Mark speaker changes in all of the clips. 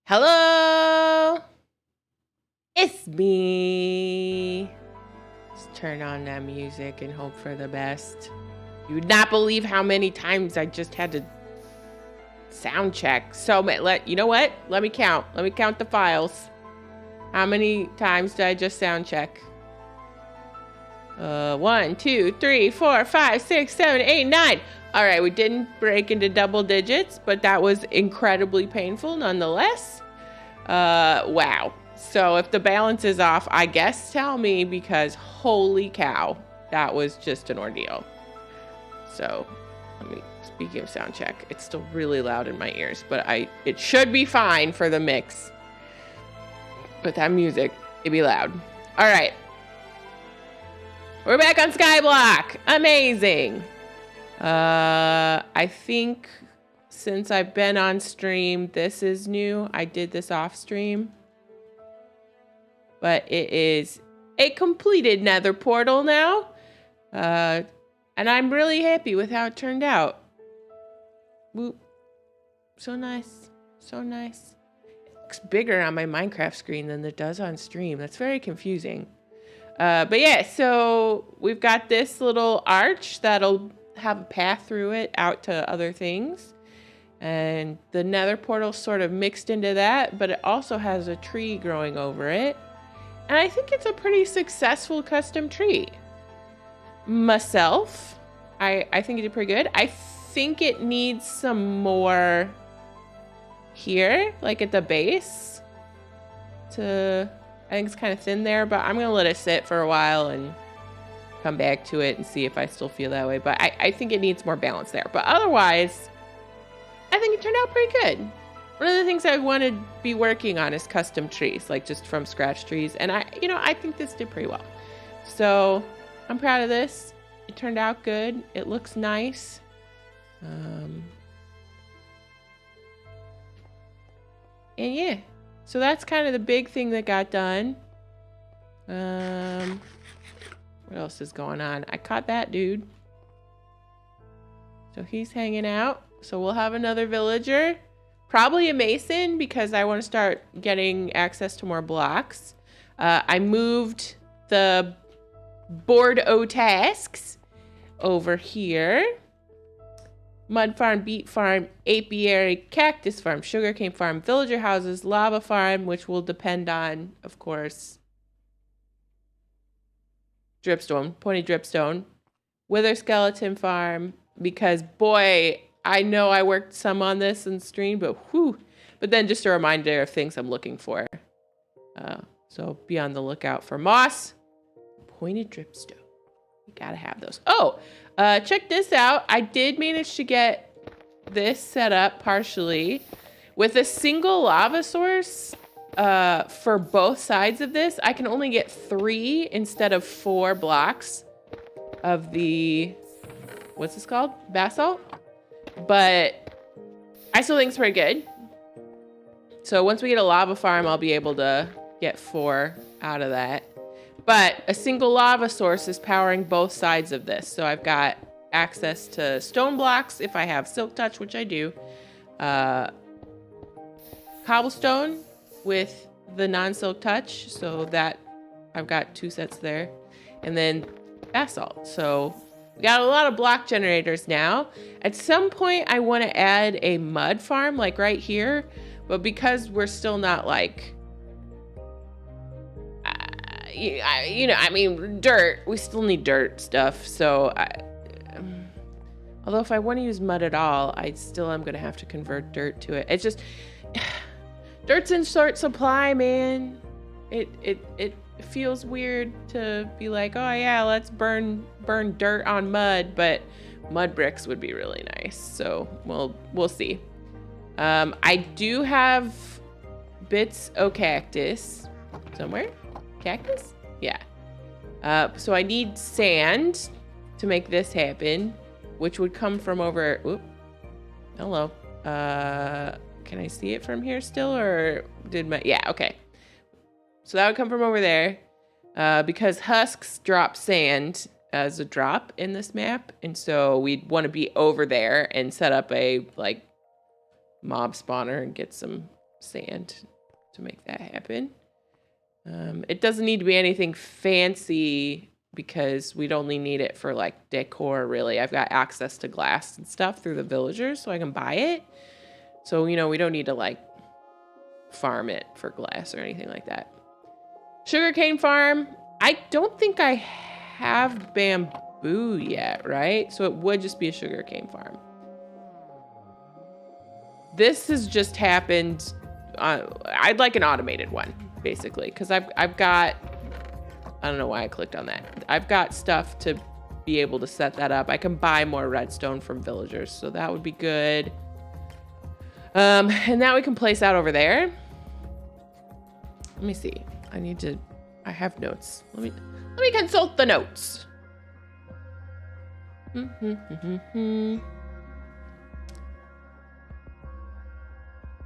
Speaker 1: Hello, it's me. Let's turn on that music and hope for the best. You would not believe how many times I just had to sound check. So you know what? Let me count. Let me count the files. How many times did I just sound check? 1, 2, 3, 4, 5, 6, 7, 8, 9. All right, we didn't break into double digits, but that was incredibly painful nonetheless. Wow. So if the balance is off, I guess tell me, because holy cow, that was just an ordeal. So speaking of sound check, it's still really loud in my ears, but it should be fine for the mix. But that music, it'd be loud. All right. We're back on Skyblock. Amazing. I think since I've been on stream, this is new. I did this off stream. But it is a completed nether portal now. And I'm really happy with how it turned out. Whoop. So nice. So nice. It looks bigger on my Minecraft screen than it does on stream. That's very confusing. But yeah, so we've got this little arch that'll have a path through it out to other things. And the nether portal sort of mixed into that, but it also has a tree growing over it. And I think it's a pretty successful custom tree. Myself, I think it did pretty good. I think it needs some more here, like at the base. I think it's kind of thin there, but I'm going to let it sit for a while and come back to it and see if I still feel that way. But I think it needs more balance there. But otherwise, I think it turned out pretty good. One of the things I want to be working on is custom trees, like just from scratch trees. And I think this did pretty well. So I'm proud of this. It turned out good. It looks nice. And yeah, so that's kind of the big thing that got done. What else is going on? I caught that dude. So he's hanging out. So we'll have another villager. Probably a mason, because I want to start getting access to more blocks. I moved the board O tasks over here. Mud farm, beet farm, apiary, cactus farm, sugarcane farm, villager houses, lava farm, which will depend on, of course, dripstone, pointy dripstone, wither skeleton farm, because boy, I know I worked some on this in stream, but whew. But then just a reminder of things I'm looking for. So be on the lookout for moss, pointed dripstone. You gotta have those. Oh, check this out. I did manage to get this set up partially with a single lava source. For both sides of this, I can only get 3 instead of 4 blocks of the, what's this called? Basalt. But I still think it's pretty good. So once we get a lava farm, I'll be able to get 4 out of that. But a single lava source is powering both sides of this. So I've got access to stone blocks if I have silk touch, which I do. Cobblestone with the non-silk touch. So that I've got 2 sets there. And then basalt. So we got a lot of block generators now. At some point, I want to add a mud farm, like right here. But because we're still not like, dirt. We still need dirt stuff. So, although if I want to use mud at all, I still am going to have to convert dirt to it. It's just, dirt's in short supply, man. It feels weird to be like, oh yeah, let's burn dirt on mud, but mud bricks would be really nice. So we'll see. I do have bits of cactus somewhere. Cactus? Yeah. So I need sand to make this happen, which would come from over. Oop. Hello. Can I see it from here still, or yeah, okay. So that would come from over there, because husks drop sand as a drop in this map. And so we'd want to be over there and set up a like mob spawner and get some sand to make that happen. It doesn't need to be anything fancy because we'd only need it for like decor, really. I've got access to glass and stuff through the villagers, so I can buy it. So, you know, we don't need to like farm it for glass or anything like that. Sugarcane farm. I don't think I have bamboo yet, right? So it would just be a sugarcane farm. This has just happened. I'd like an automated one, basically, because I've got, I don't know why I clicked on that. I've got stuff to be able to set that up. I can buy more redstone from villagers, so that would be good. And now we can place out over there. Let me see. I have notes. Let me consult the notes.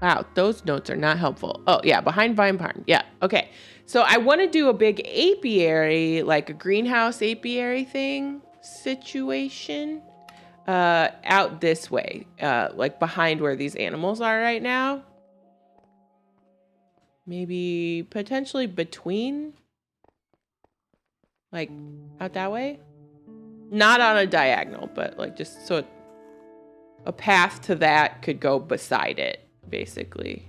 Speaker 1: Wow, those notes are not helpful. Oh, yeah, behind Vine Barn. Yeah, okay. So I want to do a big apiary, like a greenhouse apiary thing situation, out this way, like behind where these animals are right now. Maybe potentially between, like out that way. Not on a diagonal, but like just so a path to that could go beside it, basically.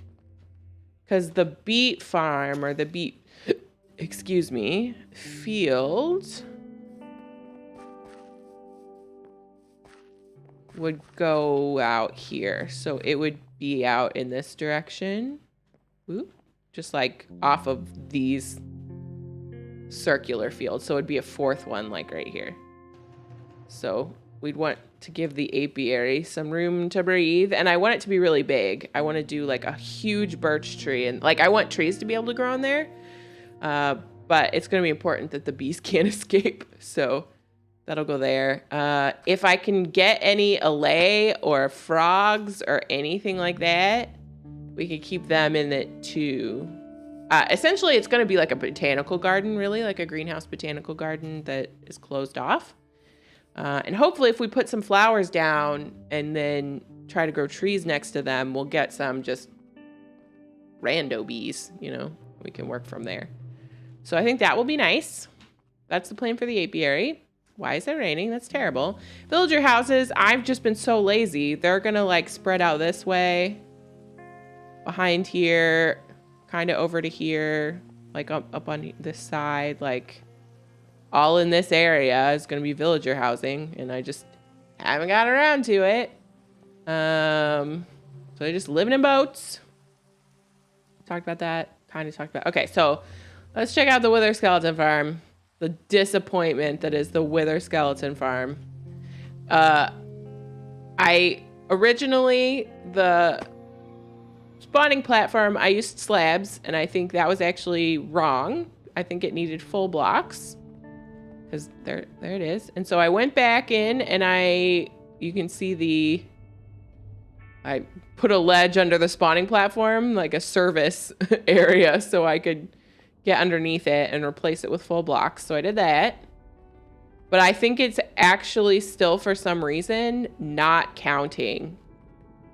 Speaker 1: Because the beet farm or the beet, excuse me, field would go out here. So it would be out in this direction. Ooh, just like off of these circular fields. So it'd be a fourth one like right here. So we'd want to give the apiary some room to breathe. And I want it to be really big. I want to do like a huge birch tree. And like I want trees to be able to grow in there. But it's going to be important that the bees can't escape. So that'll go there. If I can get any allay or frogs or anything like that, we could keep them in it too. Essentially, it's going to be like a botanical garden, really, like a greenhouse botanical garden that is closed off. And hopefully if we put some flowers down and then try to grow trees next to them, we'll get some just rando bees, you know, we can work from there. So I think that will be nice. That's the plan for the apiary. Why is it raining? That's terrible. Villager houses, I've just been so lazy. They're going to like spread out this way, behind here, kind of over to here, like up on this side, like all in this area is going to be villager housing, and I just haven't got around to it. So they're just living in boats. Talked about that. Kind of talked about. Okay, so let's check out the Wither Skeleton Farm. The disappointment that is the Wither Skeleton Farm. I originally, the spawning platform, I used slabs, and I think that was actually wrong. I think it needed full blocks. Because there it is. And so I went back in and you can see I put a ledge under the spawning platform, like a service area, so I could get underneath it and replace it with full blocks. So I did that. But I think it's actually still, for some reason, not counting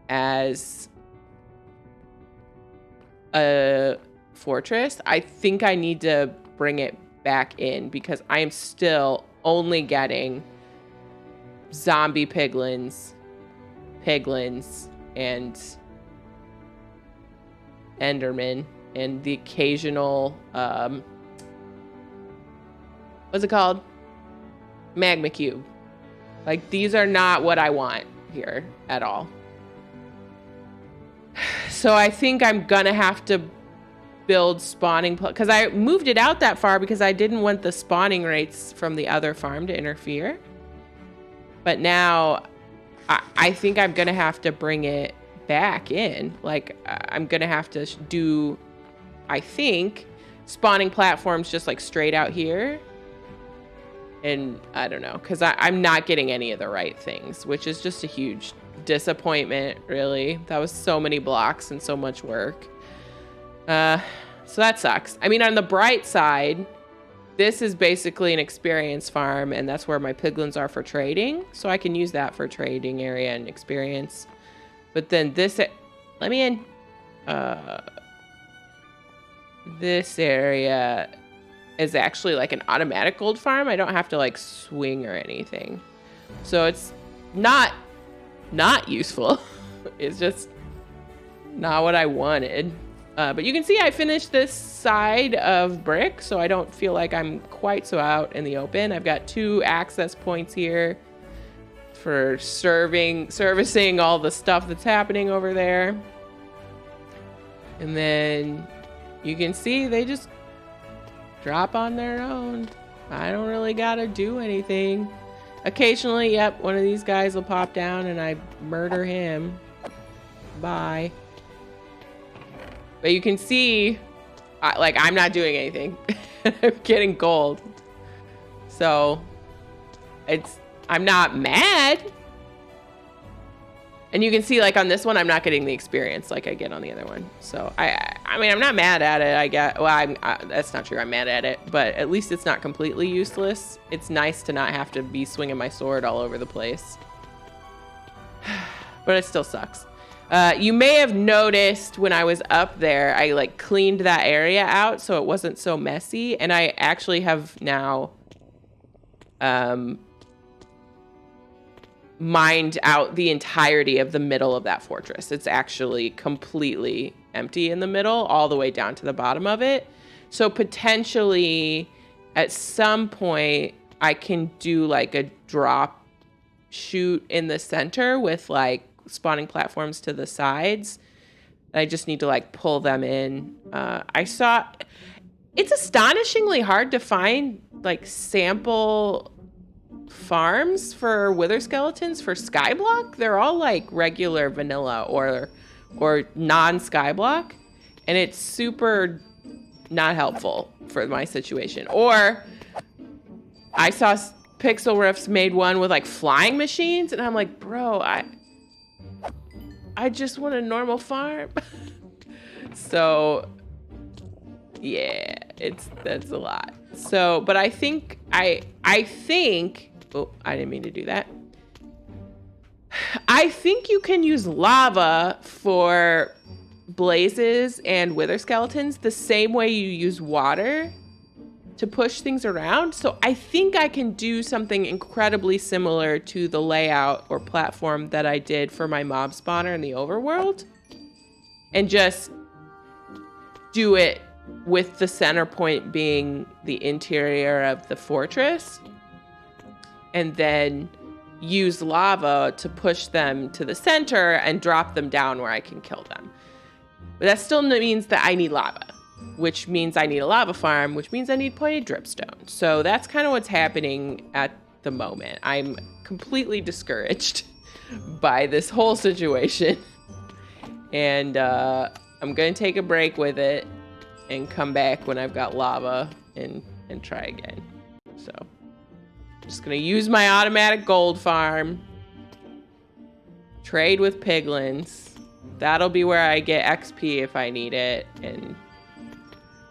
Speaker 1: as a fortress. I think I need to bring it back in because I am still only getting zombie piglins, and enderman, and the occasional what's it called? Magma cube. Like, these are not what I want here at all. So I think I'm gonna have to build spawning, because I moved it out that far because I didn't want the spawning rates from the other farm to interfere. But now I think I'm gonna have to bring it back in. Like, I'm gonna have to do, I think, spawning platforms just like straight out here. And I don't know, because I'm not getting any of the right things, which is just a huge disappointment, really. That was so many blocks and so much work. So that sucks. I mean, on the bright side, this is basically an experience farm, and that's where my piglins are for trading. So I can use that for trading area and experience. But then this, let me in. this area is actually like an automatic gold farm. I don't have to like swing or anything. So it's not useful. It's just not what I wanted. But you can see I finished this side of brick, so I don't feel like I'm quite so out in the open. I've got 2 access points here for servicing all the stuff that's happening over there. And then you can see they just drop on their own. I don't really gotta do anything. Occasionally, yep, one of these guys will pop down and I murder him. Bye. But you can see, like, I'm not doing anything. I'm getting gold. So, I'm not mad. And you can see, like, on this one, I'm not getting the experience like I get on the other one. So, I mean, I'm not mad at it. That's not true. I'm mad at it. But at least it's not completely useless. It's nice to not have to be swinging my sword all over the place. But it still sucks. You may have noticed when I was up there, I like cleaned that area out so it wasn't so messy. And I actually have now mined out the entirety of the middle of that fortress. It's actually completely empty in the middle, all the way down to the bottom of it. So potentially at some point I can do like a drop shoot in the center with like spawning platforms to the sides. I just need to like pull them in. I saw it's astonishingly hard to find like sample farms for wither skeletons for Skyblock. They're all like regular vanilla or non-Skyblock, and it's super not helpful for my situation. Or I saw Pixel Riffs made one with like flying machines, and I'm like, bro, I just want a normal farm. So yeah, that's a lot. So, but I think oh, I didn't mean to do that. I think you can use lava for blazes and wither skeletons the same way you use water to push things around. So I think I can do something incredibly similar to the layout or platform that I did for my mob spawner in the overworld, and just do it with the center point being the interior of the fortress, and then use lava to push them to the center and drop them down where I can kill them. But that still means that I need lava, which means I need a lava farm, which means I need pointed dripstone. So that's kind of what's happening at the moment. I'm completely discouraged by this whole situation. And I'm going to take a break with it and come back when I've got lava and try again. So I'm just going to use my automatic gold farm, trade with piglins. That'll be where I get XP if I need it. And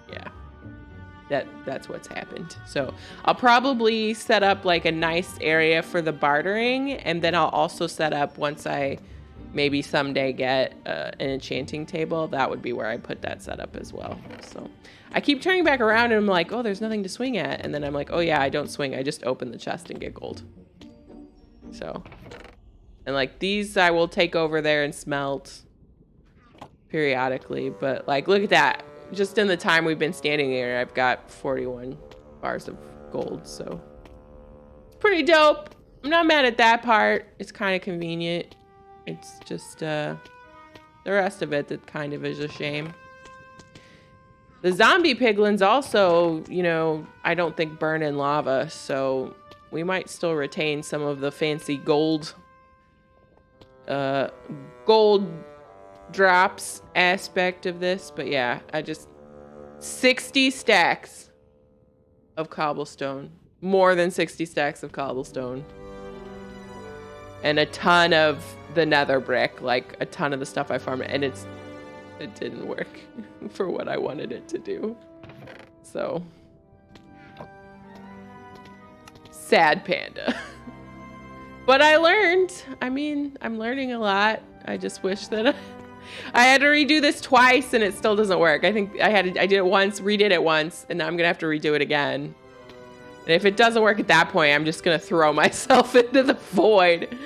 Speaker 1: yeah, that's what's happened. So I'll probably set up like a nice area for the bartering, and then I'll also set up, once I maybe someday get an enchanting table, that would be where I put that setup as well. So I keep turning back around and I'm like, oh, there's nothing to swing at. And then I'm like, oh yeah, I don't swing. I just open the chest and get gold. So, and like these I will take over there and smelt periodically. But like, look at that. Just in the time we've been standing here, I've got 41 bars of gold. So it's pretty dope. I'm not mad at that part. It's kind of convenient. It's just the rest of it that kind of is a shame. The zombie piglins also, you know, I don't think burn in lava, so we might still retain some of the fancy gold drops aspect of this. But yeah, 60 stacks of cobblestone, more than 60 stacks of cobblestone, and a ton of the nether brick, like a ton of the stuff I farmed, and it didn't work for what I wanted it to do. So sad panda. But I learned. I mean, I'm learning a lot. I just wish that I had to redo this twice and it still doesn't work. I think I did it once, redid it once, and now I'm gonna have to redo it again. And if it doesn't work at that point, I'm just gonna throw myself into the void.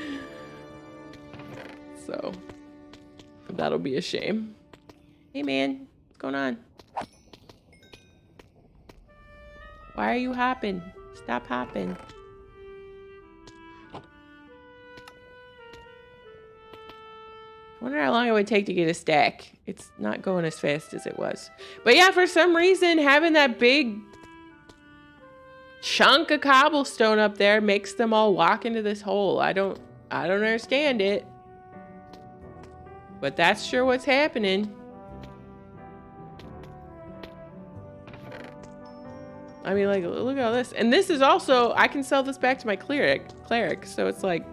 Speaker 1: So that'll be a shame. Hey man, what's going on? Why are you hopping? Stop hopping. I wonder how long it would take to get a stack. It's not going as fast as it was. But yeah, for some reason, having that big chunk of cobblestone up there makes them all walk into this hole. I don't understand it. But that's sure what's happening. I mean, like, look at all this. And this is also, I can sell this back to my cleric. So it's like,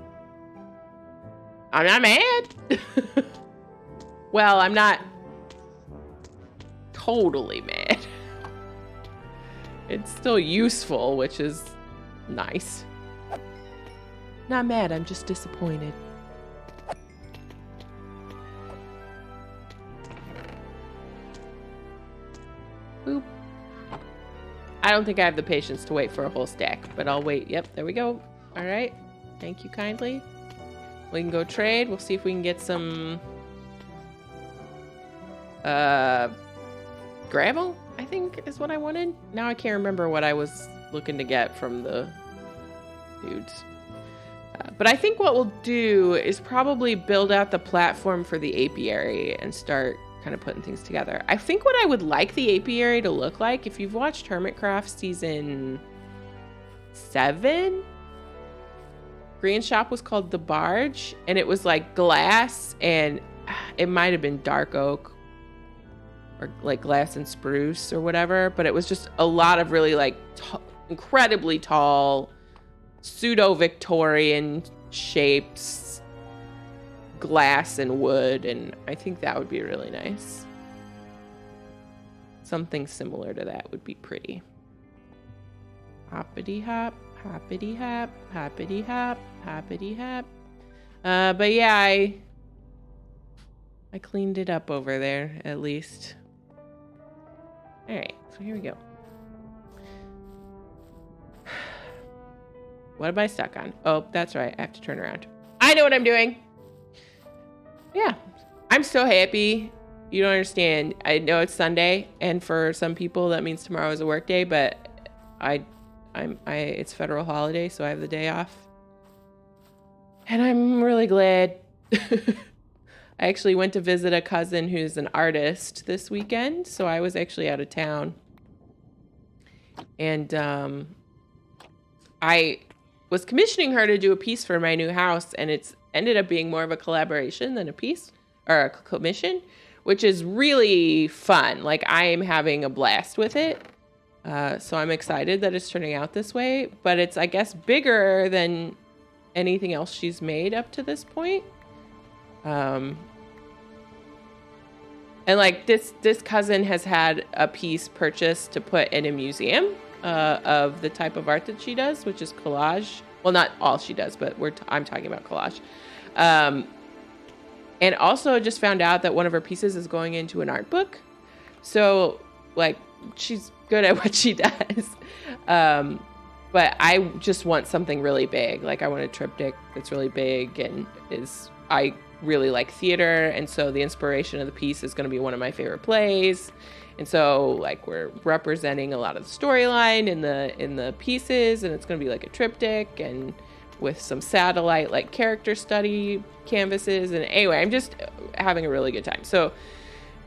Speaker 1: I'm not mad. Well, I'm not totally mad. It's still useful, which is nice. Not mad, I'm just disappointed. Boop. I don't think I have the patience to wait for a whole stack, but I'll wait. Yep, there we go. All right. Thank you kindly. We can go trade. We'll see if we can get some gravel, I think is what I wanted. Now I can't remember what I was looking to get from the dudes. But I think what we'll do is probably build out the platform for the apiary and start kind of putting things together. I think what I would like the apiary to look like, if you've watched Hermitcraft season 7, Green Shop was called The Barge, and it was like glass, and it might have been dark oak or like glass and spruce or whatever, but it was just a lot of really like incredibly tall pseudo-Victorian shapes, glass and wood, and I think that would be really nice. Something similar to that would be pretty. Hoppity hop. Hoppity hop, hoppity hop, hoppity hop. But yeah, I cleaned it up over there, at least. All right, so here we go. What am I stuck on? Oh, that's right, I have to turn around. I know what I'm doing. Yeah, I'm so happy. You don't understand. I know it's Sunday, and for some people that means tomorrow is a work day, but it's federal holiday, so I have the day off. And I'm really glad. I actually went to visit a cousin who's an artist this weekend, so I was actually out of town. And I was commissioning her to do a piece for my new house, and it's ended up being more of a collaboration than a piece or a commission, which is really fun. Like, I am having a blast with it. So I'm excited that it's turning out this way, but it's, I guess, bigger than anything else she's made up to this point. And like this cousin has had a piece purchased to put in a museum of the type of art that she does, which is collage. Well, not all she does, but I'm talking about collage. And also just found out that one of her pieces is going into an art book. So like, she's good at what she does. But I just want something really big. Like, I want a triptych that's really big, and I really like theater, and so the inspiration of the piece is going to be one of my favorite plays. And so like, we're representing a lot of the storyline in the pieces, and it's going to be like a triptych and with some satellite like character study canvases. And anyway, I'm just having a really good time. So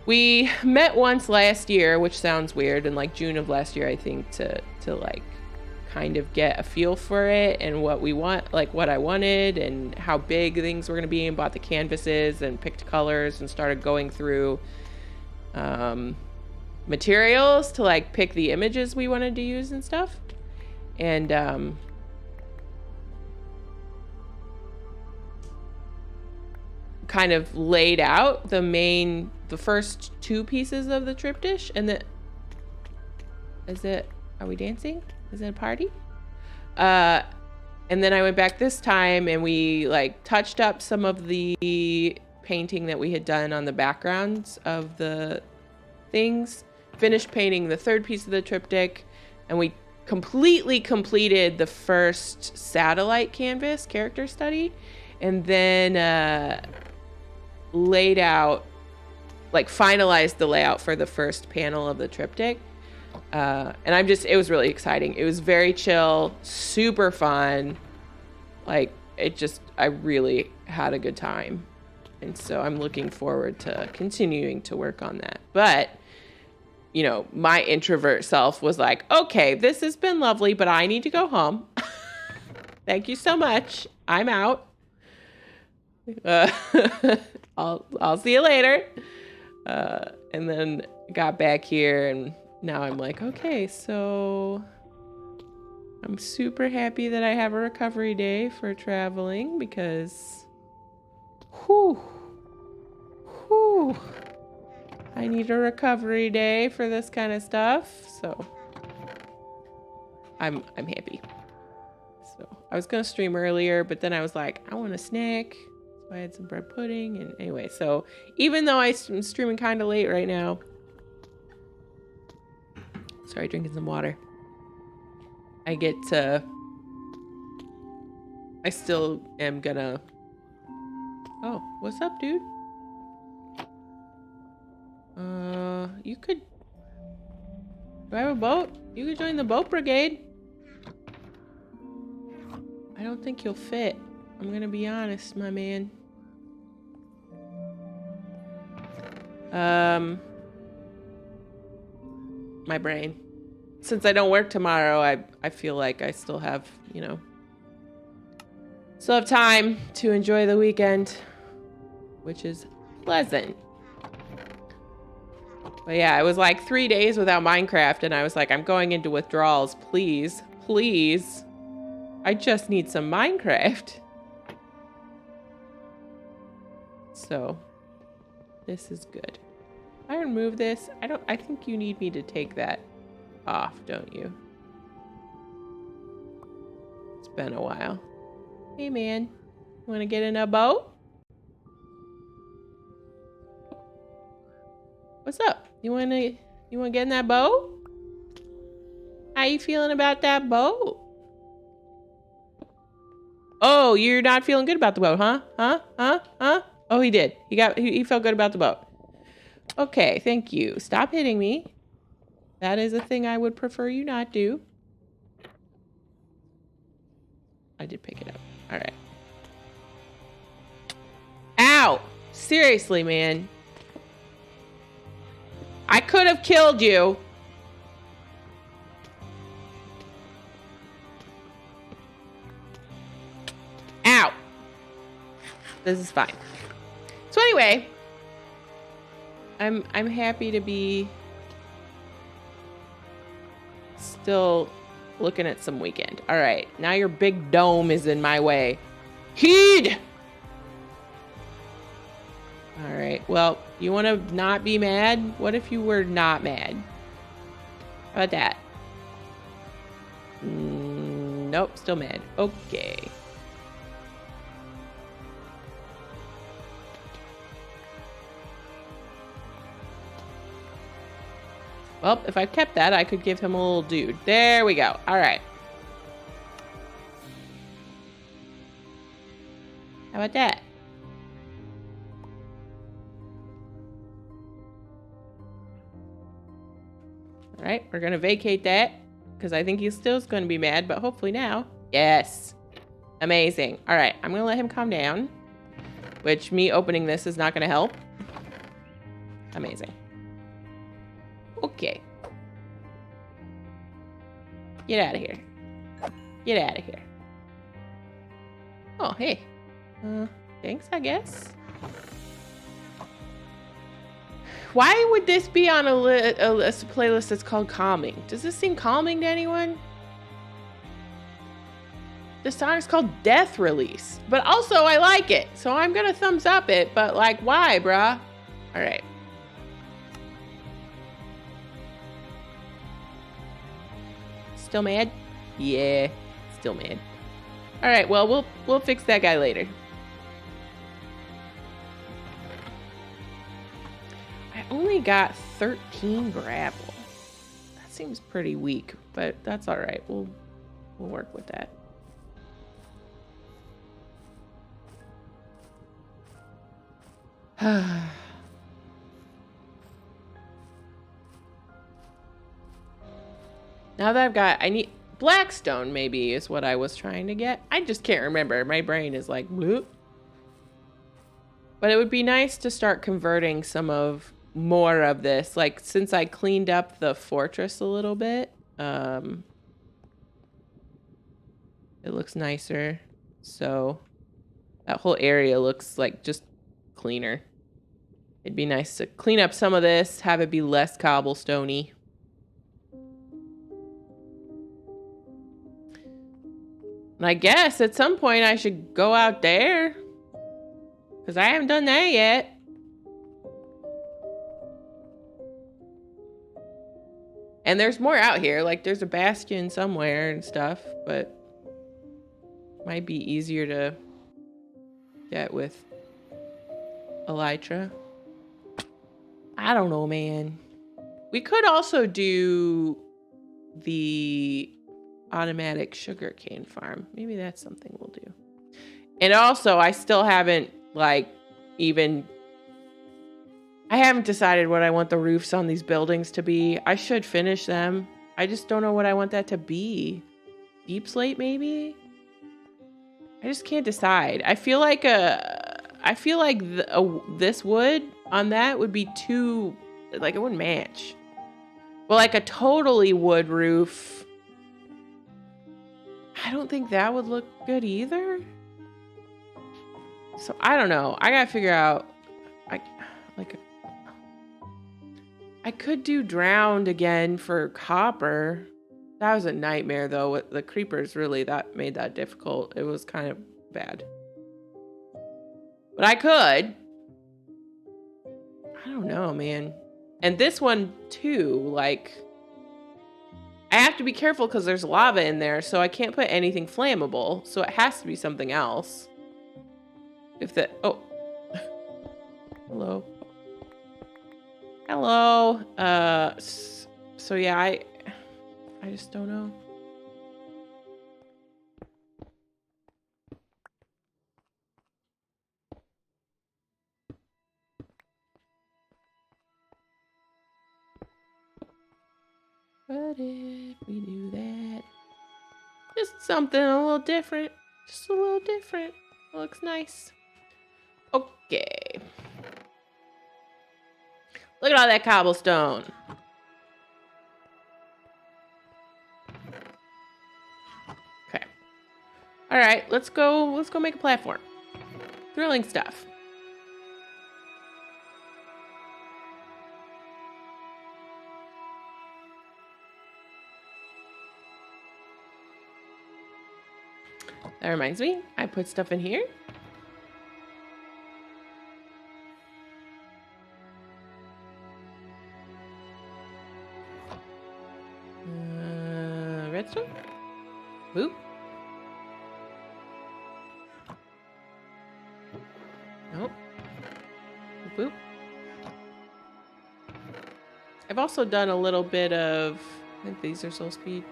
Speaker 1: we met once last year, which sounds weird, in like June of last year, I think, to like kind of get a feel for it and what we want, like what I wanted and how big things were going to be, and bought the canvases and picked colors and started going through materials to like pick the images we wanted to use and stuff. And kind of laid out the first two pieces of the triptych. And are we dancing? Is it a party? And then I went back this time and we like touched up some of the painting that we had done on the backgrounds of the things. Finished painting the third piece of the triptych, and we completely completed the first satellite canvas character study, and then laid out, like finalized the layout for the first panel of the triptych. And it was really exciting. It was very chill, super fun. Like I really had a good time. And so I'm looking forward to continuing to work on that. But, you know, my introvert self was like, okay, this has been lovely, but I need to go home. Thank you so much. I'm out. I'll see you later. And then got back here, and now I'm like, okay, so I'm super happy that I have a recovery day for traveling, because I need a recovery day for this kind of stuff. So I'm happy. So I was gonna stream earlier, but then I was like, I want a snack. So I had some bread pudding, and anyway, so even though I'm streaming kind of late right now, sorry, drinking some water, I still am gonna, oh, what's up, dude? You could, do I have a boat? You could join the boat brigade. I don't think you'll fit. I'm gonna be honest, my man. My brain. Since I don't work tomorrow, I feel like I still have, you know, still have time to enjoy the weekend, which is pleasant. But yeah, it was like 3 days without Minecraft, and I was like, I'm going into withdrawals, please, please. I just need some Minecraft. So, this is good. If I remove this, I think you need me to take that off, don't you? It's been a while. Hey man, wanna get in a boat? What's up? You wanna get in that boat? How you feeling about that boat? Oh, you're not feeling good about the boat, huh? Huh? Oh, he did. He felt good about the boat. Okay, thank you. Stop hitting me. That is a thing I would prefer you not do. I did pick it up. All right. Ow! Seriously, man. I could have killed you. Ow. This is fine. So anyway, I'm happy to be still looking at some weekend. All right, now your big dome is in my way. Heed! All right, well, you want to not be mad? What if you were not mad? How about that? Nope, still mad. Okay. Well, if I kept that, I could give him a little dude. There we go. All right. How about that? All right, we're going to vacate that because I think he still is going to be mad, but hopefully now. Yes. Amazing. All right, I'm going to let him calm down, which me opening this is not going to help. Amazing. Okay. Get out of here. Get out of here. Oh, hey. Thanks, I guess. Why would this be on a playlist that's called calming? Does this seem calming to anyone? The song is called Death Release. But also, I like it. So I'm going to thumbs up it. But, like, why, bruh? All right. Still mad? Yeah, still mad. All right, well, we'll fix that guy later. only got 13 gravel. That seems pretty weak, but that's all right. We'll work with that. Now that I need Blackstone, maybe is what I was trying to get. I just can't remember. My brain is like, bloop. But it would be nice to start converting more of this. Like, since I cleaned up the fortress a little bit, it looks nicer. So that whole area looks like just cleaner. It'd be nice to clean up some of this, have it be less cobblestoney. And I guess at some point I should go out there, because I haven't done that yet. And there's more out here. Like, there's a bastion somewhere and stuff, but might be easier to get with Elytra. I don't know, man. We could also do the automatic sugarcane farm. Maybe that's something we'll do. And also, I still haven't, I haven't decided what I want the roofs on these buildings to be. I should finish them. I just don't know what I want that to be. Deep slate, maybe? I just can't decide. I feel like this wood on that would be too, like, it wouldn't match. But like a totally wood roof, I don't think that would look good either. So I don't know. I gotta figure out. I could do drowned again for copper. That was a nightmare though. With the creepers, really, that made that difficult. It was kind of bad. But I could. I don't know, man. And this one too, like, I have to be careful because there's lava in there, so I can't put anything flammable. So it has to be something else. Oh. Hello. Hello. So yeah, I just don't know. What if we do that? Just something a little different. Just a little different. It looks nice. Okay. Look at all that cobblestone. Okay. All right, let's go make a platform. Thrilling stuff. That reminds me, I put stuff in here. Redstone? Boop. Nope. Boop. I've also done a little bit of, I think these are soul speed.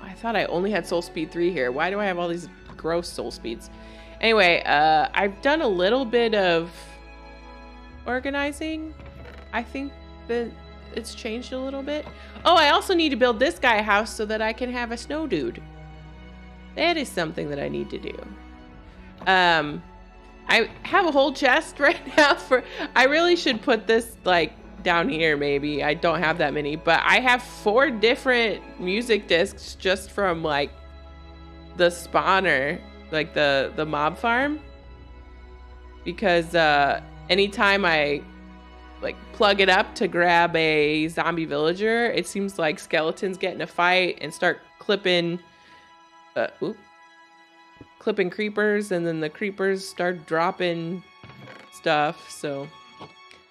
Speaker 1: I thought I only had soul speed 3 here. Why do I have all these gross soul speeds? Anyway, I've done a little bit of organizing. I think that it's changed a little bit. Oh, I also need to build this guy a house so that I can have a snow dude. That is something that I need to do. I have a whole chest right now I really should put this like down here maybe. I don't have that many, but I have 4 different music discs just from like the spawner, like the mob farm. Because anytime I like plug it up to grab a zombie villager, it seems like skeletons get in a fight and start clipping creepers, and then the creepers start dropping stuff. So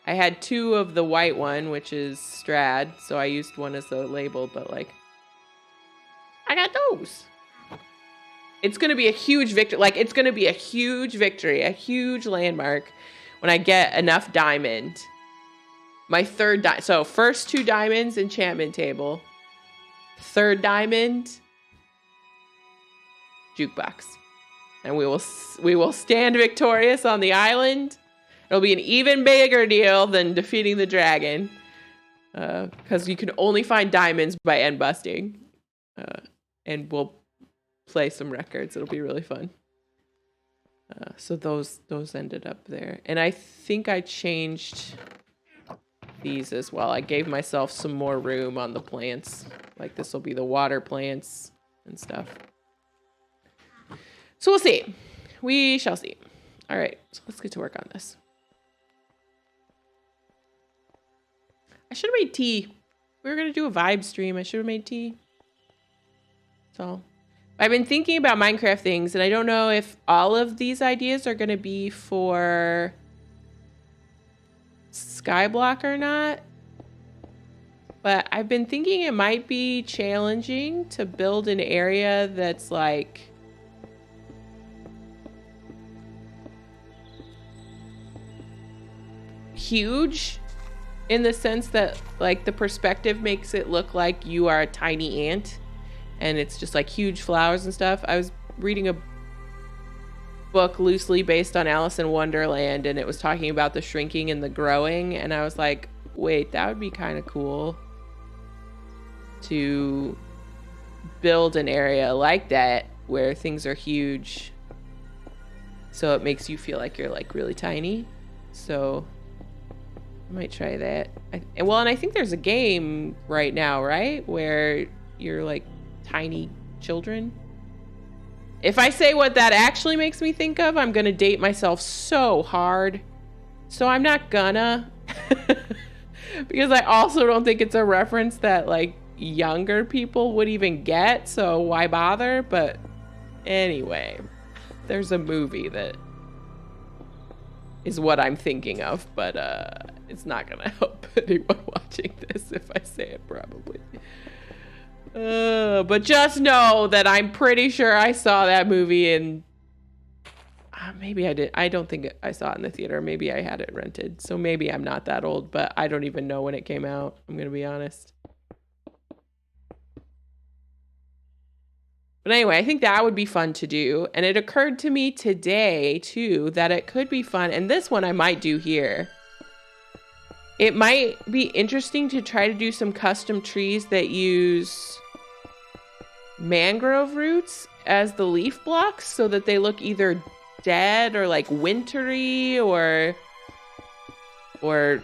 Speaker 1: I had 2 of the white one, which is Strad, so I used one as a label, but like I got those. It's gonna be a huge victory. Like, it's gonna be a huge victory, a huge landmark when I get enough diamond, my third so first 2 diamonds, enchantment table. Third diamond, jukebox. And we will stand victorious on the island. It'll be an even bigger deal than defeating the dragon. Because you can only find diamonds by end busting. And we'll play some records. It'll be really fun. So those ended up there. And I think I changed these as well. I gave myself some more room on the plants. Like this will be the water plants and stuff. So we'll see. We shall see. All right, so let's get to work on this. I should have made tea. We were going to do a vibe stream. I should have made tea. So I've been thinking about Minecraft things, and I don't know if all of these ideas are going to be for Skyblock or not. But I've been thinking it might be challenging to build an area that's like huge in the sense that like the perspective makes it look like you are a tiny ant and it's just like huge flowers and stuff. I was reading a book loosely based on Alice in Wonderland, and it was talking about the shrinking and the growing, and I was like, wait, that would be kind of cool to build an area like that where things are huge so it makes you feel like you're like really tiny. So I might try that. And I think there's a game right now, right, where you're like tiny children. If I say what that actually makes me think of, I'm gonna date myself so hard. So I'm not gonna. Because I also don't think it's a reference that like younger people would even get, so why bother? But anyway, there's a movie that is what I'm thinking of, but it's not gonna help anyone watching this if I say it, probably. But just know that I'm pretty sure I saw that movie in maybe I did. I don't think I saw it in the theater. Maybe I had it rented. So maybe I'm not that old, but I don't even know when it came out. I'm going to be honest. But anyway, I think that would be fun to do. And it occurred to me today, too, that it could be fun. And this one I might do here. It might be interesting to try to do some custom trees that use mangrove roots as the leaf blocks so that they look either dead or like wintry or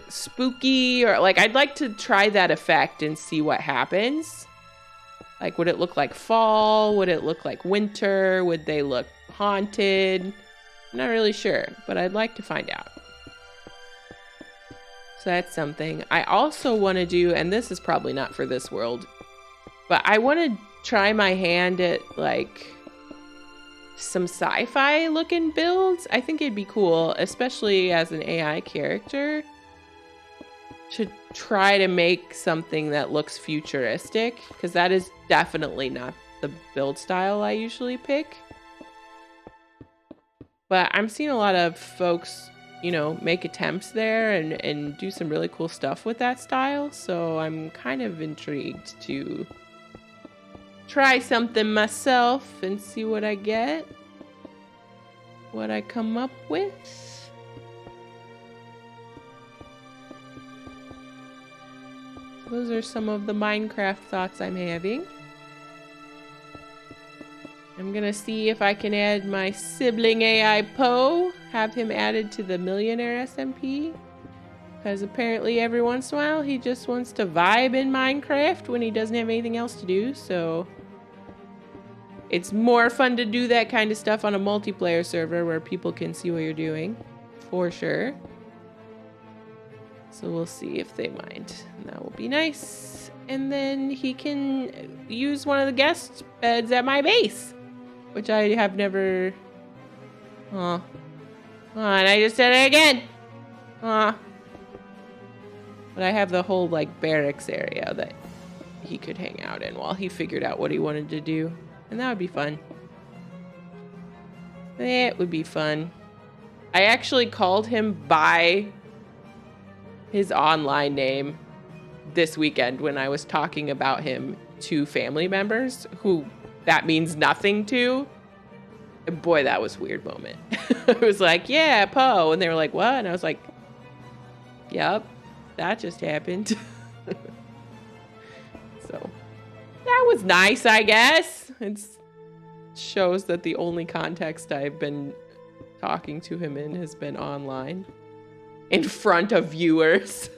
Speaker 1: spooky, or like I'd like to try that effect and see what happens. Like, would it look like fall? Would it look like winter? Would they look haunted? I'm not really sure, but I'd like to find out. So that's something. I also want to do, and this is probably not for this world, but I want to try my hand at like some sci-fi looking builds. I think it'd be cool, especially as an AI character, to try to make something that looks futuristic, because that is definitely not the build style I usually pick. But I'm seeing a lot of folks, you know, make attempts there and do some really cool stuff with that style. So I'm kind of intrigued to try something myself and see what I get, what I come up with. Those are some of the Minecraft thoughts I'm having. I'm gonna see if I can add my sibling AI Poe, have him added to the millionaire SMP. Because apparently every once in a while he just wants to vibe in Minecraft when he doesn't have anything else to do, so it's more fun to do that kind of stuff on a multiplayer server where people can see what you're doing, for sure. So we'll see if they mind. And that will be nice. And then he can use one of the guest beds at my base, which I have never... Oh. Oh, and I just said it again. But I have the whole, like, barracks area that he could hang out in while he figured out what he wanted to do. And that would be fun. That would be fun. I actually called him by his online name this weekend when I was talking about him to family members who that means nothing to. And boy, that was a weird moment. I was like, yeah, Poe. And they were like, what? And I was like, yep, that just happened. So that was nice, I guess. It shows that the only context I've been talking to him in has been online in front of viewers.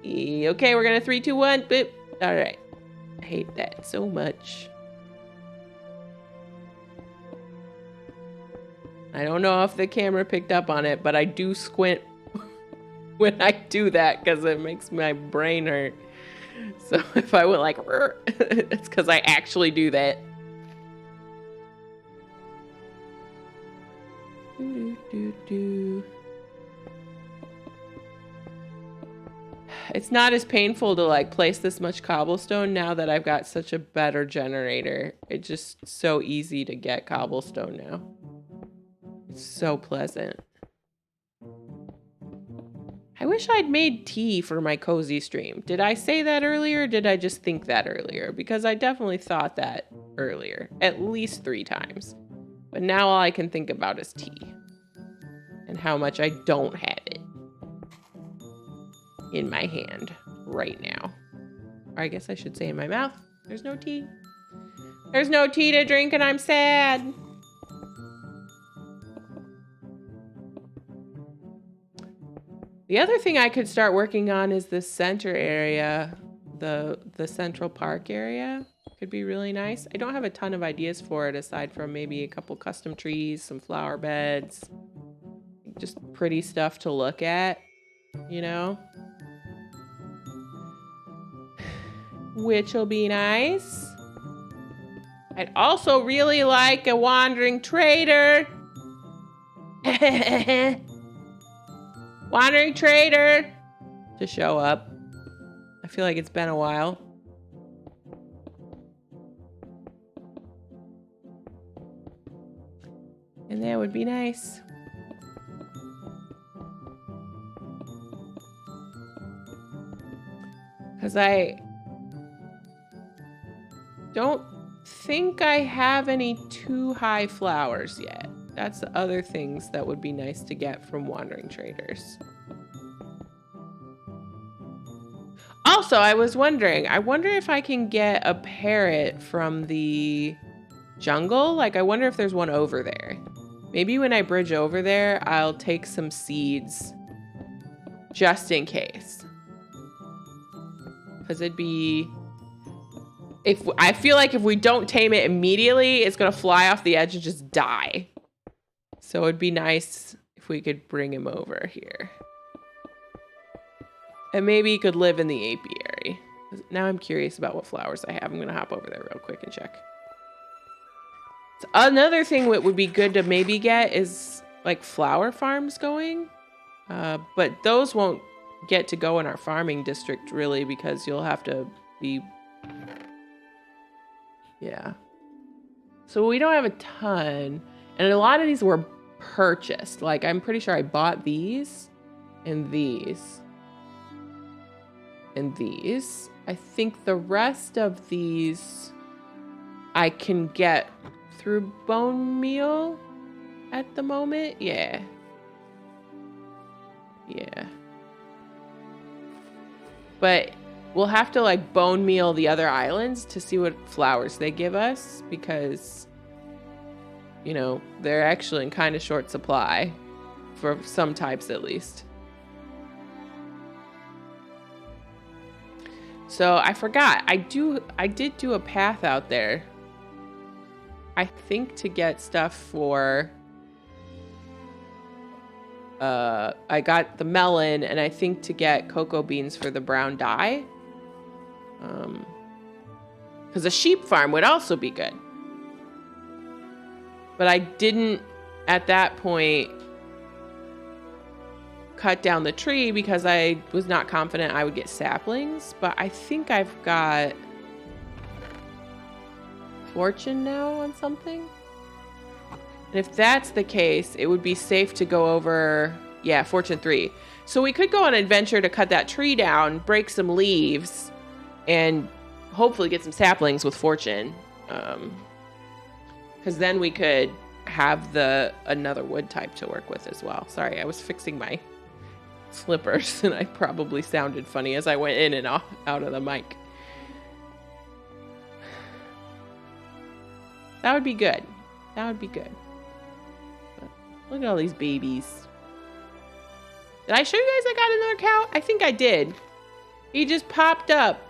Speaker 1: Okay, we're gonna 3, 2, 1. Boop. All right. I hate that so much. I don't know if the camera picked up on it, but I do squint when I do that because it makes my brain hurt. So if I went like, it's because I actually do that. It's not as painful to like place this much cobblestone now that I've got such a better generator. It's just so easy to get cobblestone now. It's so pleasant. I wish I'd made tea for my cozy stream. Did I say that earlier or did I just think that earlier? Because I definitely thought that earlier, at least 3 times. But now all I can think about is tea and how much I don't have it in my hand right now. Or I guess I should say in my mouth. There's no tea. There's no tea to drink and I'm sad. The other thing I could start working on is the center area, the Central Park area. Could be really nice. I don't have a ton of ideas for it aside from maybe a couple custom trees, some flower beds, just pretty stuff to look at, you know? Which will be nice. I'd also really like a wandering trader. Wandering trader to show up. I feel like it's been a while. And that would be nice. Because I don't think I have any too high flowers yet. That's the other things that would be nice to get from wandering traders. Also, I was wondering, I wonder if I can get a parrot from the jungle. Like, I wonder if there's one over there. Maybe when I bridge over there, I'll take some seeds just in case. Because it'd be... I feel like if we don't tame it immediately, it's going to fly off the edge and just die. So it'd be nice if we could bring him over here. And maybe he could live in the apiary. Now I'm curious about what flowers I have. I'm going to hop over there real quick and check. So another thing that would be good to maybe get is like flower farms going. But those won't get to go in our farming district really because you'll have to be... Yeah. So we don't have a ton. And a lot of these were purchased. Like, I'm pretty sure I bought these and these and these. I think the rest of these I can get through bone meal at the moment. Yeah. Yeah. But we'll have to like bone meal the other islands to see what flowers they give us because, you know, they're actually in kind of short supply for some types at least. So I forgot, I did do a path out there. I think to get stuff for, I got the melon and I think to get cocoa beans for the brown dye. Because a sheep farm would also be good. But I didn't, at that point, cut down the tree because I was not confident I would get saplings. But I think I've got fortune now on something. And if that's the case, it would be safe to go over, yeah, Fortune 3. So we could go on an adventure to cut that tree down, break some leaves, and hopefully get some saplings with Fortune. Because then we could have another wood type to work with as well. Sorry, I was fixing my slippers and I probably sounded funny as I went in and out of the mic. That would be good. That would be good. But look at all these babies. Did I show you guys I got another cow? I think I did. He just popped up.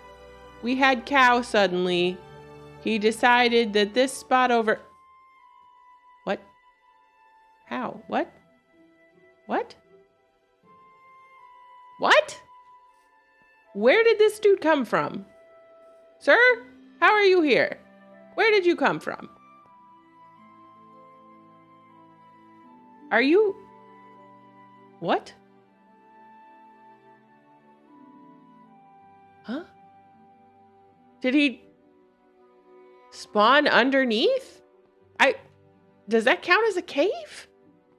Speaker 1: We had cow suddenly. He decided that this spot over... What? How? What? What? What? Where did this dude come from? Sir? How are you here? Where did you come from? Are you... What? Huh? Did he spawn underneath? Does that count as a cave?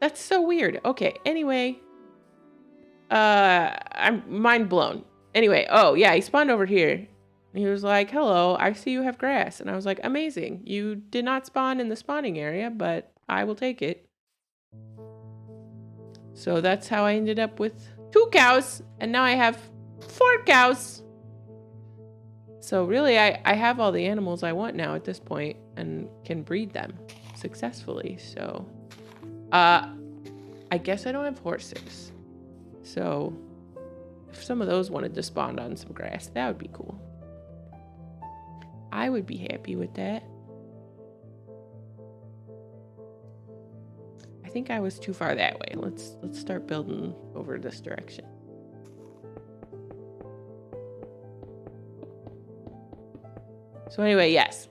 Speaker 1: That's so weird. Okay, anyway. I'm mind blown. Anyway, oh yeah, he spawned over here. He was like, hello, I see you have grass. And I was like, amazing. You did not spawn in the spawning area, but I will take it. So that's how I ended up with 2 cows. And now I have 4 cows. So really, I have all the animals I want now at this point and can breed them successfully. So, I guess I don't have horses. So, if some of those wanted to spawn on some grass, that would be cool. I would be happy with that. I think I was too far that way. Let's start building over this direction. So anyway, yes.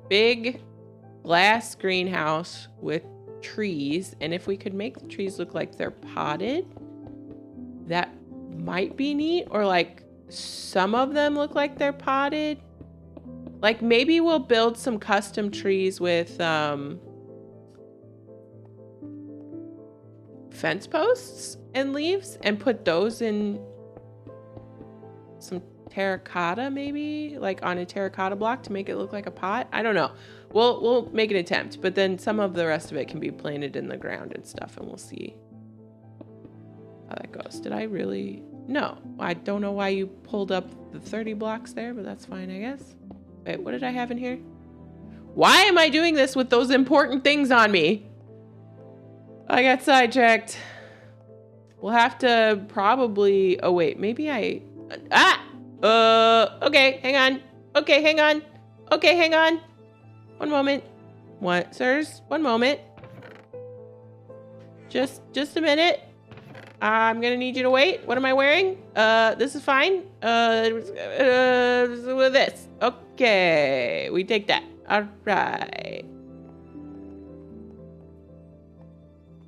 Speaker 1: Big glass greenhouse with trees. And if we could make the trees look like they're potted, that might be neat. Or like some of them look like they're potted. Like maybe we'll build some custom trees with fence posts and leaves and put those in some terracotta, maybe like on a terracotta block to make it look like a pot. I don't know. We'll make an attempt, but then some of the rest of it can be planted in the ground and stuff, and we'll see how that goes. Did I really? No, I don't know why you pulled up the 30 blocks there, but that's fine, I guess. Wait, what did I have in here? Why am I doing this with those important things on me? I got sidetracked. We'll have to probably, oh wait, maybe okay, hang on. Okay, hang on. Okay, hang on. One moment. What, sirs? One moment. Just a minute. I'm gonna need you to wait. What am I wearing? This is fine. With this. Okay, we take that. All right.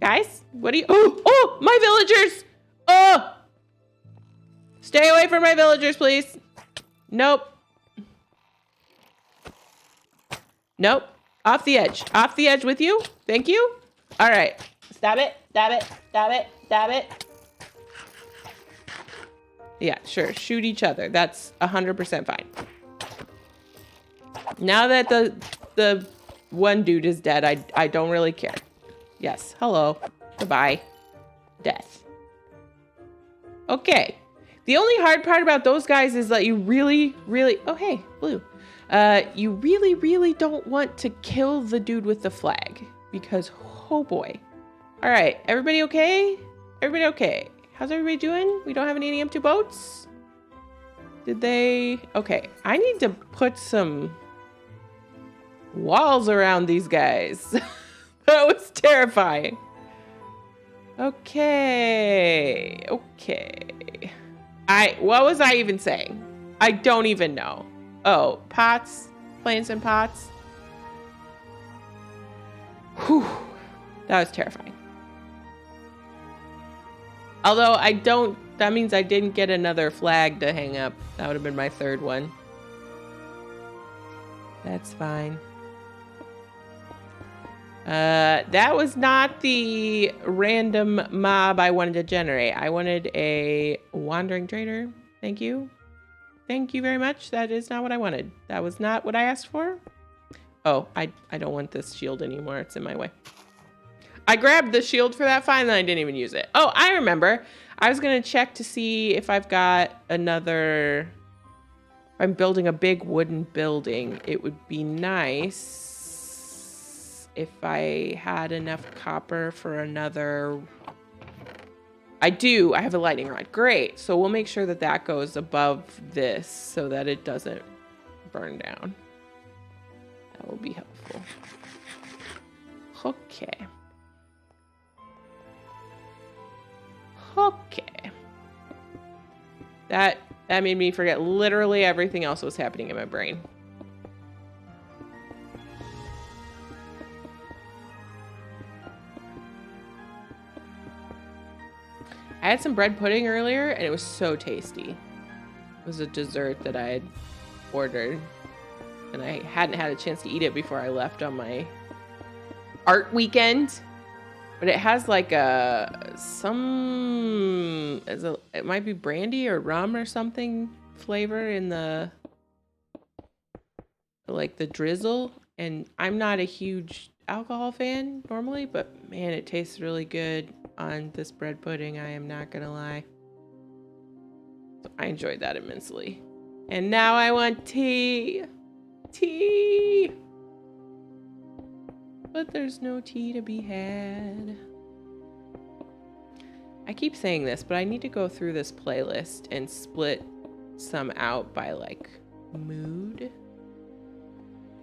Speaker 1: Guys, what do you... Oh, my villagers! Oh! Stay away from my villagers, please. Nope. Nope. Off the edge. Off the edge with you. Thank you. All right. Stab it. Stab it. Stab it. Stab it. Yeah, sure. Shoot each other. That's 100% fine. Now that the one dude is dead, I don't really care. Yes. Hello. Goodbye. Death. Okay. The only hard part about those guys is that you really... Oh, hey, blue. You really don't want to kill the dude with the flag. Because, oh boy. All right. Everybody okay? Everybody okay? How's everybody doing? We don't have any empty boats? Did they... Okay. I need to put some walls around these guys. That was terrifying. Okay. Okay. What was I even saying? I don't even know. Oh, pots. Plants and pots. Whew. That was terrifying. Although that means I didn't get another flag to hang up. That would have been my 3rd one. That's fine. That was not the random mob I wanted to generate. I wanted a wandering trader. Thank you. Thank you very much. That is not what I wanted. That was not what I asked for. Oh, I don't want this shield anymore. It's in my way. I grabbed the shield for that fight and then I didn't even use it. Oh, I remember. I was going to check to see if I've got another... I'm building a big wooden building. It would be nice if I had enough copper for another... I do. I have a lightning rod. Great. So we'll make sure that that goes above this so that it doesn't burn down. That will be helpful. Okay. Okay. That made me forget literally everything else that was happening in my brain. I had some bread pudding earlier and it was so tasty. It was a dessert that I had ordered and I hadn't had a chance to eat it before I left on my art weekend. But it has like it might be brandy or rum or something flavor in the, like the drizzle. And I'm not a huge alcohol fan normally, but man, it tastes really good on this bread pudding. I am not gonna lie. So I enjoyed that immensely. And now I want tea. Tea. But there's no tea to be had. I keep saying this, but I need to go through this playlist and split some out by like mood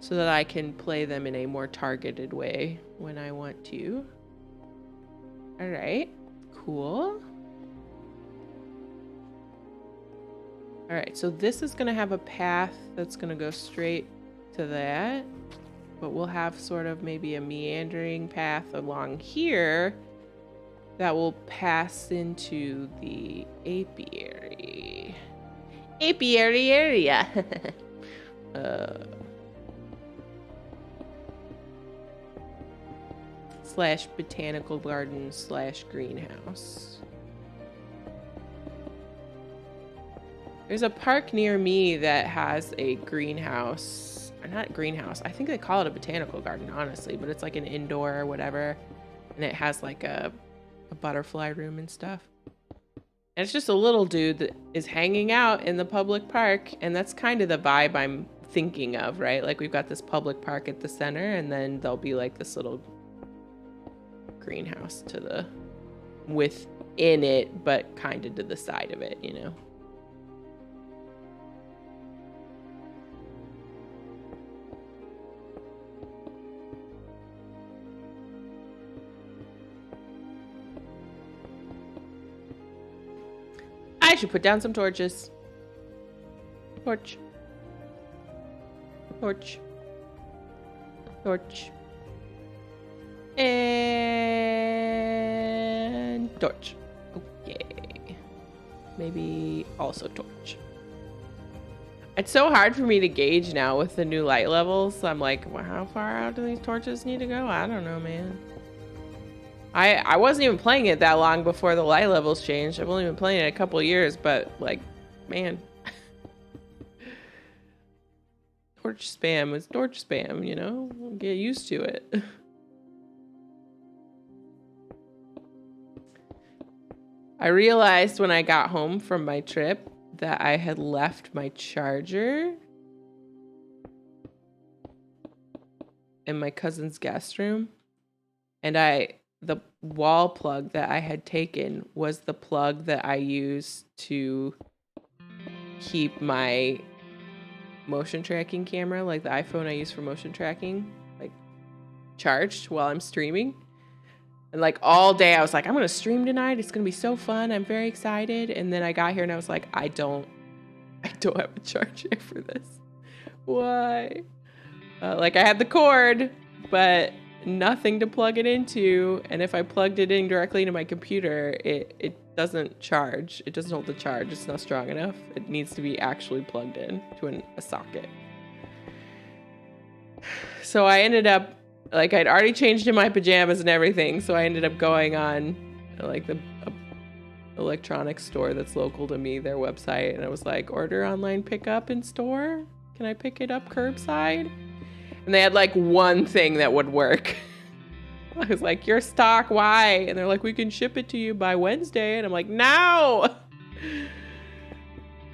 Speaker 1: so that I can play them in a more targeted way when I want to. All right, cool. All right, so this is gonna have a path that's gonna go straight to that. But we'll have sort of maybe a meandering path along here that will pass into the apiary. Apiary area. Slash botanical garden slash greenhouse. There's a park near me that has a greenhouse. Not greenhouse. I think they call it a botanical garden, honestly, but it's like an indoor or whatever. And it has like a butterfly room and stuff. And it's just a little dude that is hanging out in the public park. And that's kind of the vibe I'm thinking of, right? Like we've got this public park at the center and then there'll be like this little greenhouse to the within it, but kind of to the side of it, you know? I should put down some torches. Torch. Torch. Torch. And torch. Okay. Maybe also torch. It's so hard for me to gauge now with the new light levels. I'm like, well, how far out do these torches need to go? I don't know, man. I wasn't even playing it that long before the light levels changed. I've only been playing it a couple of years, but like, man. Torch spam is torch spam, you know? Get used to it. I realized when I got home from my trip that I had left my charger in my cousin's guest room. And the wall plug that I had taken was the plug that I used to keep my motion tracking camera, like the iPhone I use for motion tracking, like charged while I'm streaming. And like all day I was like, I'm gonna stream tonight. It's gonna be so fun. I'm very excited. And then I got here and I was like, I don't have a charger for this. Why? Like I had the cord, but nothing to plug it into. And if I plugged it in directly into my computer, it doesn't charge. It doesn't hold the charge. It's not strong enough. It needs to be actually plugged in to a socket. So I ended up Like I'd already changed in my pajamas and everything, so I ended up going on like the electronics store that's local to me, their website, and I was like, order online pickup in store? Can I pick it up curbside? And they had like one thing that would work. I was like, your stock, why? And they're like, we can ship it to you by Wednesday. And I'm like, no!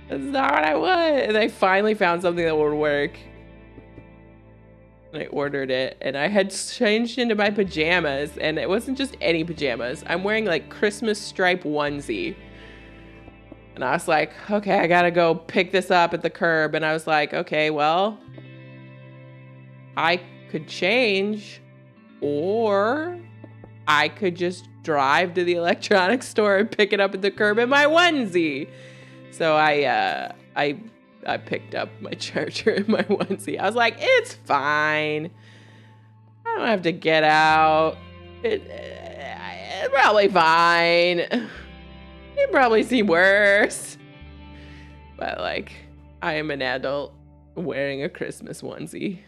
Speaker 1: That's not what I want. And I finally found something that would work. And I ordered it, and I had changed into my pajamas, and it wasn't just any pajamas. I'm wearing like Christmas stripe onesie. And I was like, okay, I gotta go pick this up at the curb. And I was like, okay, well, I could change, or I could just drive to the electronics store and pick it up at the curb in my onesie. So I picked up my charger in my onesie. I was like, it's fine. I don't have to get out. It's probably fine. You'd probably see worse. But like, I am an adult wearing a Christmas onesie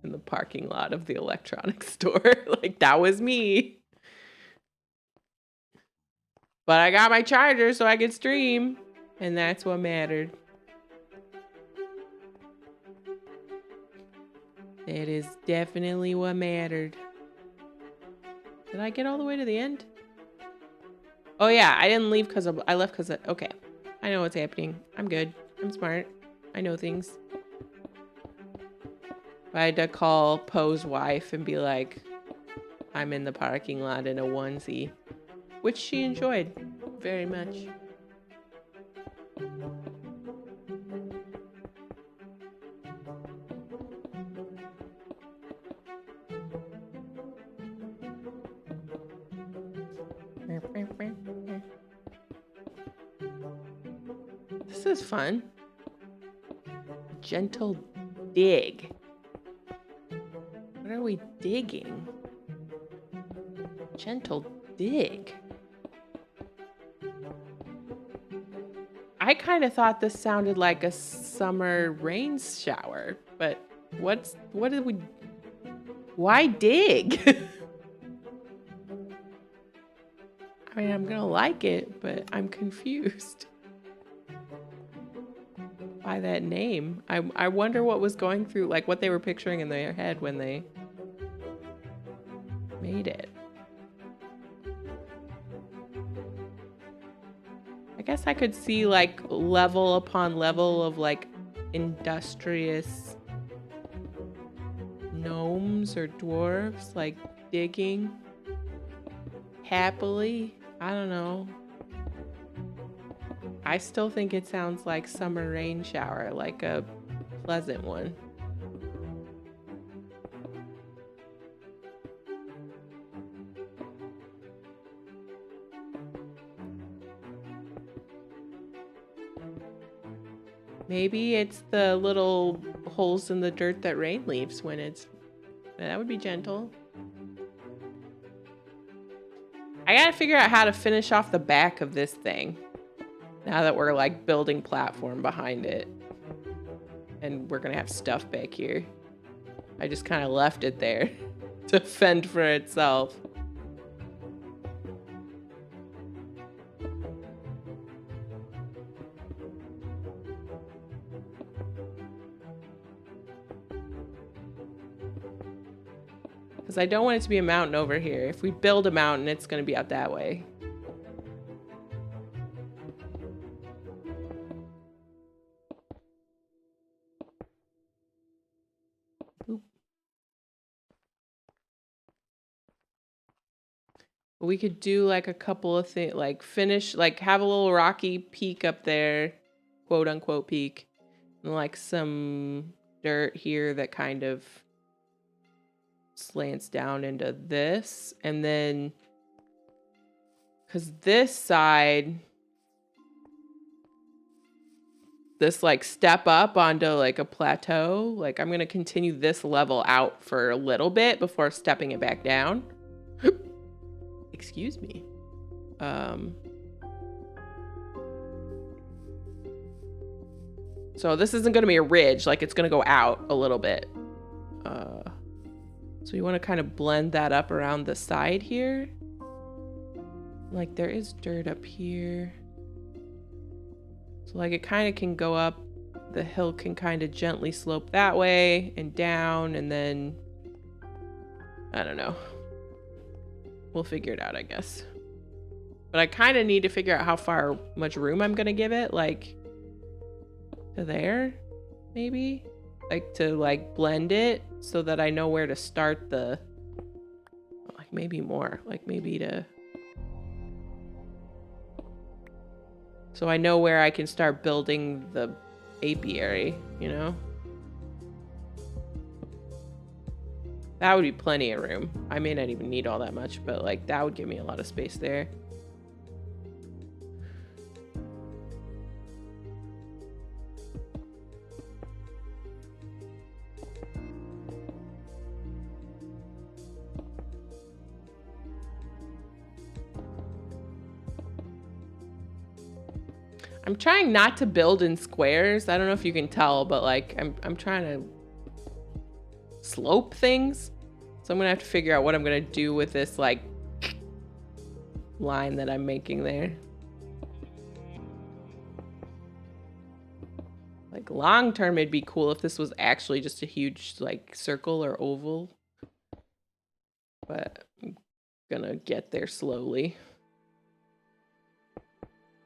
Speaker 1: in the parking lot of the electronics store. Like, that was me. But I got my charger so I could stream, and that's what mattered. That is definitely what mattered. Did I get all the way to the end? Oh yeah, I didn't leave because I left because okay. I know what's happening. I'm good. I'm smart. I know things. I had to call Poe's wife and be like, I'm in the parking lot in a onesie, which she enjoyed very much. This is fun. Gentle dig. What are we digging? Gentle dig. I kind of thought this sounded like a summer rain shower, but what did we, why dig? I mean, I'm gonna like it, but I'm confused by that name. I wonder what was going through, like what they were picturing in their head when they made it. I guess I could see like level upon level of like industrious gnomes or dwarves like digging happily. I don't know. I still think it sounds like summer rain shower, like a pleasant one. Maybe it's the little holes in the dirt that rain leaves when it's... That would be gentle. I gotta figure out how to finish off the back of this thing. Now that we're like building platform behind it. And we're gonna have stuff back here. I just kind of left it there to fend for itself. Because I don't want it to be a mountain over here. If we build a mountain, it's going to be out that way. Oop. We could do like a couple of things, like finish, like have a little rocky peak up there, quote unquote peak, and like some dirt here that kind of slants down into this, and then because this side, this like step up onto like a plateau, like I'm gonna continue this level out for a little bit before stepping it back down. Excuse me. So this isn't gonna be a ridge, like it's gonna go out a little bit. So you want to kind of blend that up around the side here. Like there is dirt up here. So like it kind of can go up. The hill can kind of gently slope that way and down, and then I don't know. We'll figure it out, I guess. But I kind of need to figure out how much room I'm going to give it, like to there, maybe? Like to like blend it so that I know where to start the, like maybe more, like maybe to, so I know where I can start building the apiary, you know? That would be plenty of room. I may not even need all that much, but like that would give me a lot of space there. I'm trying not to build in squares. I don't know if you can tell, but like I'm trying to slope things. So I'm gonna have to figure out what I'm gonna do with this like line that I'm making there. Like long term, it'd be cool if this was actually just a huge like circle or oval. But I'm gonna get there slowly.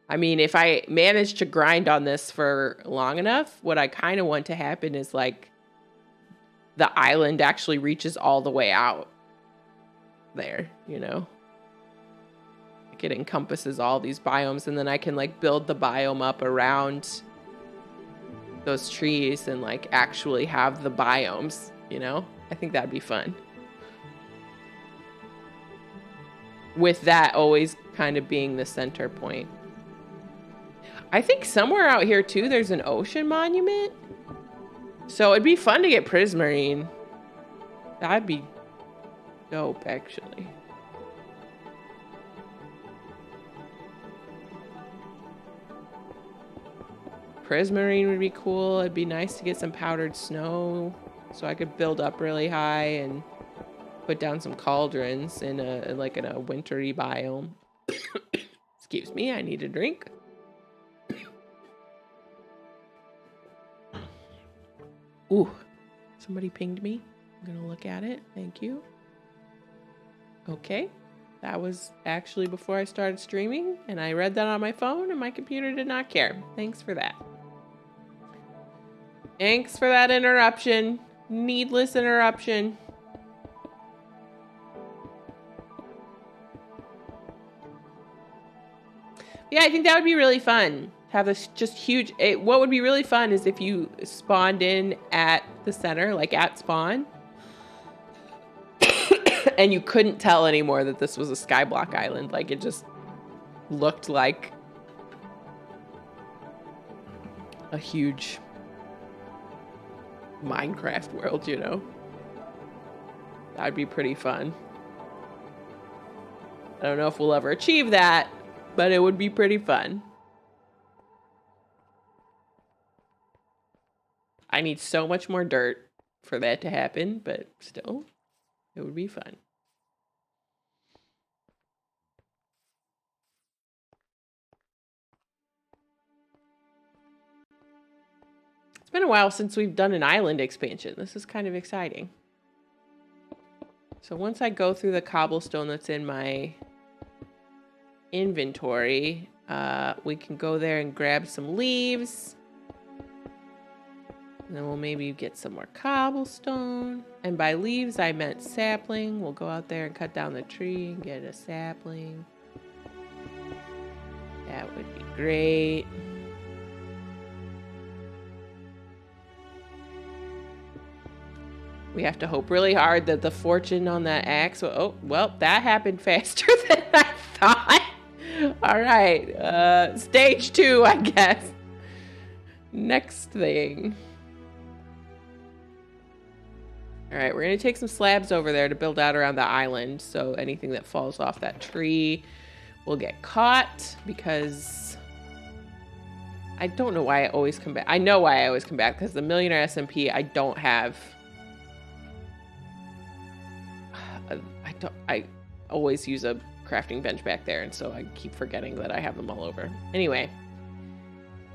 Speaker 1: I mean, if I manage to grind on this for long enough, what I kind of want to happen is like the island actually reaches all the way out there, you know? Like it encompasses all these biomes, and then I can like build the biome up around those trees and like actually have the biomes, you know? I think that'd be fun. With that always kind of being the center point. I think somewhere out here too, there's an ocean monument. So it'd be fun to get prismarine. That'd be dope, actually. Prismarine would be cool. It'd be nice to get some powdered snow so I could build up really high and put down some cauldrons in a wintry biome. Excuse me, I need a drink. Ooh, somebody pinged me. I'm gonna look at it. Thank you. Okay, that was actually before I started streaming, and I read that on my phone, and my computer did not care. Thanks for that. Thanks for that interruption. Needless interruption. Yeah, I think that would be really fun. Have this just huge. What would be really fun is if you spawned in at the center, like at spawn, and you couldn't tell anymore that this was a Skyblock island. Like it just looked like a huge Minecraft world, you know? That'd be pretty fun. I don't know if we'll ever achieve that, but it would be pretty fun. I need so much more dirt for that to happen, but still, it would be fun. It's been a while since we've done an island expansion. This is kind of exciting. So once I go through the cobblestone that's in my inventory, we can go there and grab some leaves. And then we'll maybe get some more cobblestone. And by leaves, I meant sapling. We'll go out there and cut down the tree and get a sapling. That would be great. We have to hope really hard that the fortune on that axe... Oh, well, that happened faster than I thought. All right. Stage 2, I guess. Next thing. All right, we're going to take some slabs over there to build out around the island. So anything that falls off that tree will get caught, because I don't know why I always come back. I know why I always come back, because the Millionaire SMP, I don't have I always use a crafting bench back there, and so I keep forgetting that I have them all over. Anyway.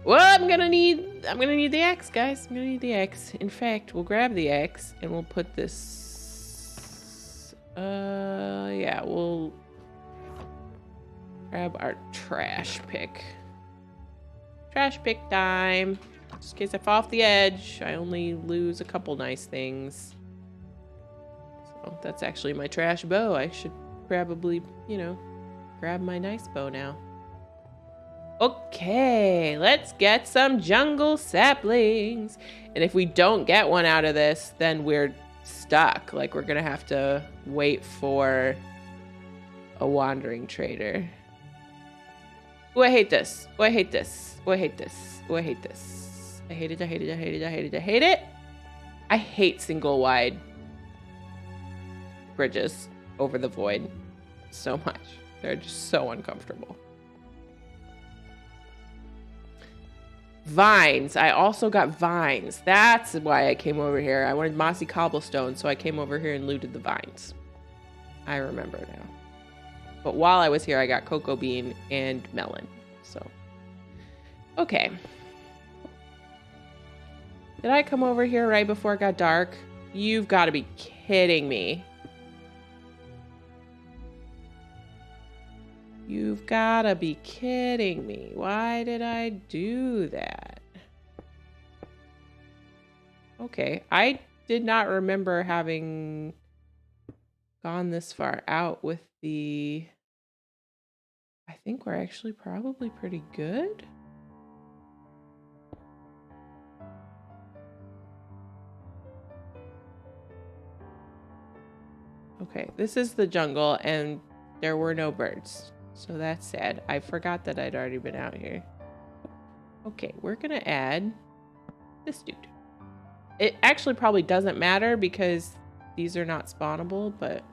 Speaker 1: Well, I'm gonna need the axe, guys. I'm gonna need the axe. In fact, we'll grab the axe and we'll put this. Yeah, we'll grab our trash pick. Trash pick time. Just in case I fall off the edge, I only lose a couple nice things. So that's actually my trash bow. I should probably, you know, grab my nice bow now. Okay, let's get some jungle saplings. And if we don't get one out of this, then we're stuck. Like, we're gonna have to wait for a wandering trader. Oh, I hate this. Oh, I hate this. Oh, I hate this. Oh, I hate this. I hate it, I hate it, I hate it, I hate it, I hate it. I hate single wide bridges over the void so much. They're just so uncomfortable. Vines. I also got vines. That's why I came over here. I wanted mossy cobblestone, so I came over here and looted the vines. I remember now. But while I was here, I got cocoa bean and melon. So, okay. Did I come over here right before it got dark? You've got to be kidding me. You've got to be kidding me. Why did I do that? Okay, I did not remember having gone this far out with the... I think we're actually probably pretty good. Okay, this is the jungle and there were no birds. So that's sad. I forgot that I'd already been out here. Okay, we're gonna add this dude. It actually probably doesn't matter because these are not spawnable, but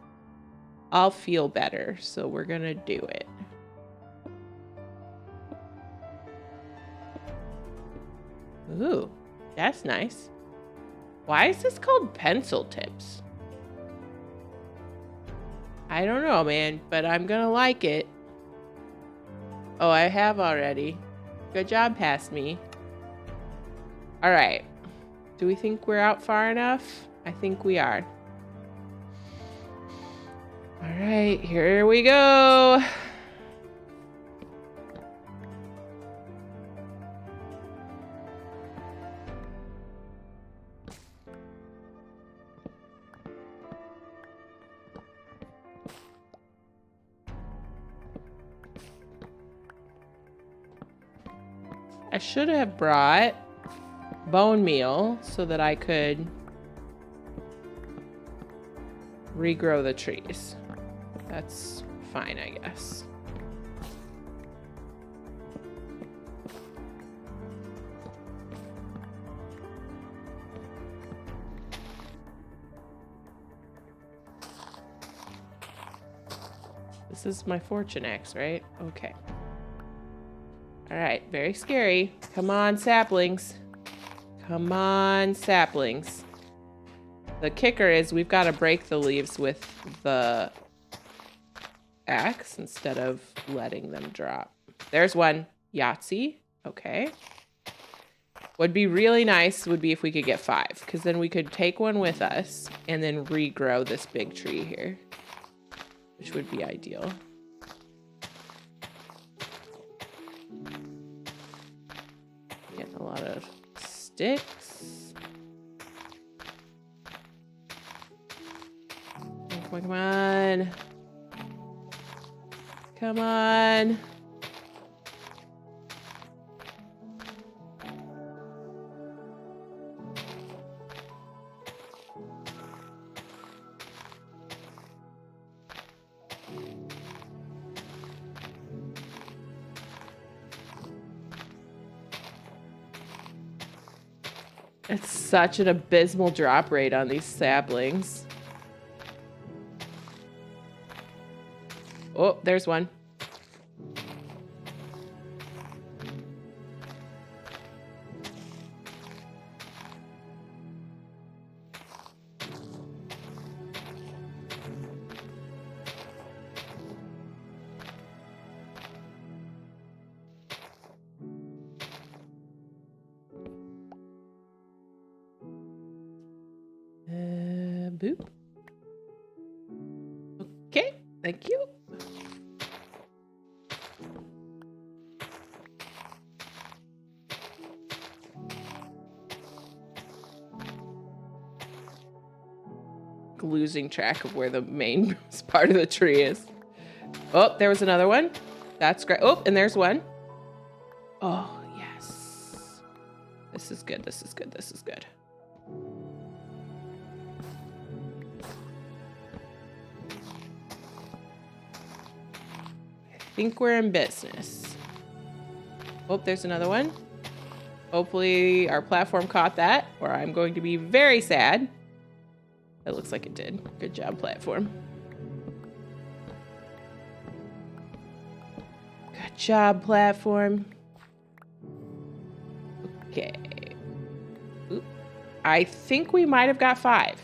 Speaker 1: I'll feel better. So we're gonna do it. Ooh, that's nice. Why is this called pencil tips? I don't know, man, but I'm gonna like it. Oh, I have already. Good job, past me. All right. Do we think we're out far enough? I think we are. All right, here we go. I should have brought bone meal so that I could regrow the trees. That's fine, I guess. This is my fortune axe, right? Okay. All right, very scary. Come on, saplings. Come on, saplings. The kicker is we've got to break the leaves with the axe instead of letting them drop. There's one. Yahtzee. Okay. Would be really nice would be if we could get 5, because then we could take one with us and then regrow this big tree here, which would be ideal. Getting a lot of sticks. Come on, come on. Come on. It's such an abysmal drop rate on these saplings. Oh, there's one. Boop. Okay, thank you. Losing track of where the main part of the tree is. Oh, there was another one. That's great. Oh, and there's one. Oh, yes. This is good. This is good. This is good. I think we're in business. Oh, there's another one. Hopefully our platform caught that, or I'm going to be very sad. It looks like it did. Good job, platform. Good job, platform. Okay. Oop. I think we might have got 5.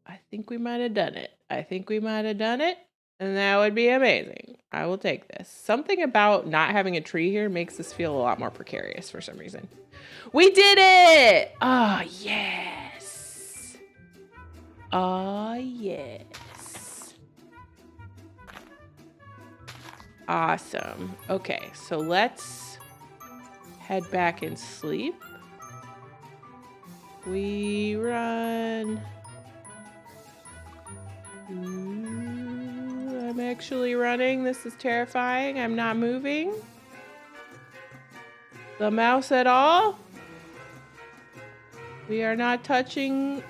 Speaker 1: I think we might have done it. I think we might have done it. And that would be amazing. I will take this. Something about not having a tree here makes this feel a lot more precarious for some reason. We did it! Oh, yes. Oh, yes. Awesome. Okay, so let's head back and sleep. We run. I'm actually running. This is terrifying. I'm not moving the mouse at all. We are not touching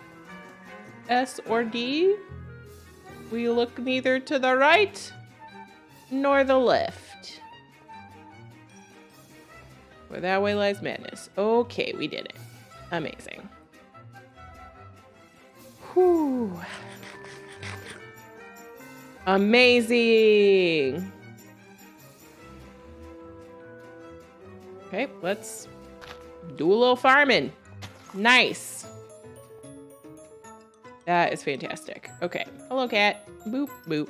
Speaker 1: S or D. We look neither to the right nor the left. Where that way lies madness. Okay, we did it. Amazing. Whew. Amazing. Okay, let's do a little farming. Nice. That is fantastic. Okay. Hello, cat. Boop, boop.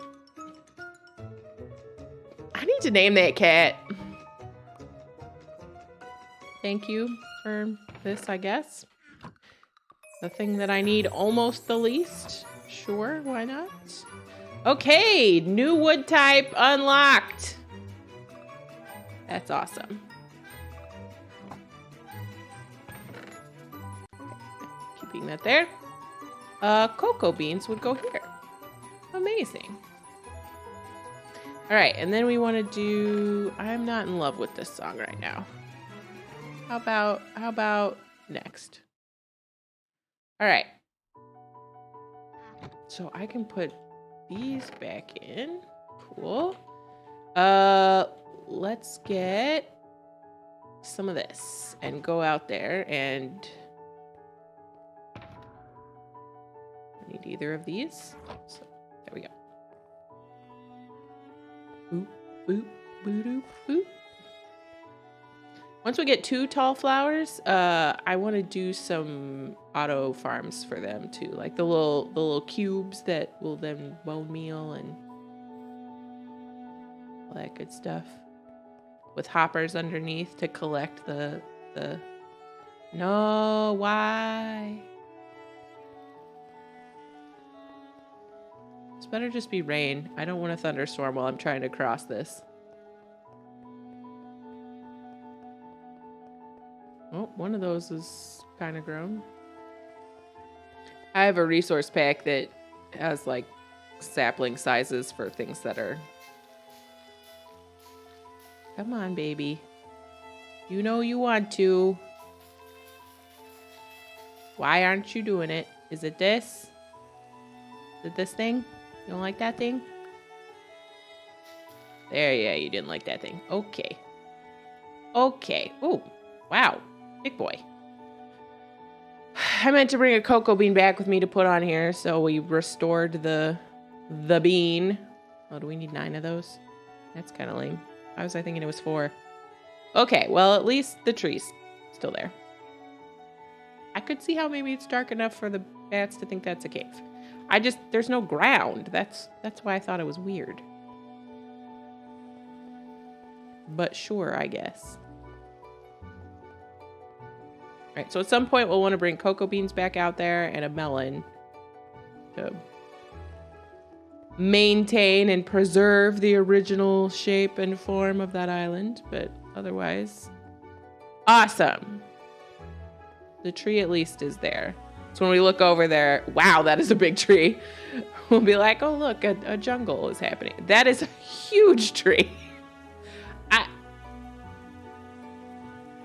Speaker 1: I need to name that cat. Thank you for this, I guess. The thing that I need almost the least. Sure, why not? Okay, new wood type unlocked. That's awesome. Keeping that there. Cocoa beans would go here. Amazing. All right, and then we want to do, I'm not in love with this song right now. How about next? All right. So I can put these back in. Cool. Let's get some of this and go out there and I need either of these. So there we go. Boop, boop, boop, boop, boop. Once we get 2 tall flowers, I want to do some auto farms for them too, like the little cubes that will then bone meal and all that good stuff, with hoppers underneath to collect the. No, why? This better just be rain. I don't want a thunderstorm while I'm trying to cross this. Oh, one of those is kind of grown. I have a resource pack that has like sapling sizes for things that are... Come on, baby. You know you want to. Why aren't you doing it? Is it this? Is it this thing? You don't like that thing? There, yeah, you didn't like that thing. Okay. Okay. Ooh, wow. Big boy. I meant to bring a cocoa bean back with me to put on here, so we restored the bean. Oh, do we need 9 of those? That's kind of lame. Why was I thinking it was 4? Okay, well, at least the tree's still there. I could see how maybe it's dark enough for the bats to think that's a cave. There's no ground. That's why I thought it was weird. But sure, I guess. Right, so at some point we'll want to bring cocoa beans back out there and a melon to maintain and preserve the original shape and form of that island, but otherwise, awesome. The tree at least is there. So when we look over there, wow, that is a big tree. We'll be like, oh, look, a jungle is happening. That is a huge tree.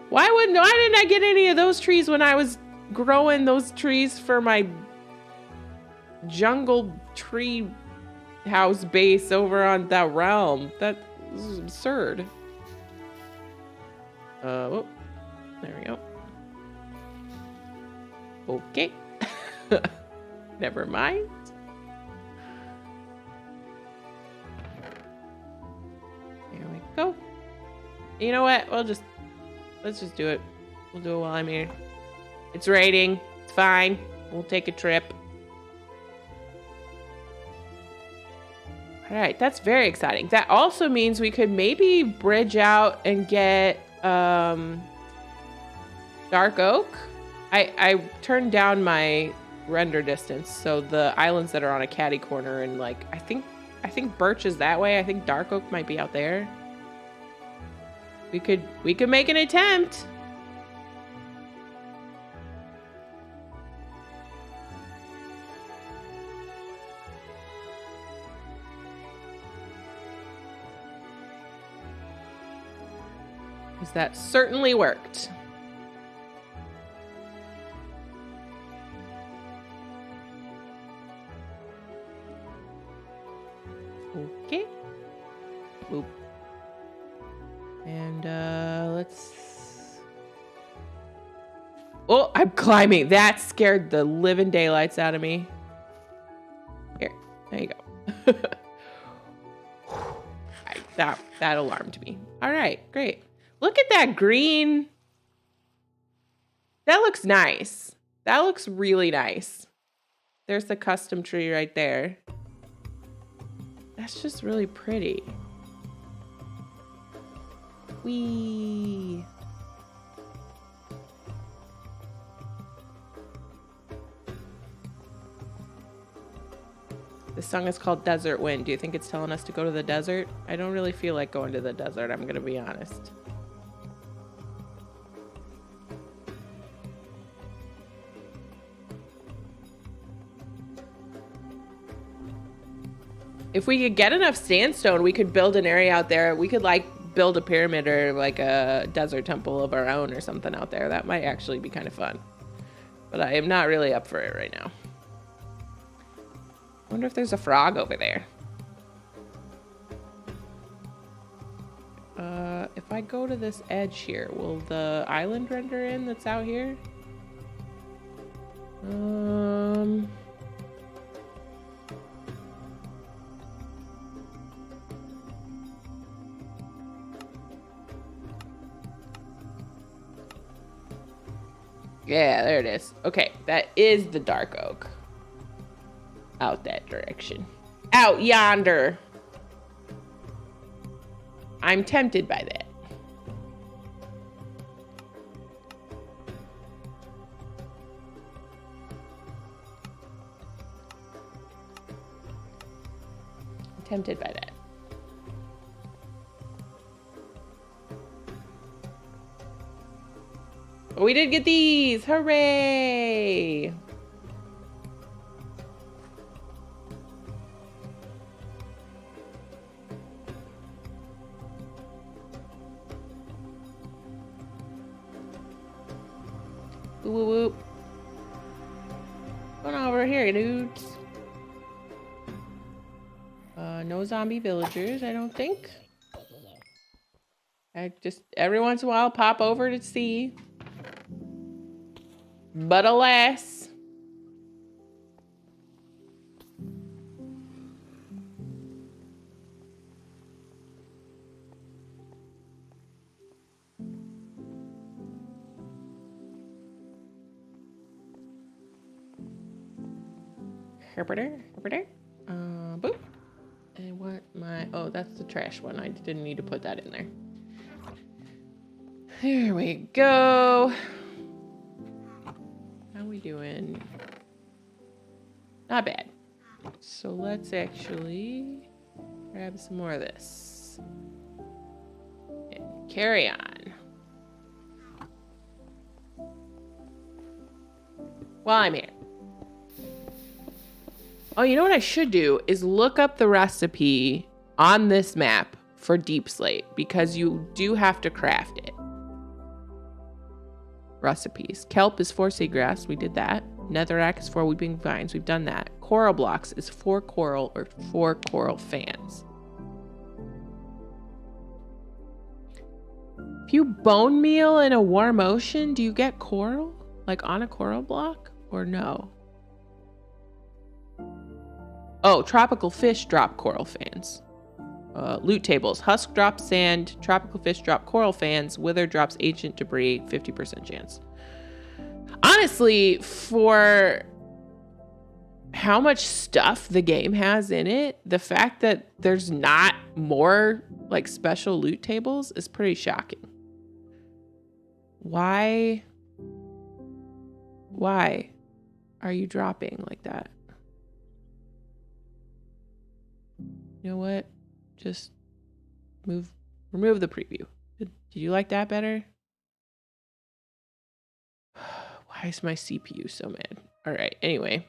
Speaker 1: Why didn't I get any of those trees when I was growing those trees for my jungle tree house base over on that realm? That is absurd. Oh, there we go. Okay. Never mind. There we go. You know what? Let's just do it. We'll do it while I'm here. It's raining. It's fine. We'll take a trip. All right, that's very exciting. That also means we could maybe bridge out and get dark oak. I turned down my render distance, so the islands that are on a catty corner and like I think birch is that way. I think dark oak might be out there. We could make an attempt. Because that certainly worked. Okay. Boop. And let's... Oh, I'm climbing. That scared the living daylights out of me. Here, there you go. That alarmed me. All right, great. Look at that green. That looks nice. That looks really nice. There's the custom tree right there. That's just really pretty. Whee! This song is called Desert Wind. Do you think it's telling us to go to the desert? I don't really feel like going to the desert, I'm gonna be honest. If we could get enough sandstone, we could build an area out there. We could like build a pyramid or like a desert temple of our own or something out there. That might actually be kind of fun. But I am not really up for it right now. I wonder if there's a frog over there. If I go to this edge here, will the island render in that's out here? Yeah, there it is. Okay, that is the dark oak. Out that direction. Out yonder. I'm tempted by that. I'm tempted by that. But we did get these. Hooray! Whoop, whoop, whoop. Going over here, dudes. No zombie villagers, I don't think. I just every once in a while pop over to see. But alas. Boop. And what oh, that's the trash one. I didn't need to put that in there. There we go. we doing? Not bad. So let's actually grab some more of this. And carry on. While I'm here. Oh, you know what I should do is look up the recipe on this map for deep slate, because you do have to craft it. Recipes. Kelp is 4 seagrass. We did that. Netherrack is 4 weeping vines. We've done that. Coral blocks is 4 coral or 4 coral fans. If you bone meal in a warm ocean, do you get coral? Like on a coral block or no? Oh, tropical fish drop coral fans. Loot tables. Husk drops sand. Tropical fish drop coral fans. Wither drops ancient debris. 50% chance. Honestly, for how much stuff the game has in it, the fact that there's not more like special loot tables is pretty shocking. Why are you dropping like that? You know what? Just remove the preview. Did you like that better? Why is my CPU so mad? All right, anyway.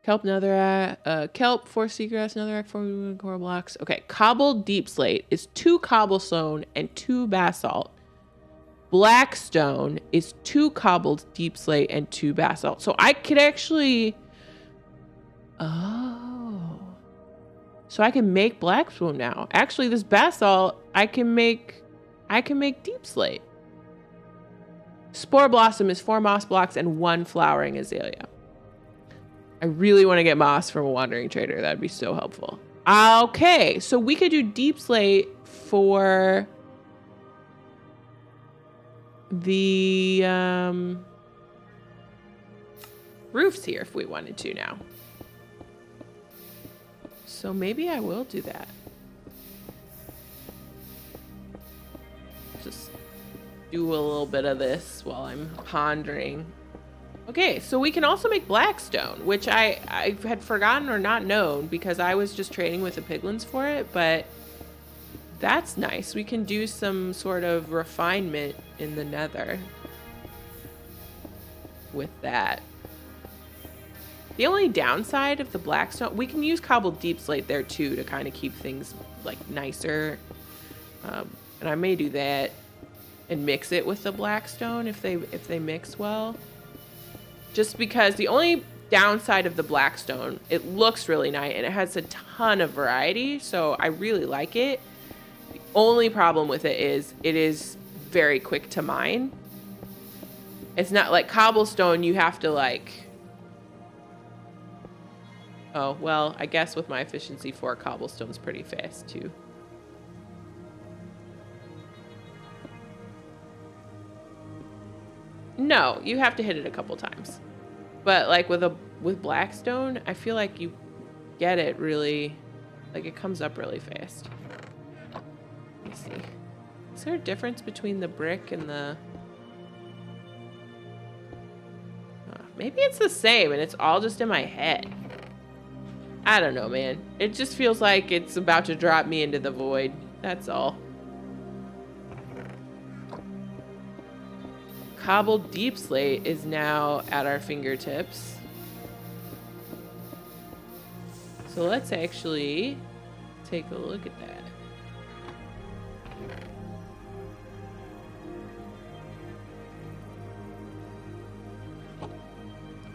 Speaker 1: Kelp, netherrack, kelp, 4 seagrass, netherrack, 4 coral blocks. Okay, cobbled deep slate is 2 cobblestone and 2 basalt. Blackstone is 2 cobbled deep slate and 2 basalt. So I could actually... Oh. So I can make blackstone now. Actually, this basalt, I can make deep slate. Spore blossom is 4 moss blocks and 1 flowering azalea. I really want to get moss from a wandering trader. That'd be so helpful. Okay, so we could do deep slate for the roofs here if we wanted to now. So maybe I will do that. Just do a little bit of this while I'm pondering. Okay, so we can also make blackstone, which I had forgotten or not known because I was just trading with the piglins for it, but that's nice. We can do some sort of refinement in the nether with that. The only downside of the blackstone, we can use cobbled deep slate there too to kind of keep things like nicer. And I may do that and mix it with the blackstone if they mix well. Just because the only downside of the blackstone, it looks really nice and it has a ton of variety, so I really like it. The only problem with it is very quick to mine. It's not like cobblestone, you have to like... Oh, well, I guess with my efficiency 4, cobblestone's pretty fast too. No, you have to hit it a couple times. But like with blackstone, I feel like you get it really, like it comes up really fast. Let me see. Is there a difference between the brick and the... maybe it's the same and it's all just in my head. I don't know, man. It just feels like it's about to drop me into the void. That's all. Cobbled deep slate is now at our fingertips. So let's actually take a look at that.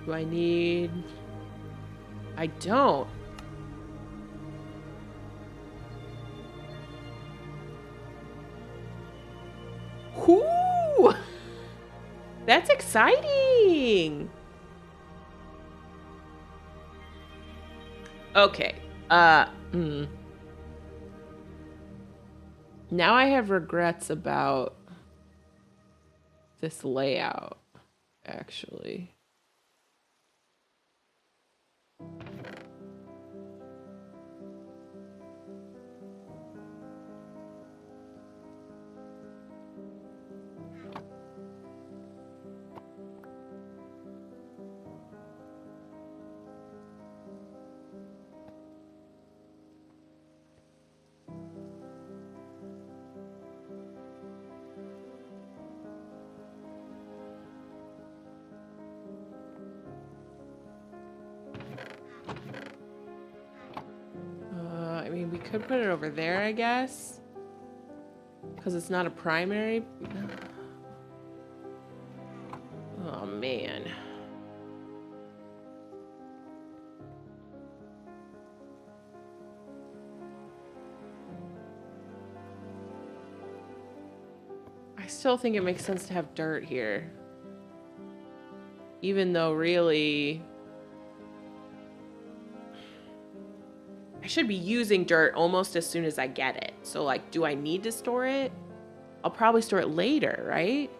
Speaker 1: Do I need... I don't. Whoo! That's exciting. Okay. Now I have regrets about this layout, actually. could put it over there, I guess. Because it's not a primary. Oh, man. I still think it makes sense to have dirt here. Even though really... I should be using dirt almost as soon as I get it. So, like, do I need to store it? I'll probably store it later, right?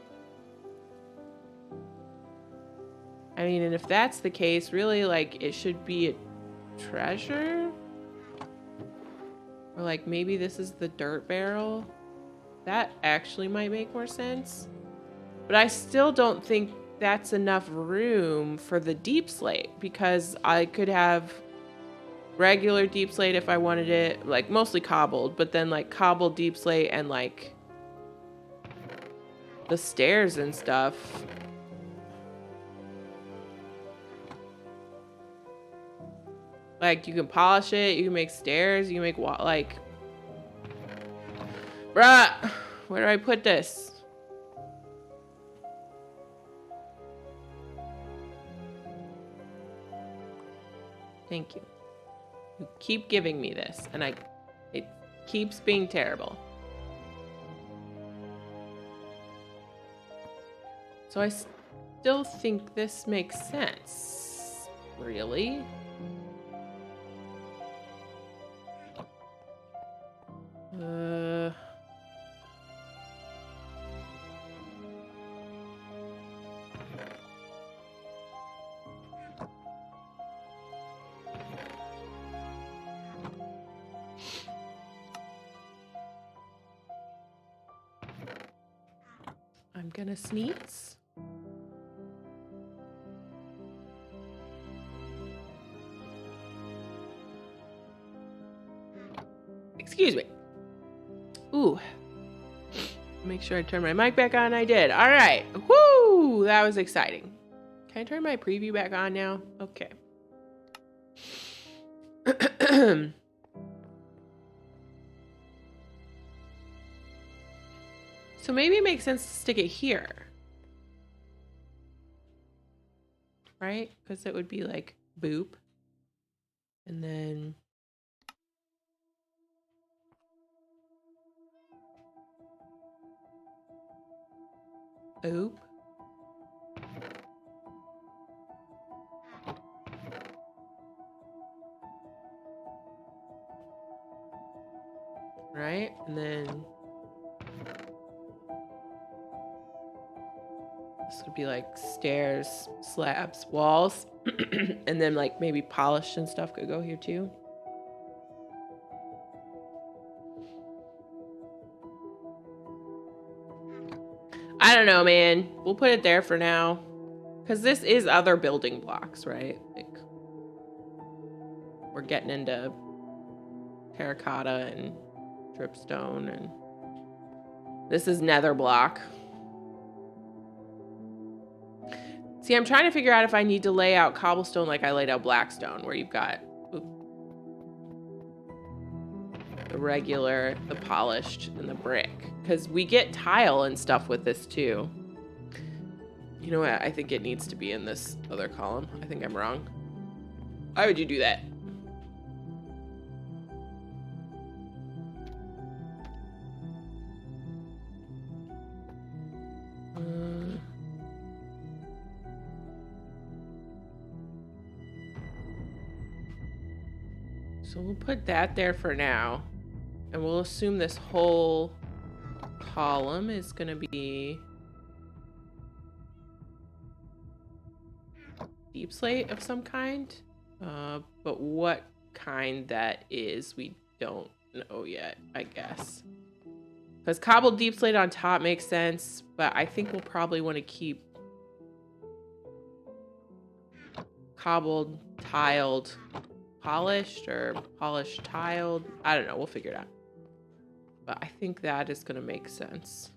Speaker 1: I mean, and if that's the case, really, like, it should be a treasure? Or, like, maybe this is the dirt barrel? That actually might make more sense. But I still don't think that's enough room for the deep slate, because I could have regular deep slate if I wanted it, like mostly cobbled, but then like cobbled deep slate and like the stairs and stuff. Like you can polish it, you can make stairs, you can make like, bruh, where do I put this? Thank you. You keep giving me this, and it keeps being terrible. So I still think this makes sense. Really? I'm gonna sneeze. Excuse me. Ooh. Make sure I turn my mic back on. I did. All right. Woo! That was exciting. Can I turn my preview back on now? Okay. So maybe it makes sense to stick it here. Right? Because it would be like boop. And then... boop. Right? And then... this would be like stairs, slabs, walls. And then like maybe polished and stuff could go here too. I don't know, man. We'll put it there for now. Because this is other building blocks, right? Like, we're getting into terracotta and dripstone, and this is nether block. See, I'm trying to figure out if I need to lay out cobblestone like I laid out blackstone, where you've got the regular, the polished, and the brick. Because we get tile and stuff with this too. You know what? I think it needs to be in this other column. I think I'm wrong. Why would you do that? So we'll put that there for now. And we'll assume this whole column is going to be deep slate of some kind. But what kind that is, we don't know yet, I guess. Because cobbled deep slate on top makes sense, but I think we'll probably want to keep cobbled, tiled, polished, or polished, tiled. I don't know. We'll figure it out. But I think that is going to make sense.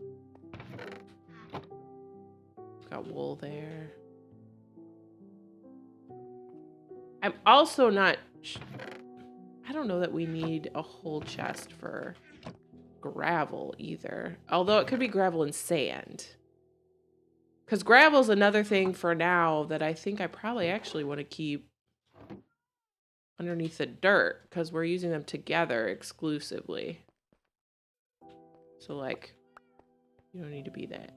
Speaker 1: Got wool there. I'm also not... I don't know that we need a whole chest for gravel either. Although it could be gravel and sand. Because gravel's another thing for now that I think I probably actually want to keep underneath the dirt because we're using them together exclusively. So like, you don't need to be that.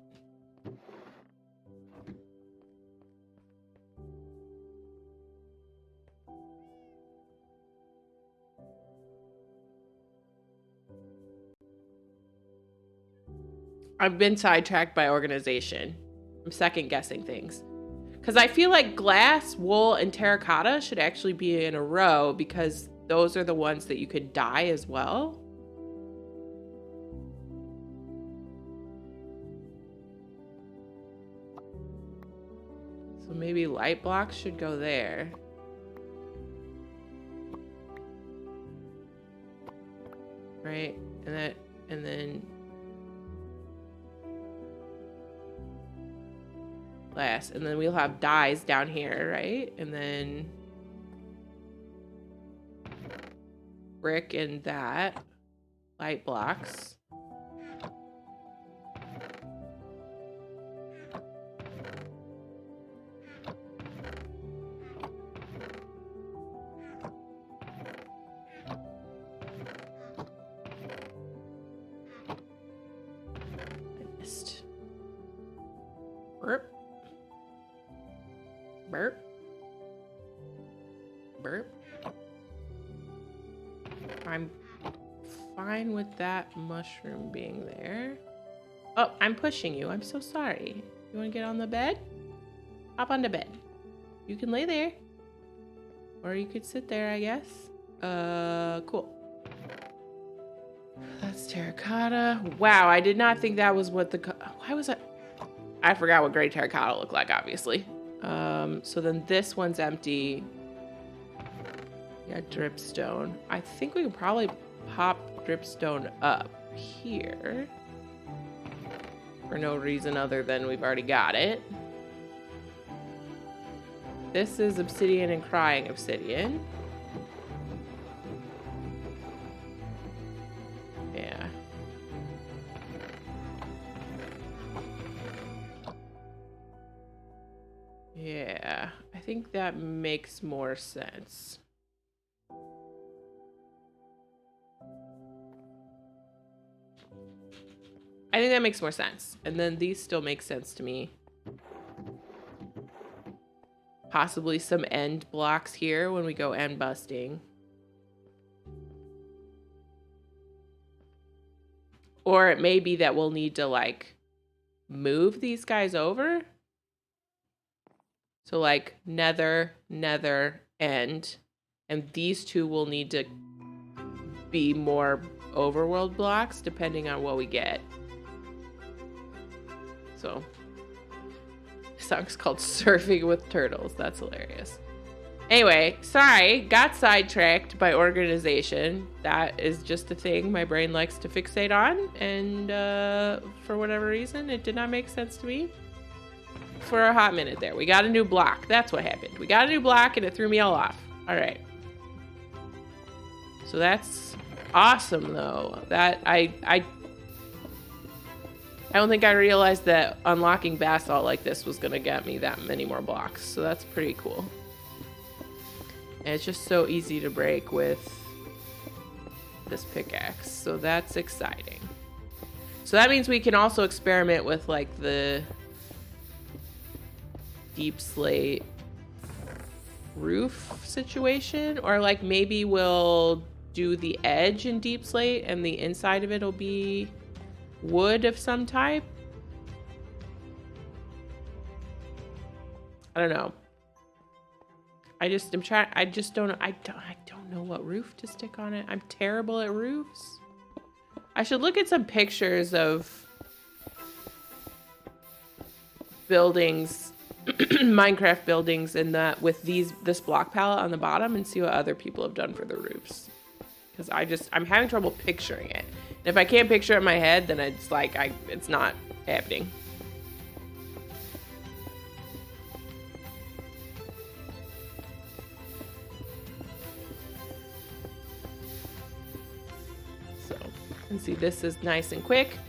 Speaker 1: I've been sidetracked by organization. I'm second guessing things. Because I feel like glass, wool, and terracotta should actually be in a row because those are the ones that you could dye as well. So maybe light blocks should go there. Right? And then glass, and then we'll have dyes down here, right? And then brick and that, light blocks. I missed. Burp. Burp. Burp. I'm fine with that mushroom being there. Oh, I'm pushing you. I'm so sorry. You want to get on the bed? Hop on the bed. You can lay there. Or you could sit there, I guess. Cool. That's terracotta. Wow, I did not think that was what the... Why was I... I forgot what gray terracotta looked like, obviously. So then this one's empty. Yeah, dripstone. I think we can probably pop dripstone up here. For no reason other than we've already got it. This is obsidian and crying obsidian. Yeah. Yeah, I think that makes more sense. I think that makes more sense. And then these still make sense to me. Possibly some end blocks here when we go end busting. Or it may be that we'll need to like move these guys over. So like nether, nether, end. And these two will need to be more overworld blocks depending on what we get. So, this song's called Surfing with Turtles. That's hilarious. Anyway, sorry, got sidetracked by organization. That is just a thing my brain likes to fixate on. And for whatever reason, it did not make sense to me for a hot minute there. We got a new block. That's what happened. We got a new block and it threw me all off. All right. So that's awesome, though. That I don't think I realized that unlocking basalt like this was going to get me that many more blocks. So that's pretty cool. And it's just so easy to break with this pickaxe. So that's exciting. So that means we can also experiment with like the deep slate roof situation. Or like maybe we'll do the edge in deep slate and the inside of it will be wood of some type. I don't know. I just don't know what roof to stick on it. I'm terrible at roofs. I should look at some pictures of buildings, Minecraft buildings, and that with this block palette on the bottom and see what other people have done for the roofs. Because I'm having trouble picturing it. And if I can't picture it in my head, then it's like it's not happening. And see, this is nice and quick.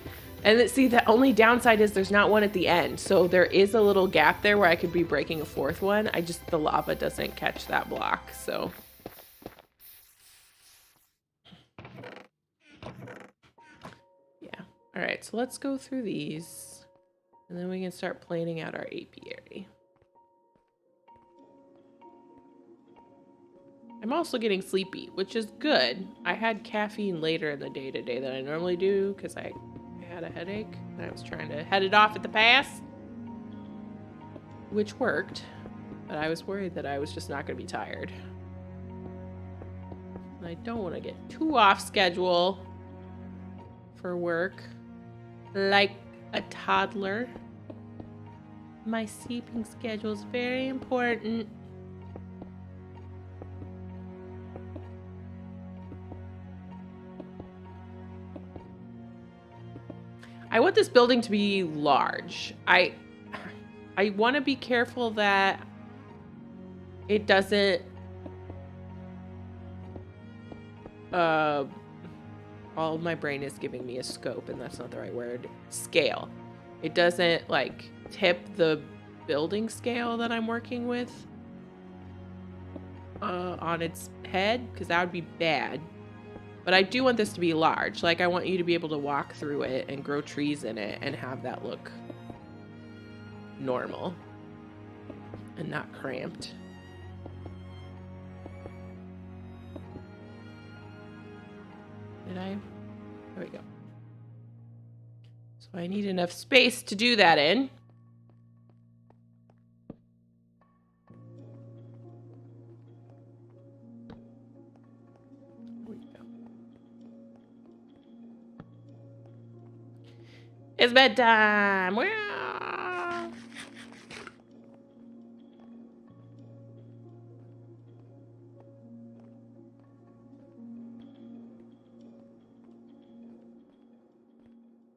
Speaker 1: And see, the only downside is there's not one at the end. So there is a little gap there where I could be breaking a fourth one. The lava doesn't catch that block, so. Yeah, all right, so let's go through these. And then we can start planning out our apiary. I'm also getting sleepy, which is good. I had caffeine later in the day today than I normally do because I had a headache and I was trying to head it off at the pass, which worked, but I was worried that I was just not going to be tired. And I don't want to get too off schedule for work like a toddler. My sleeping schedule is very important. I want this building to be large. I want to be careful that it doesn't all my brain is giving me a scope, and that's not the right word. Scale. It doesn't like tip the building scale that I'm working with on its head, because that would be bad. But I do want this to be large. Like, I want you to be able to walk through it and grow trees in it and have that look normal and not cramped. Did I? There we go. So I need enough space to do that in. It's bedtime. Wow.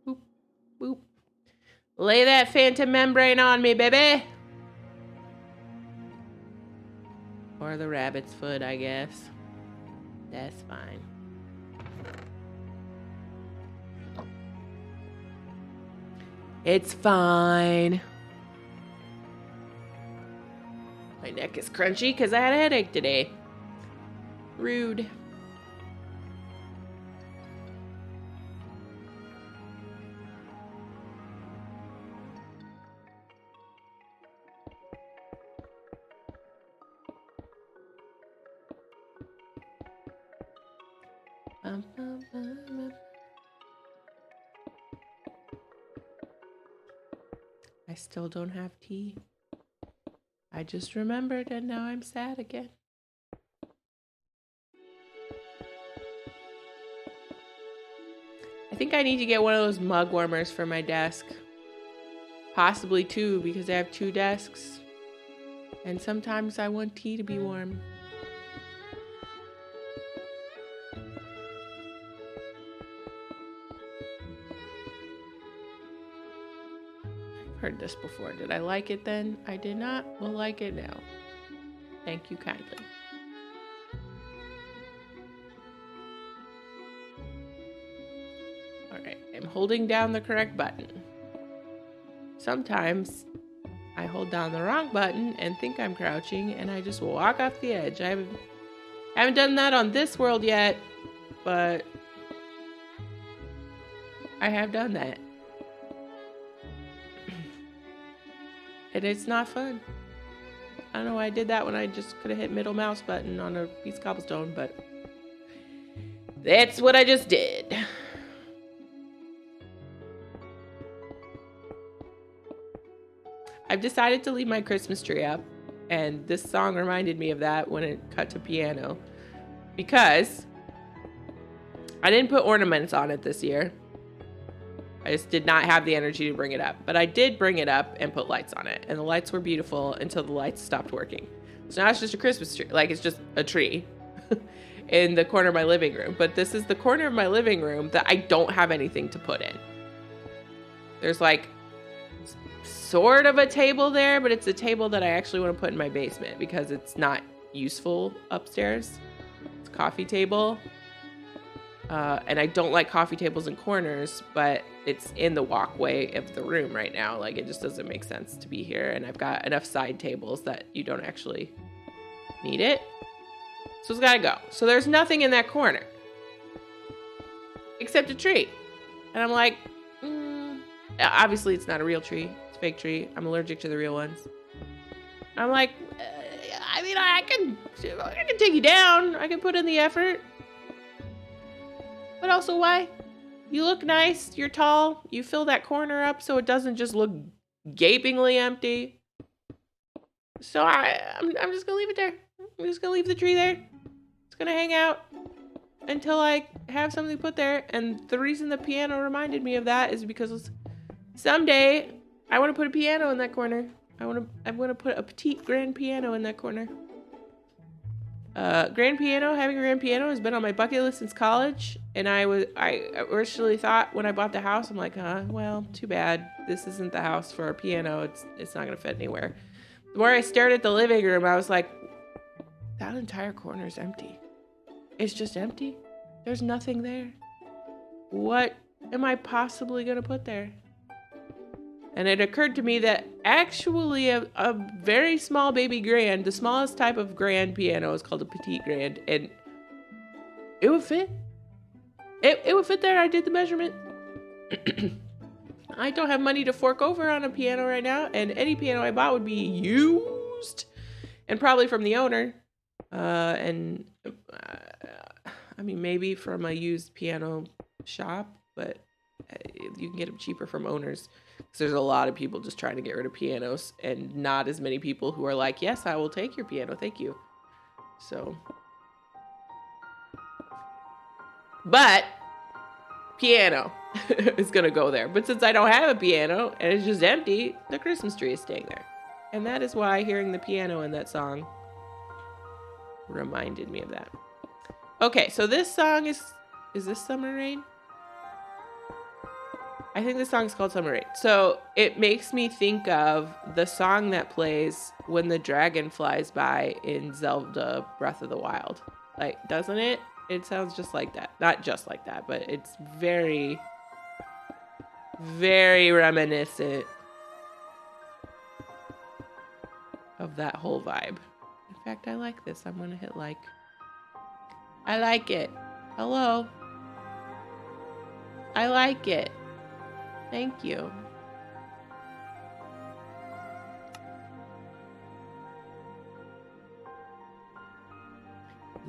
Speaker 1: Boop, boop. Lay that phantom membrane on me, baby. Or the rabbit's foot, I guess. That's fine. It's fine. My neck is crunchy because I had a headache today. Rude. Bum, bum, bum, bum. I still don't have tea. I just remembered and now I'm sad again. I think I need to get one of those mug warmers for my desk. Possibly two, because I have 2 desks. And sometimes I want tea to be warm. Heard this before. Did I like it then? I did not. Will like it now. Thank you kindly. Alright, I'm holding down the correct button. Sometimes I hold down the wrong button and think I'm crouching and I just walk off the edge. I haven't done that on this world yet, but I have done that. And it's not fun. I don't know why I did that when I just could have hit middle mouse button on a piece of cobblestone, but that's what I just did. I've decided to leave my Christmas tree up, and this song reminded me of that when it cut to piano, because I didn't put ornaments on it this year. I just did not have the energy to bring it up. But I did bring it up and put lights on it. And the lights were beautiful until the lights stopped working. So now it's just a Christmas tree. Like, it's just a tree in the corner of my living room. But this is the corner of my living room that I don't have anything to put in. There's like sort of a table there, but it's a table that I actually want to put in my basement because it's not useful upstairs. It's a coffee table. And I don't like coffee tables in corners, but it's in the walkway of the room right now. Like, it just doesn't make sense to be here. And I've got enough side tables that you don't actually need it. So it's gotta go. So there's nothing in that corner except a tree. And I'm like, obviously it's not a real tree. It's a fake tree. I'm allergic to the real ones. I'm like, I mean, I can take you down. I can put in the effort. But also, why? You look nice. You're tall. You fill that corner up so it doesn't just look gapingly empty. So I'm just gonna leave it there. I'm just gonna leave the tree there. It's gonna hang out until I have something put there. And the reason the piano reminded me of that is because someday I want to put a piano in that corner. I want to put a petite grand piano in that corner. Having a grand piano has been on my bucket list since college. And I originally thought when I bought the house, I'm like, well, too bad. This isn't the house for a piano. It's not gonna fit anywhere. The more I stared at the living room, I was like, that entire corner is empty. It's just empty. There's nothing there. What am I possibly gonna put there? And it occurred to me that actually a very small baby grand, the smallest type of grand piano is called a petite grand, and it would fit. It would fit there. I did the measurement. I don't have money to fork over on a piano right now, and any piano I bought would be used, and probably from the owner. I mean, maybe from a used piano shop, but you can get them cheaper from owners. Because there's a lot of people just trying to get rid of pianos, and not as many people who are like, yes, I will take your piano, thank you. So, but piano is gonna go there. But since I don't have a piano and it's just empty, the Christmas tree is staying there. And that is why hearing the piano in that song reminded me of that. Okay, so this song is this Summer Rain? I think this song is called Summer Rain. So it makes me think of the song that plays when the dragon flies by in Zelda Breath of the Wild. Like, doesn't it? It sounds just like that. Not just like that, but it's very, very reminiscent of that whole vibe. In fact, I like this. I'm gonna hit like. I like it. Hello. I like it. Thank you.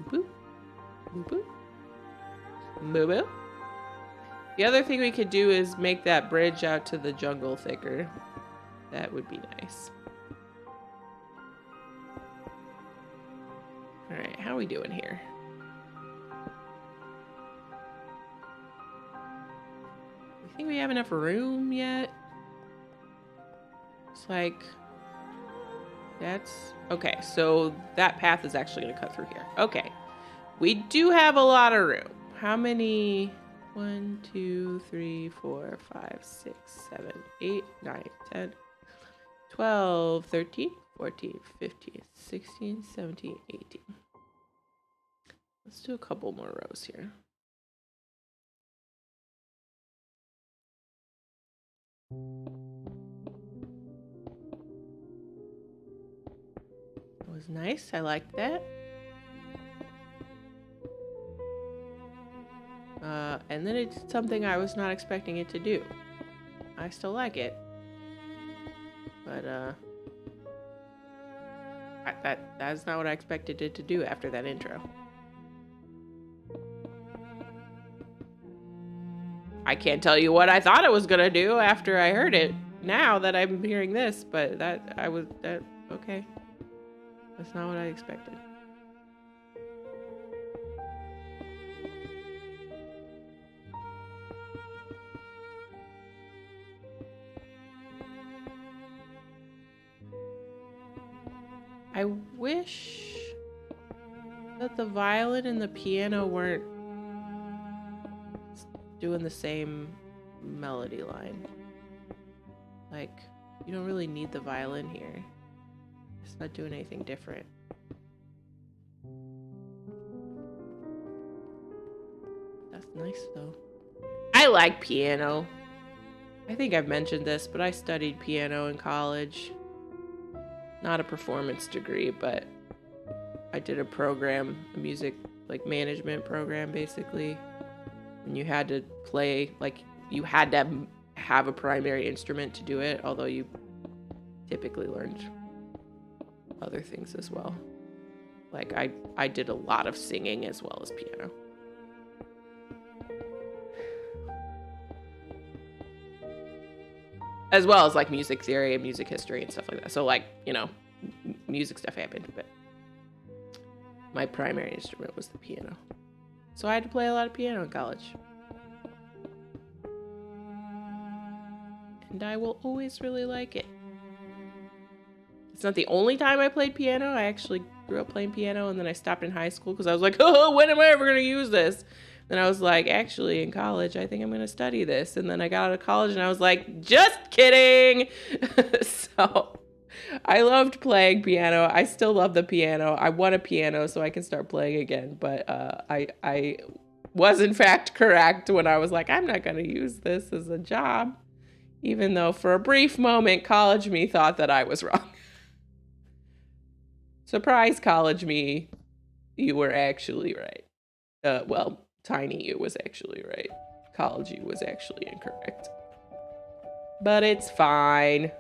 Speaker 1: Boop. Boop. Boop. Boop. Boop. The other thing we could do is make that bridge out to the jungle thicker. That would be nice. All right, how are we doing here? I think we have enough room yet. It's like, that's, okay, so that path is actually gonna cut through here. Okay, we do have a lot of room. How many? 1, 2, 3, 4, 5, 6, 7, 8, 9, 10, 12, 13, 14, 15, 16, 17, 18. Let's do a couple more rows here. That was nice. I liked that. And then it's something I was not expecting it to do. I still like it. But, that's not what I expected it to do after that intro. I can't tell you what I thought it was gonna do after I heard it, now that I'm hearing this, but okay. That's not what I expected. I wish that the violin and the piano weren't doing the same melody line. Like, you don't really need the violin here. It's not doing anything different. That's nice though. I like piano. I think I've mentioned this, but I studied piano in college. Not a performance degree, but I did a program, a music like management program basically. And you had to play, like you had to have a primary instrument to do it, although you typically learned other things as well. Like I did a lot of singing as well as piano. As well as like music theory and music history and stuff like that. So like, you know, music stuff happened, but my primary instrument was the piano. So I had to play a lot of piano in college. And I will always really like it. It's not the only time I played piano. I actually grew up playing piano and then I stopped in high school because I was like, oh, when am I ever going to use this? Then I was like, actually, in college, I think I'm going to study this. And then I got out of college and I was like, just kidding. So I loved playing piano. I still love the piano. I want a piano so I can start playing again. But I was, in fact, correct when I was like, I'm not going to use this as a job. Even though for a brief moment, college me thought that I was wrong. Surprise, college me. You were actually right. Well, Tiny you was actually right. College you was actually incorrect. But it's fine.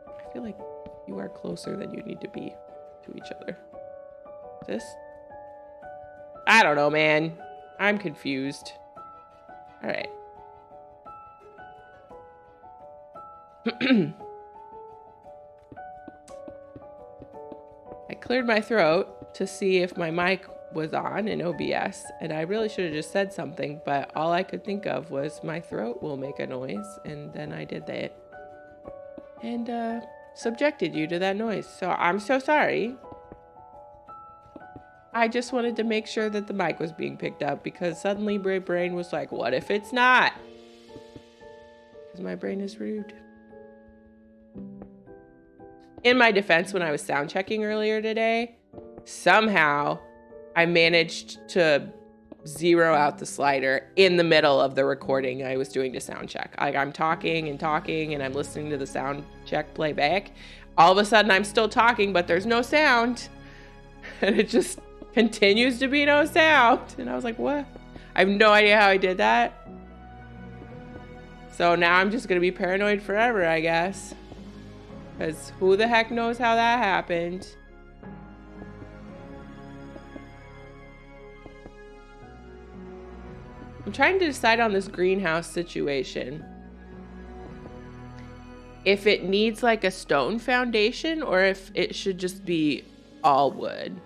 Speaker 1: I feel like you are closer than you need to be to each other. This? I don't know, man. I'm confused. All right. I cleared my throat to see if my mic was on in OBS, and I really should have just said something, but all I could think of was my throat will make a noise, and then I did that. And subjected you to that noise, so I'm so sorry. I just wanted to make sure that the mic was being picked up because suddenly my brain was like, what if it's not? Because my brain is rude. In my defense, when I was sound checking earlier today, somehow I managed to zero out the slider in the middle of the recording I was doing to sound check. Like I'm talking and I'm listening to the sound check playback. All of a sudden I'm still talking, but there's no sound. And it just continues to be no sound. And I was like, what? I have no idea how I did that. So now I'm just going to be paranoid forever, I guess. Because who the heck knows how that happened? I'm trying to decide on this greenhouse situation. If it needs like a stone foundation or if it should just be all wood.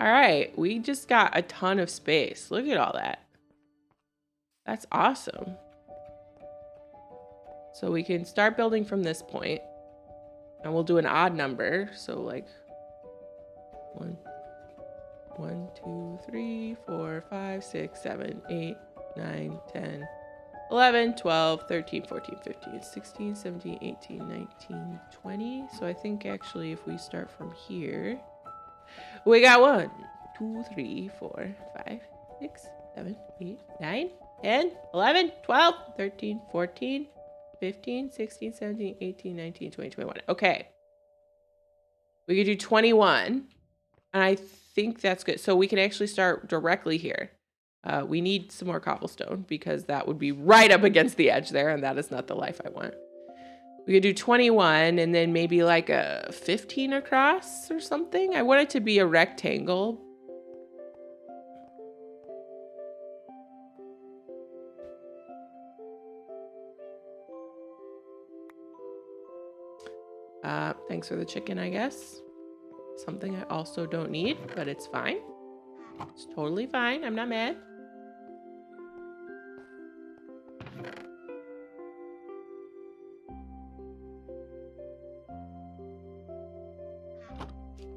Speaker 1: All right, we just got a ton of space. Look at all that. That's awesome. So we can start building from this point, and we'll do an odd number. So like 1, 2, 3, 4, 5, 6, 7, 8, 9, 10, 11, 12, 13, 14, 15, 16, 17, 18, 19, 20. So I think actually if we start from here, we got 1, 2, 3, 4, 5, 6, 7, 8, 9, 10, 11, 12, 13, 14, 15, 16, 17, 18, 19, 20, 21. Okay. We could do 21. And I think that's good. So we can actually start directly here. We need some more cobblestone because that would be right up against the edge there. And that is not the life I want. We could do 21 and then maybe like a 15 across or something. I want it to be a rectangle. Thanks for the chicken, I guess. Something I also don't need, but it's fine. It's totally fine. I'm not mad.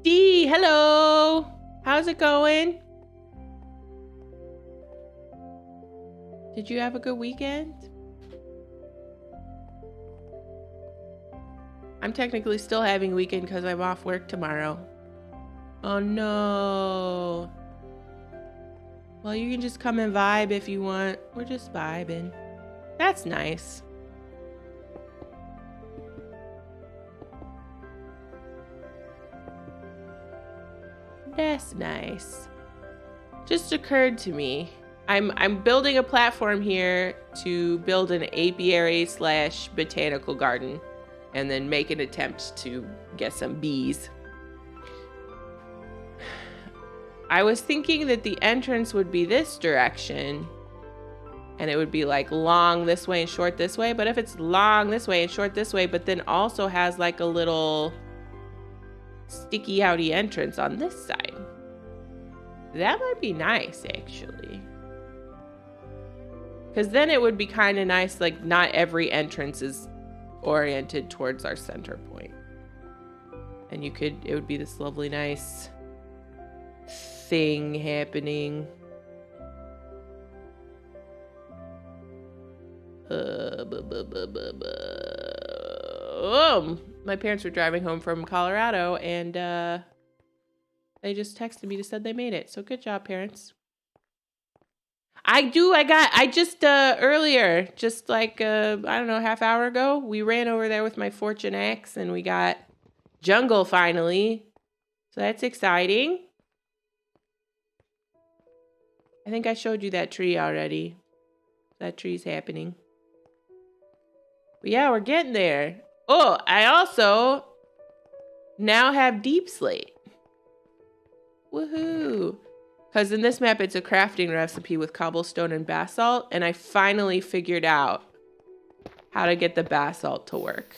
Speaker 1: Dee, hello. How's it going? Did you have a good weekend? I'm technically still having weekend because I'm off work tomorrow. Oh no. Well, you can just come and vibe if you want. We're just vibing. That's nice. That's nice. Just occurred to me. I'm building a platform here to build an apiary / botanical garden and then make an attempt to get some bees. I was thinking that the entrance would be this direction and it would be like long this way and short this way. But if it's long this way and short this way, but then also has like a little sticky outy entrance on this side, that might be nice actually. Because then it would be kind of nice, like not every entrance is oriented towards our center point. And it would be this lovely, nice thing happening. My parents were driving home from Colorado and they just texted me to said they made it. So good job, parents. I just earlier, just like I don't know, half hour ago, we ran over there with my Fortune X and we got jungle finally. So that's exciting. I think I showed you that tree already. That tree's happening. But yeah, we're getting there. Oh, I also now have deep slate. Woohoo. Because in this map, it's a crafting recipe with cobblestone and basalt. And I finally figured out how to get the basalt to work.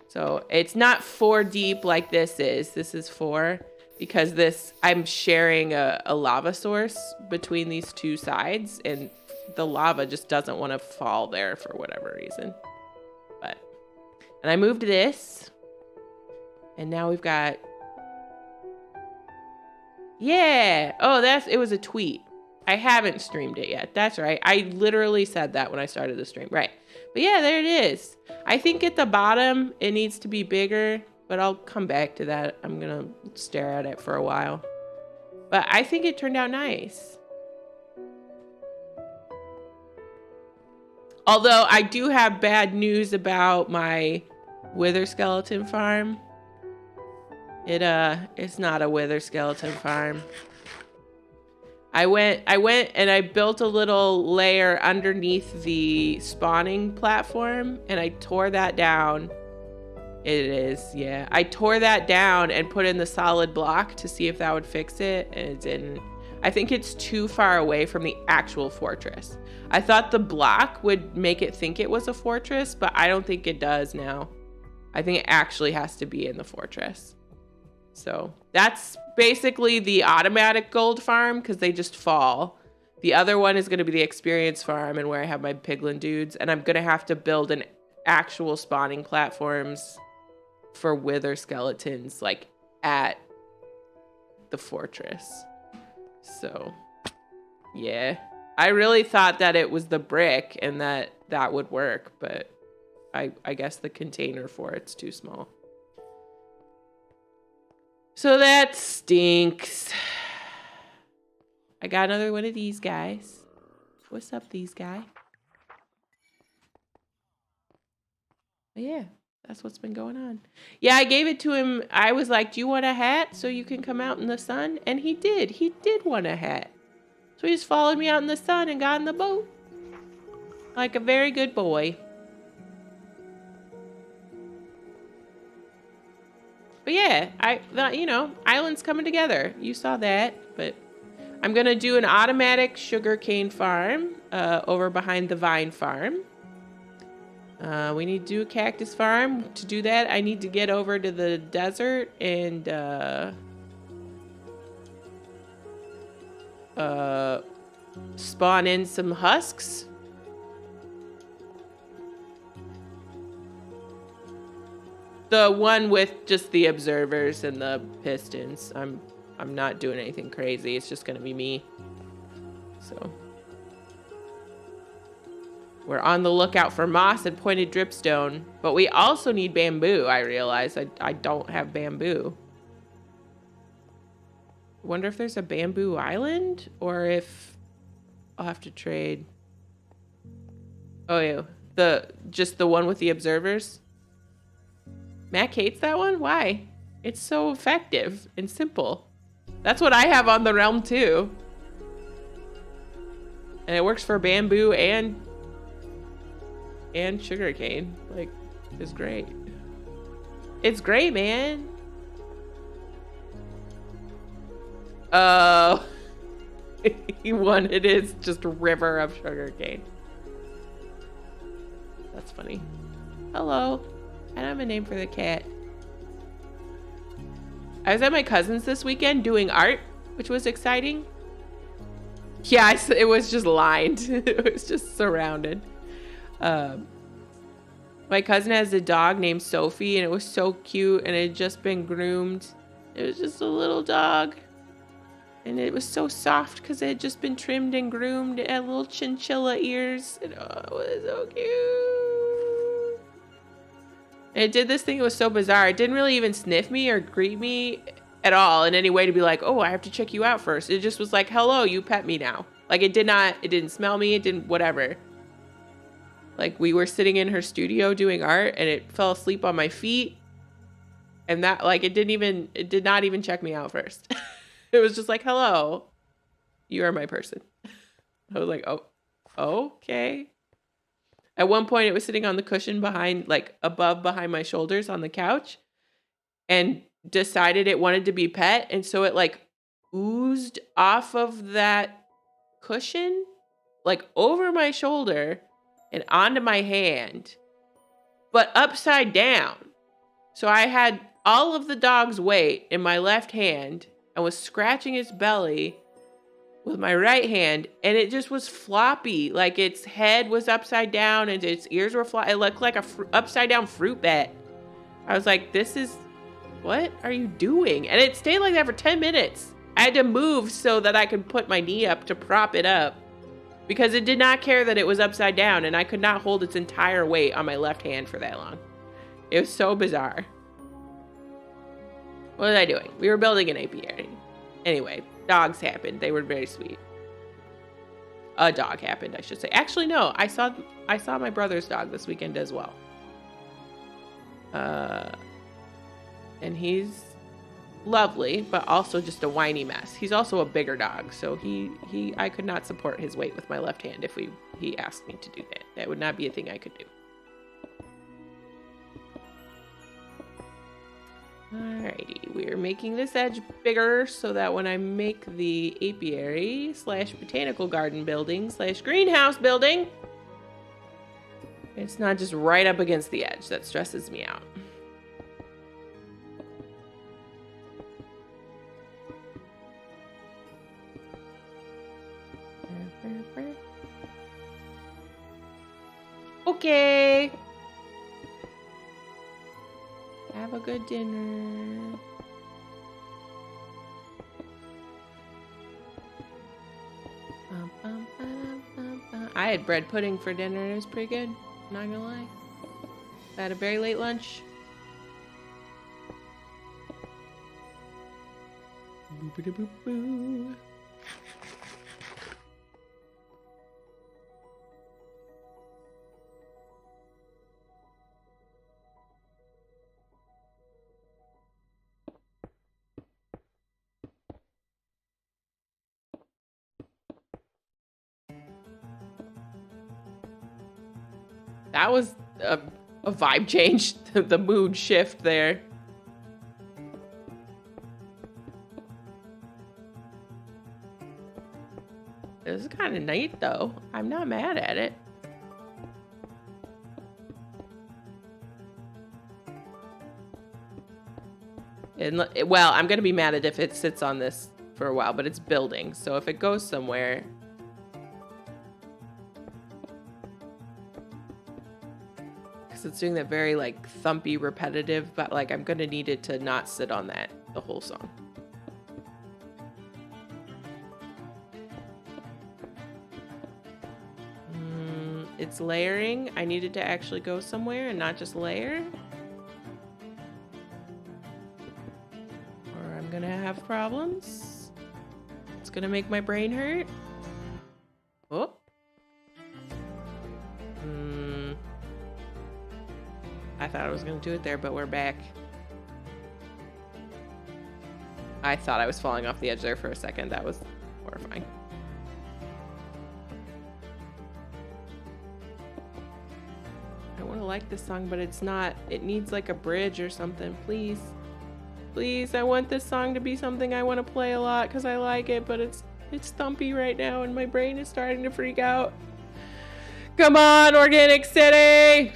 Speaker 1: So it's not 4 deep like this is. This is 4. Because I'm sharing a lava source between these two sides. And the lava just doesn't want to fall there for whatever reason. And I moved this. And now we've got... Yeah. Oh, it was a tweet. I haven't streamed it yet. That's right. I literally said that when I started the stream. Right. But yeah, there it is. I think at the bottom, it needs to be bigger, but I'll come back to that. I'm going to stare at it for a while. But I think it turned out nice. Although I do have bad news about my wither skeleton farm. It's not a wither skeleton farm. I went and I built a little layer underneath the spawning platform and I tore that down. It is, yeah. I tore that down and put in the solid block to see if that would fix it, and it didn't. I think it's too far away from the actual fortress. I thought the block would make it think it was a fortress, but I don't think it does now. I think it actually has to be in the fortress. So that's basically the automatic gold farm because they just fall. The other one is going to be the experience farm and where I have my piglin dudes. And I'm going to have to build an actual spawning platforms for wither skeletons like at the fortress. So yeah, I really thought that it was the brick and that would work, but I guess the container for it's too small. So that stinks. I got another one of these guys. What's up, these guys? But yeah, that's what's been going on. Yeah, I gave it to him. I was like, do you want a hat so you can come out in the sun? And he did. He did want a hat. So he just followed me out in the sun and got in the boat. Like a very good boy. But yeah, islands coming together. You saw that, but I'm gonna do an automatic sugarcane farm over behind the vine farm. We need to do a cactus farm. To do that, I need to get over to the desert and spawn in some husks. The one with just the observers and the pistons. I'm not doing anything crazy. It's just gonna be me. So We're on the lookout for moss and pointed dripstone, but we also need bamboo. I realize I don't have bamboo. Wonder if there's a bamboo island or if I'll have to trade. Oh yeah, just the one with the observers. Mac hates that one. Why? It's so effective and simple. That's what I have on the realm too. And it works for bamboo and sugarcane. Like, it's great. It's great, man. Oh, he wanted his just river of sugarcane. That's funny. Hello. I don't have a name for the cat. I was at my cousin's this weekend doing art, which was exciting. Yeah, it was just lined. It was just surrounded. My cousin has a dog named Sophie, and it was so cute, and it had just been groomed. It was just a little dog. And it was so soft because it had just been trimmed and groomed. It had little chinchilla ears. And oh, it was so cute. And it did this thing. It was so bizarre. It didn't really even sniff me or greet me at all in any way to be like, oh, I have to check you out first. It just was like, hello, you pet me now. Like, it didn't smell me. It didn't, whatever. Like, we were sitting in her studio doing art, and it fell asleep on my feet. And that, like, it did not even check me out first. It was just like, hello, you are my person. I was like, oh, okay. At one point, it was sitting on the cushion behind my shoulders on the couch, and decided it wanted to be pet. And so it like oozed off of that cushion, like over my shoulder and onto my hand, but upside down. So I had all of the dog's weight in my left hand and was scratching its belly with my right hand, and it just was floppy. Like, its head was upside down and its ears were floppy. It looked like a upside down fruit bat. I was like, what are you doing? And it stayed like that for 10 minutes. I had to move so that I could put my knee up to prop it up because it did not care that it was upside down, and I could not hold its entire weight on my left hand for that long. It was so bizarre. What was I doing? We were building an apiary. Anyway, dogs happened. They were very sweet. A dog happened, I should say. Actually, no. I saw my brother's dog this weekend as well. And he's lovely, but also just a whiny mess. He's also a bigger dog, so I could not support his weight with my left hand if he asked me to do that. That would not be a thing I could do. Alrighty, we're making this edge bigger so that when I make the apiary / botanical garden building / greenhouse building, it's not just right up against the edge. That stresses me out. Okay. Have a good dinner. I had bread pudding for dinner and it was pretty good. Not gonna lie. I had a very late lunch. Boop-a-da-boop-boo. That was a vibe change, the mood shift there. This is kind of neat, though. I'm not mad at it. And, well, I'm going to be mad at it if it sits on this for a while, but it's building. So if it goes somewhere... It's doing that very like thumpy repetitive, but like I'm gonna need it to not sit on that the whole song. It's layering. I needed to actually go somewhere and not just layer. Or I'm gonna have problems. It's gonna make my brain hurt. Oh. I thought I was gonna do it there, but we're back. I thought I was falling off the edge there for a second. That was horrifying. I want to like this song, but it's not. It needs like a bridge or something. Please. Please, I want this song to be something I want to play a lot because I like it, but it's thumpy right now and my brain is starting to freak out. Come on, Organic City!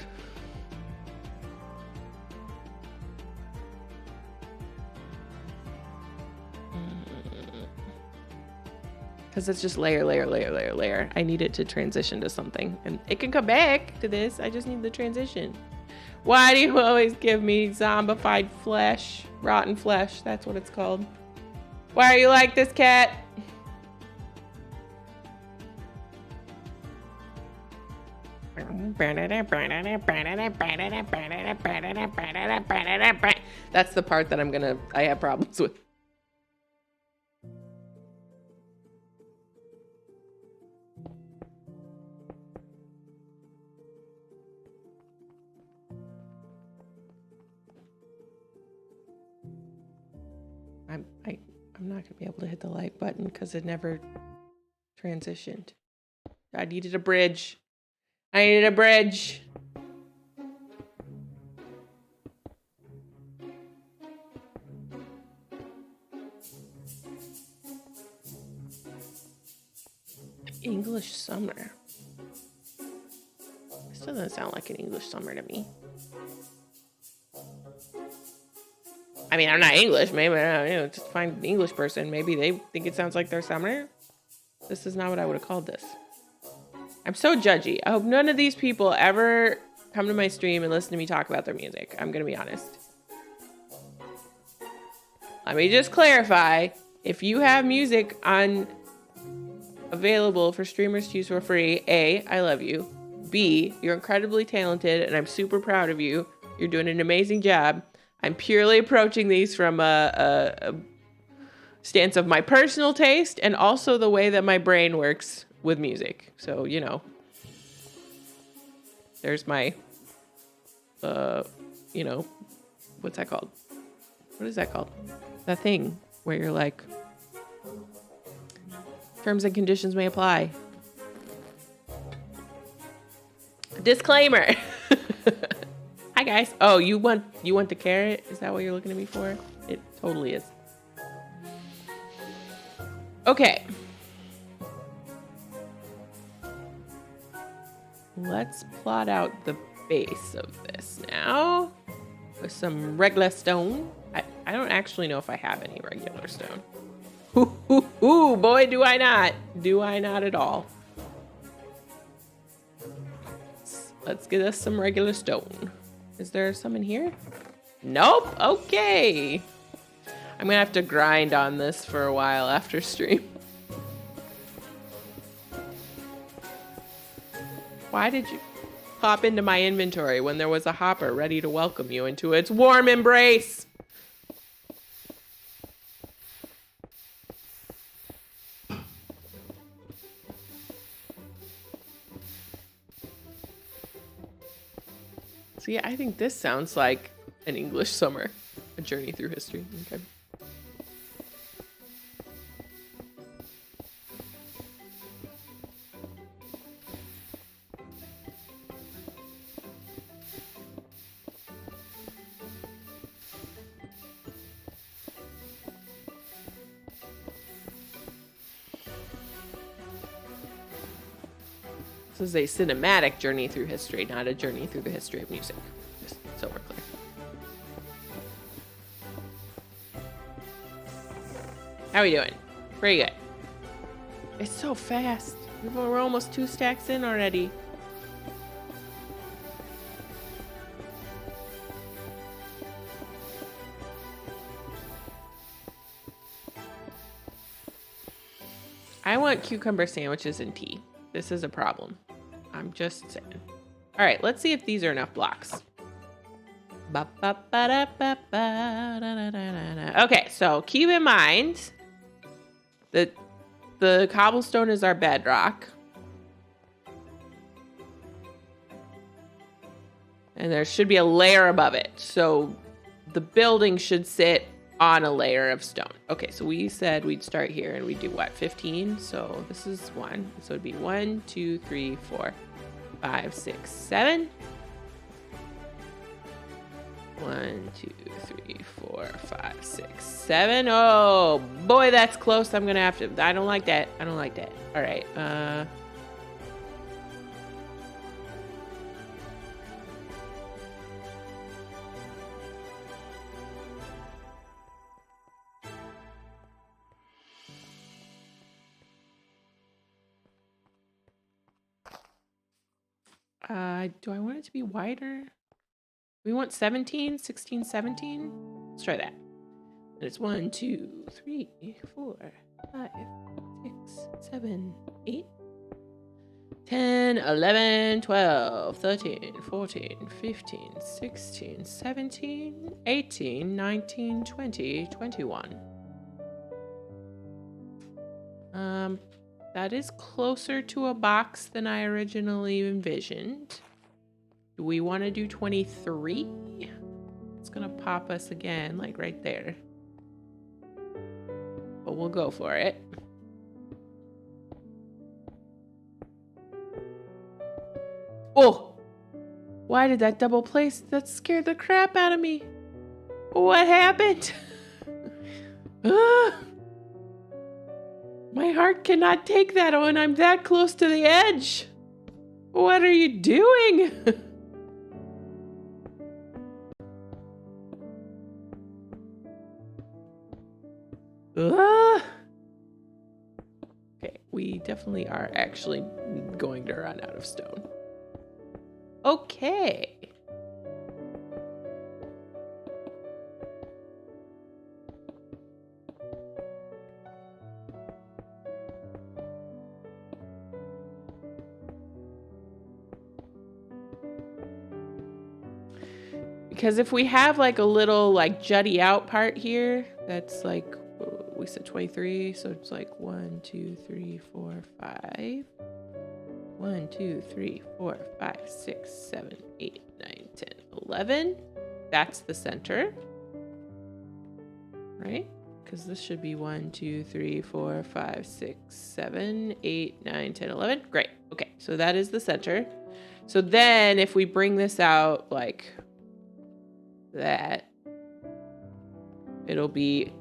Speaker 1: Because it's just layer, layer, layer, layer, layer. I need it to transition to something. And it can come back to this. I just need the transition. Why do you always give me zombified flesh? Rotten flesh. That's what it's called. Why are you like this, cat? That's the part that I have problems with. I'm not gonna be able to hit the like button because it never transitioned. I needed a bridge. I needed a bridge. English summer. This doesn't sound like an English summer to me. I mean, I'm not English. Maybe, just find an English person. Maybe they think it sounds like their summer. This is not what I would have called this. I'm so judgy. I hope none of these people ever come to my stream and listen to me talk about their music. I'm going to be honest. Let me just clarify. If you have music available for streamers to use for free, A, I love you. B, you're incredibly talented and I'm super proud of you. You're doing an amazing job. I'm purely approaching these from a stance of my personal taste and also the way that my brain works with music. So, you know, there's my, you know, what's that called? What is that called? That thing where you're like, terms and conditions may apply. Disclaimer. Hi guys. Oh, you want the carrot? Is that what you're looking at me for? It totally is. Okay. Let's plot out the base of this now with some regular stone. I don't actually know if I have any regular stone. Ooh, boy, do I not. Do I not at all. Let's get us some regular stone. Is there some in here? Nope. Okay. I'm gonna have to grind on this for a while after stream. Why did you pop into my inventory when there was a hopper ready to welcome you into its warm embrace? See, I think this sounds like an English summer, a journey through history. Okay. This is a cinematic journey through history, not a journey through the history of music. Just so we're clear. How are we doing? Pretty good. It's so fast. We're almost 2 stacks in already. I want cucumber sandwiches and tea. This is a problem. I'm just saying. All right, let's see if these are enough blocks. Okay, so keep in mind that the cobblestone is our bedrock. And there should be a layer above it. So the building should sit on a layer of stone. Okay, so we said we'd start here and we'd do what, 15? So this is 1. So it'd be 1, 2, 3, 4, 5, 6, 7. 1, 2, 3, 4, 5, 6, 7. Oh boy, that's close. I'm gonna have to. I don't like that. I don't like that. All right. Do I want it to be wider? We want 17, 16, 17. Let's try that. And it's 1, 2, 3, 4, 5, 6, 7, 8, 10, 11, 12, 13, 14, 15, 16, 17, 18, 19, 20, 21. That is closer to a box than I originally envisioned. Do we want to do 23? It's gonna pop us again, like right there. But we'll go for it. Oh! Why did that double place? That scared the crap out of me. What happened? My heart cannot take that when I'm that close to the edge. What are you doing? Okay, we definitely are actually going to run out of stone. Okay. Because if we have like a little like jutty out part here, that's like, we said 23, so it's like 1, 2, 3, 4, 5. 1, 2, 3, 4, 5, 6, 7, 8, 9, 10, 11. That's the center, right? Because this should be 1, 2, 3, 4, 5, 6, 7, 8, 9, 10, 11. Great. Okay, so that is the center. So then if we bring this out like that, it'll be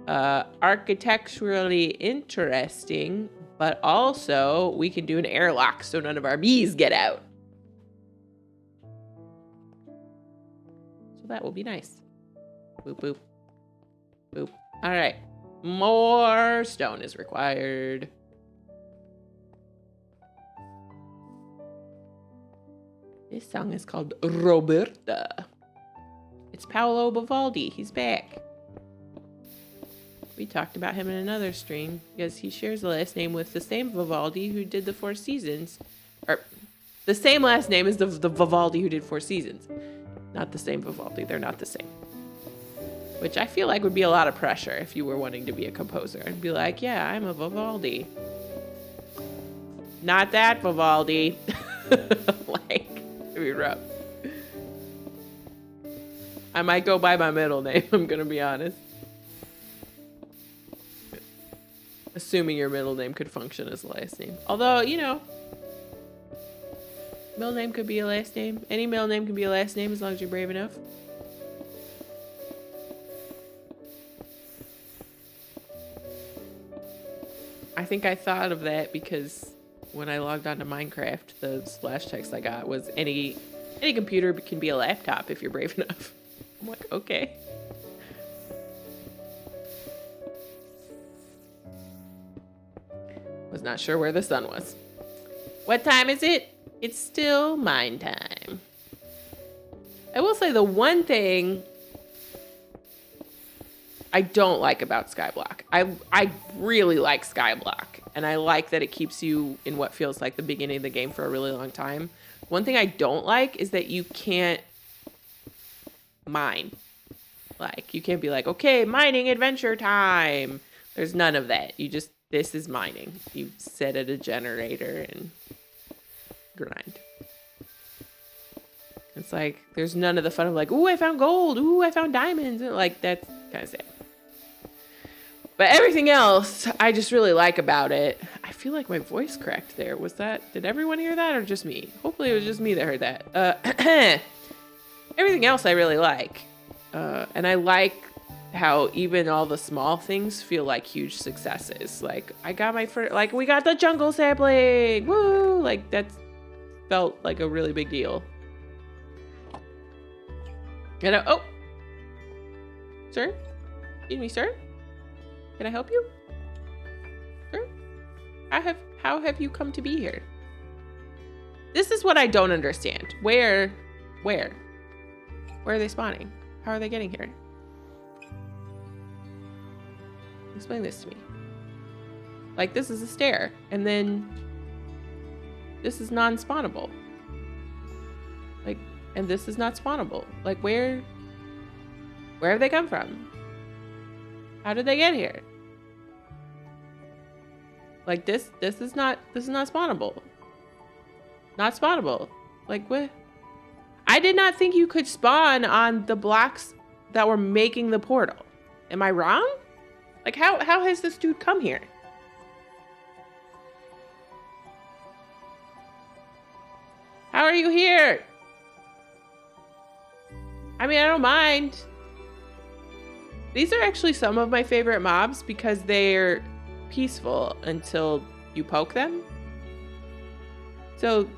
Speaker 1: architecturally interesting, but also we can do an airlock so none of our bees get out. So that will be nice. Boop, boop, boop. All right, more stone is required. This song is called Roberta. It's Paolo Vivaldi. He's back. We talked about him in another stream because he shares the last name with the same Vivaldi who did the Four Seasons. Or the same last name as the Vivaldi who did Four Seasons. Not the same Vivaldi. They're not the same. Which I feel like would be a lot of pressure if you were wanting to be a composer. I'd be like, yeah, I'm a Vivaldi. Not that Vivaldi. Like, it'd be rough. I might go by my middle name, I'm gonna be honest. Assuming your middle name could function as a last name. Although, you know, middle name could be a last name. Any middle name can be a last name as long as you're brave enough. I think I thought of that because when I logged onto Minecraft, the splash text I got was any computer can be a laptop if you're brave enough. I'm like, okay. Was not sure where the sun was. What time is it? It's still mine time. I will say the one thing I don't like about Skyblock. I really like Skyblock. And I like that it keeps you in what feels like the beginning of the game for a really long time. One thing I don't like is that you can't mine. Like, you can't be like, okay, mining adventure time. There's none of that. You just, this is mining. You sit at a generator and grind. It's like, there's none of the fun of like, ooh, I found gold. Ooh, I found diamonds. Like, that's kind of sad. But everything else, I just really like about it. I feel like my voice cracked there. Was that, did everyone hear that or just me? Hopefully it was just me that heard that. Everything else I really like. And I like how even all the small things feel like huge successes. Like, I got my first, like, we got the jungle sapling. Woo! Like, that felt like a really big deal. And oh, sir? Excuse me, sir? Can I help you? Sir? How have you come to be here? This is what I don't understand. Where are they spawning? How are they getting here? Explain this to me. Like, this is a stair, and then this is non-spawnable. Like, and this is not spawnable. Like, where have they come from? How did they get here? Like, this is not spawnable. Not spawnable. Like, what? I did not think you could spawn on the blocks that were making the portal. Am I wrong? Like, how has this dude come here? How are you here? I mean, I don't mind. These are actually some of my favorite mobs because they're peaceful until you poke them. So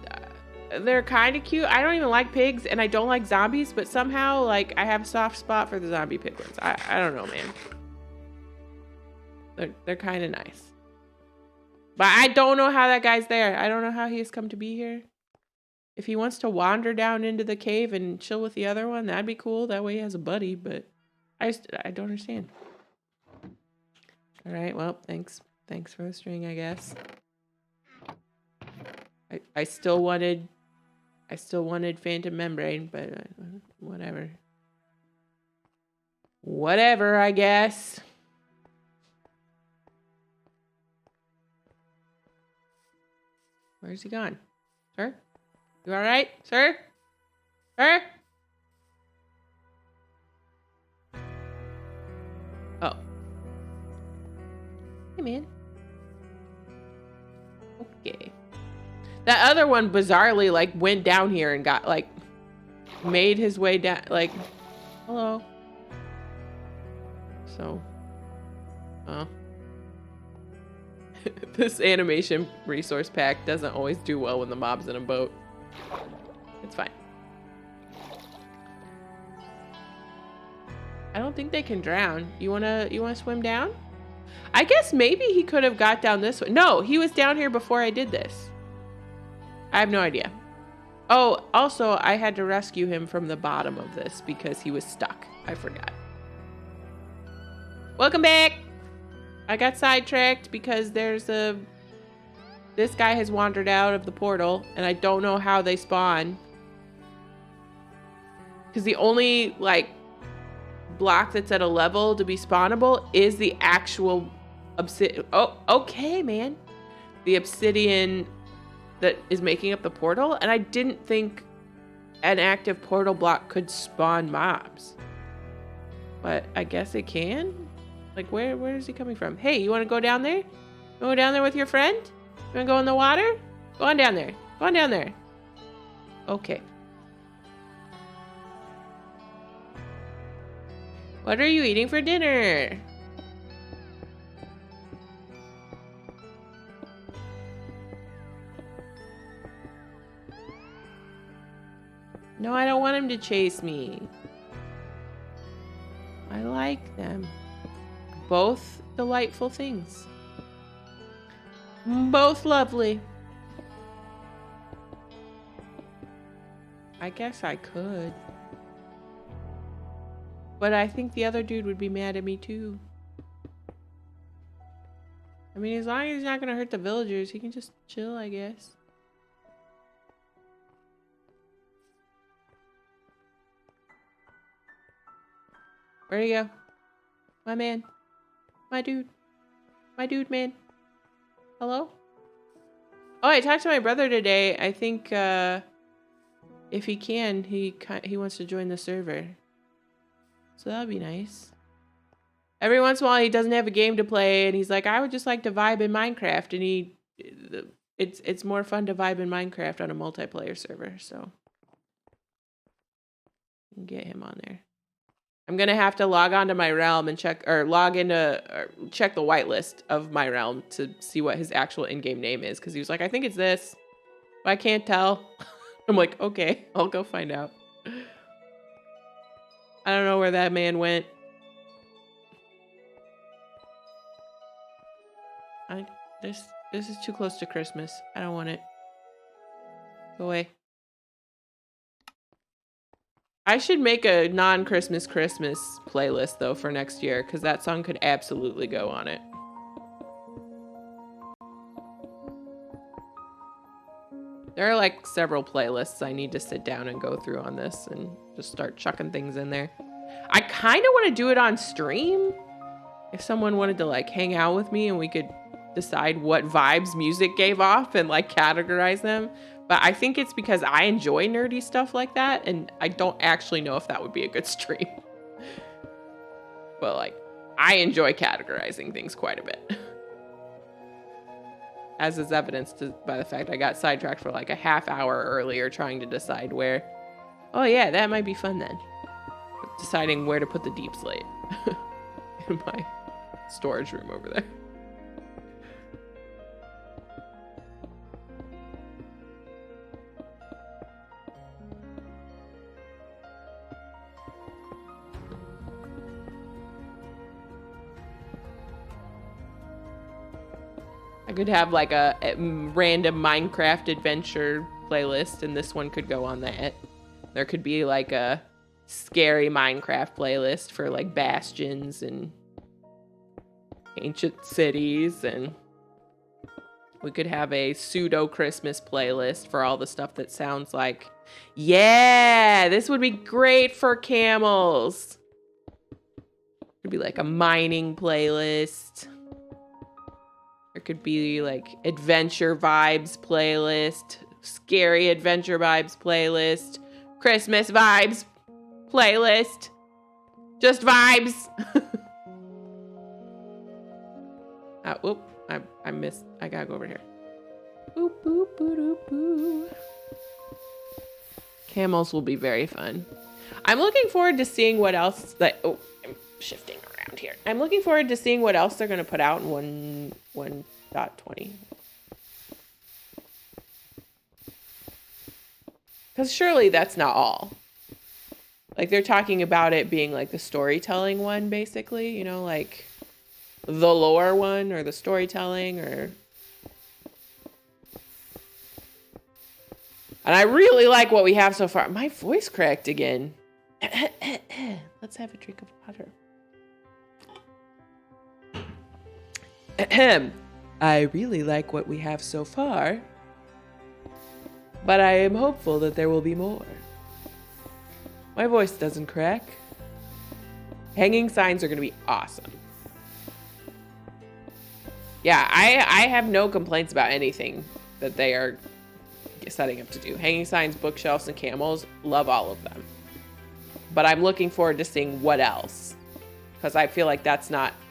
Speaker 1: they're kind of cute. I don't even like pigs and I don't like zombies, but somehow, like, I have a soft spot for the zombie piglins. I don't know, man. They're kind of nice. But I don't know how that guy's there. I don't know how he has come to be here. If he wants to wander down into the cave and chill with the other one, that'd be cool. That way he has a buddy, but I don't understand. All right, well, thanks for the string, I guess. I still wanted Phantom Membrane, but whatever. Whatever, I guess. Where's he gone? Sir? You all right, sir? Sir? Oh. Hey, man. Okay. That other one bizarrely, like, went down here and got, like, made his way down, like, hello. So, oh. This animation resource pack doesn't always do well when the mob's in a boat. It's fine. I don't think they can drown. You wanna swim down? I guess maybe he could have got down this way. No, he was down here before I did this. I have no idea. Oh, also, I had to rescue him from the bottom of this because he was stuck. I forgot. Welcome back. I got sidetracked because this guy has wandered out of the portal and I don't know how they spawn. Because the only, like, block that's at a level to be spawnable is the actual obsidian. Oh, okay, man. The obsidian that is making up the portal, and I didn't think an active portal block could spawn mobs. But I guess it can? Like, where is he coming from? Hey, you want to go down there? You want to go down there with your friend? You want to go in the water? Go on down there. Go on down there. Okay. What are you eating for dinner? No, I don't want him to chase me. I like them. Both delightful things. Both lovely. I guess I could. But I think the other dude would be mad at me too. I mean, as long as he's not gonna hurt the villagers, he can just chill, I guess. Where'd he go? My man. My dude. My dude, man. Hello? Oh, I talked to my brother today. I think, if he can, he wants to join the server. So that'll be nice. Every once in a while, he doesn't have a game to play, and he's like, I would just like to vibe in Minecraft. And it's more fun to vibe in Minecraft on a multiplayer server, so get him on there. I'm gonna have to log on to my realm and check the whitelist of my realm to see what his actual in-game name is, because he was like, I think it's this, but I can't tell. I'm like, okay, I'll go find out. I don't know where that man went. This is too close to Christmas. I don't want it. Go away. I should make a non-Christmas playlist though for next year, because that song could absolutely go on it. There are like several playlists I need to sit down and go through on this and just start chucking things in there. I kind of want to do it on stream. If someone wanted to like hang out with me and we could decide what vibes music gave off and like categorize them. But I think it's because I enjoy nerdy stuff like that, and I don't actually know if that would be a good stream. But like, I enjoy categorizing things quite a bit. As is evidenced by the fact I got sidetracked for like a half hour earlier trying to decide where. Oh yeah, that might be fun then. Deciding where to put the deep slate in my storage room over there. I could have like a random Minecraft adventure playlist, and this one could go on that. There could be like a scary Minecraft playlist for like bastions and ancient cities, and we could have a pseudo Christmas playlist for all the stuff that sounds like, yeah, this would be great for camels. It'd be like a mining playlist. There could be like adventure vibes playlist, scary adventure vibes playlist, Christmas vibes playlist, just vibes. Whoop, I missed. I gotta go over here. Boop, boop, boop, boop, boop. Camels will be very fun. I'm looking forward to seeing what else I'm shifting around here. I'm looking forward to seeing what else they're going to put out in 1.20. Because surely that's not all. Like, they're talking about it being like the storytelling one, basically, you know, like the lore one or the storytelling or... And I really like what we have so far. My voice cracked again. Let's have a drink of water. I really like what we have so far, but I am hopeful that there will be more. My voice doesn't crack. Hanging signs are going to be awesome. Yeah, I have no complaints about anything that they are setting up to do. Hanging signs, bookshelves, and camels, love all of them. But I'm looking forward to seeing what else. Because I feel like that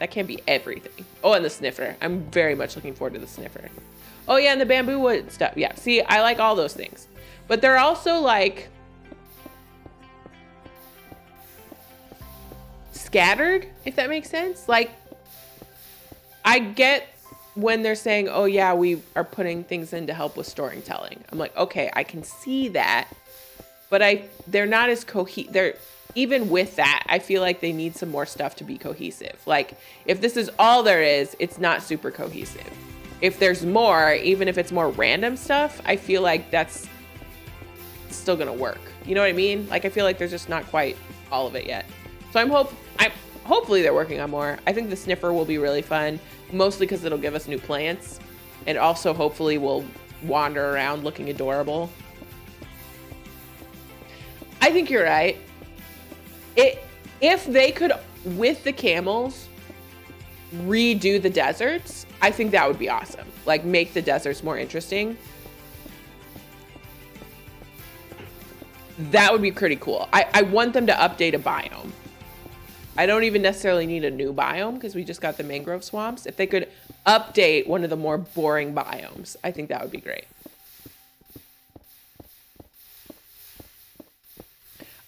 Speaker 1: can't be everything. Oh, and the sniffer. I'm very much looking forward to the sniffer. Oh yeah, and the bamboo wood stuff. Yeah, see, I like all those things. But they're also like scattered, if that makes sense. Like, I get when they're saying, oh yeah, we are putting things in to help with storytelling. I'm like, okay, I can see that. But they're not as even with that, I feel like they need some more stuff to be cohesive. Like, if this is all there is, it's not super cohesive. If there's more, even if it's more random stuff, I feel like that's still gonna work. You know what I mean? Like, I feel like there's just not quite all of it yet. So hopefully they're working on more. I think the sniffer will be really fun, mostly because it'll give us new plants. And also, hopefully, we'll wander around looking adorable. I think you're right. If they could, with the camels, redo the deserts, I think that would be awesome. Like, make the deserts more interesting. That would be pretty cool. I want them to update a biome. I don't even necessarily need a new biome because we just got the mangrove swamps. If they could update one of the more boring biomes, I think that would be great.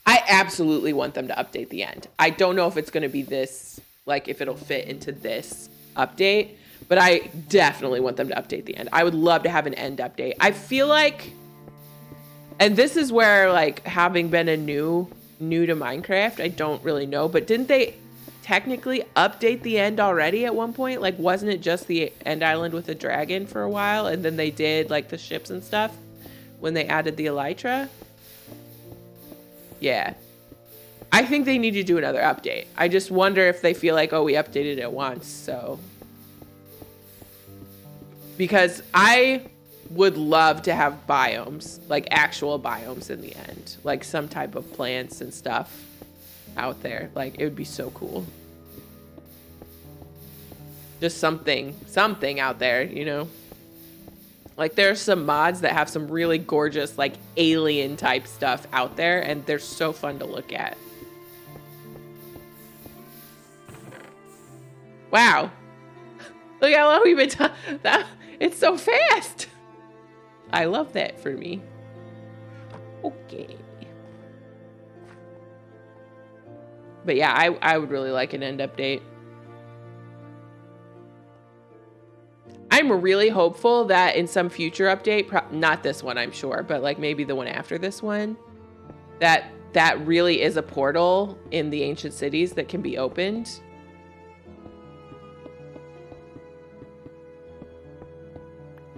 Speaker 1: I absolutely want them to update the end. I don't know if it's going to be this, like if it'll fit into this update, but I definitely want them to update the end. I would love to have an end update. I feel like, and this is where, like, having been a new to Minecraft, I don't really know, but didn't they technically update the end already at one point? Like, wasn't it just the end island with the dragon for a while, and then they did like the ships and stuff when they added the elytra? Yeah, I think they need to do another update. I just wonder if they feel like, oh, we updated it once, so, because I would love to have biomes, like actual biomes in the end, like some type of plants and stuff out there. Like, it would be so cool. Just something out there, you know? Like, there's some mods that have some really gorgeous, like, alien type stuff out there, and they're so fun to look at. Wow. Look how long we've been talking. It's so fast. I love that for me. Okay. But yeah, I would really like an end update. I'm really hopeful that in some future update, not this one, I'm sure, but like maybe the one after this one, that really is a portal in the ancient cities that can be opened.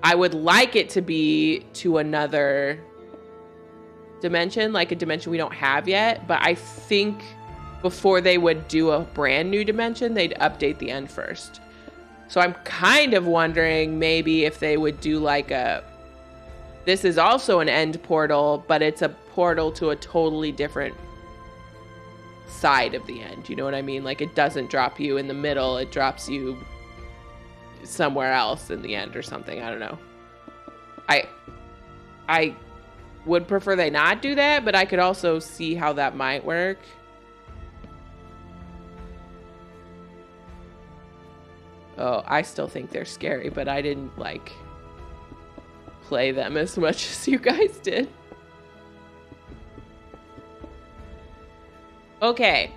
Speaker 1: I would like it to be to another dimension, like a dimension we don't have yet, but I think before they would do a brand new dimension, they'd update the end first. So I'm kind of wondering maybe if they would do like this is also an end portal, but it's a portal to a totally different side of the end. You know what I mean? Like, it doesn't drop you in the middle, it drops you somewhere else in the end or something. I don't know. I would prefer they not do that, but I could also see how that might work. Oh, I still think they're scary, but I didn't like play them as much as you guys did. Okay.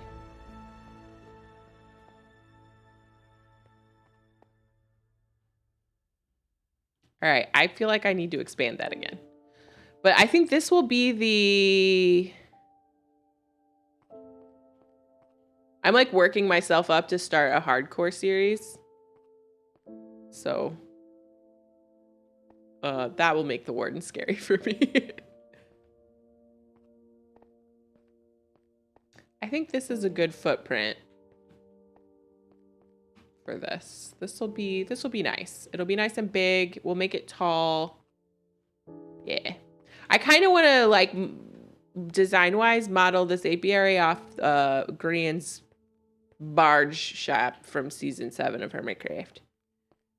Speaker 1: All right, I feel like I need to expand that again. But I think this will be the... I'm like working myself up to start a hardcore series. So that will make the warden scary for me. I think this is a good footprint for this. This will be nice. It'll be nice and big. We'll make it tall. Yeah. I kind of want to, like, design-wise model this apiary off Grian's barge shop from season 7 of Hermitcraft.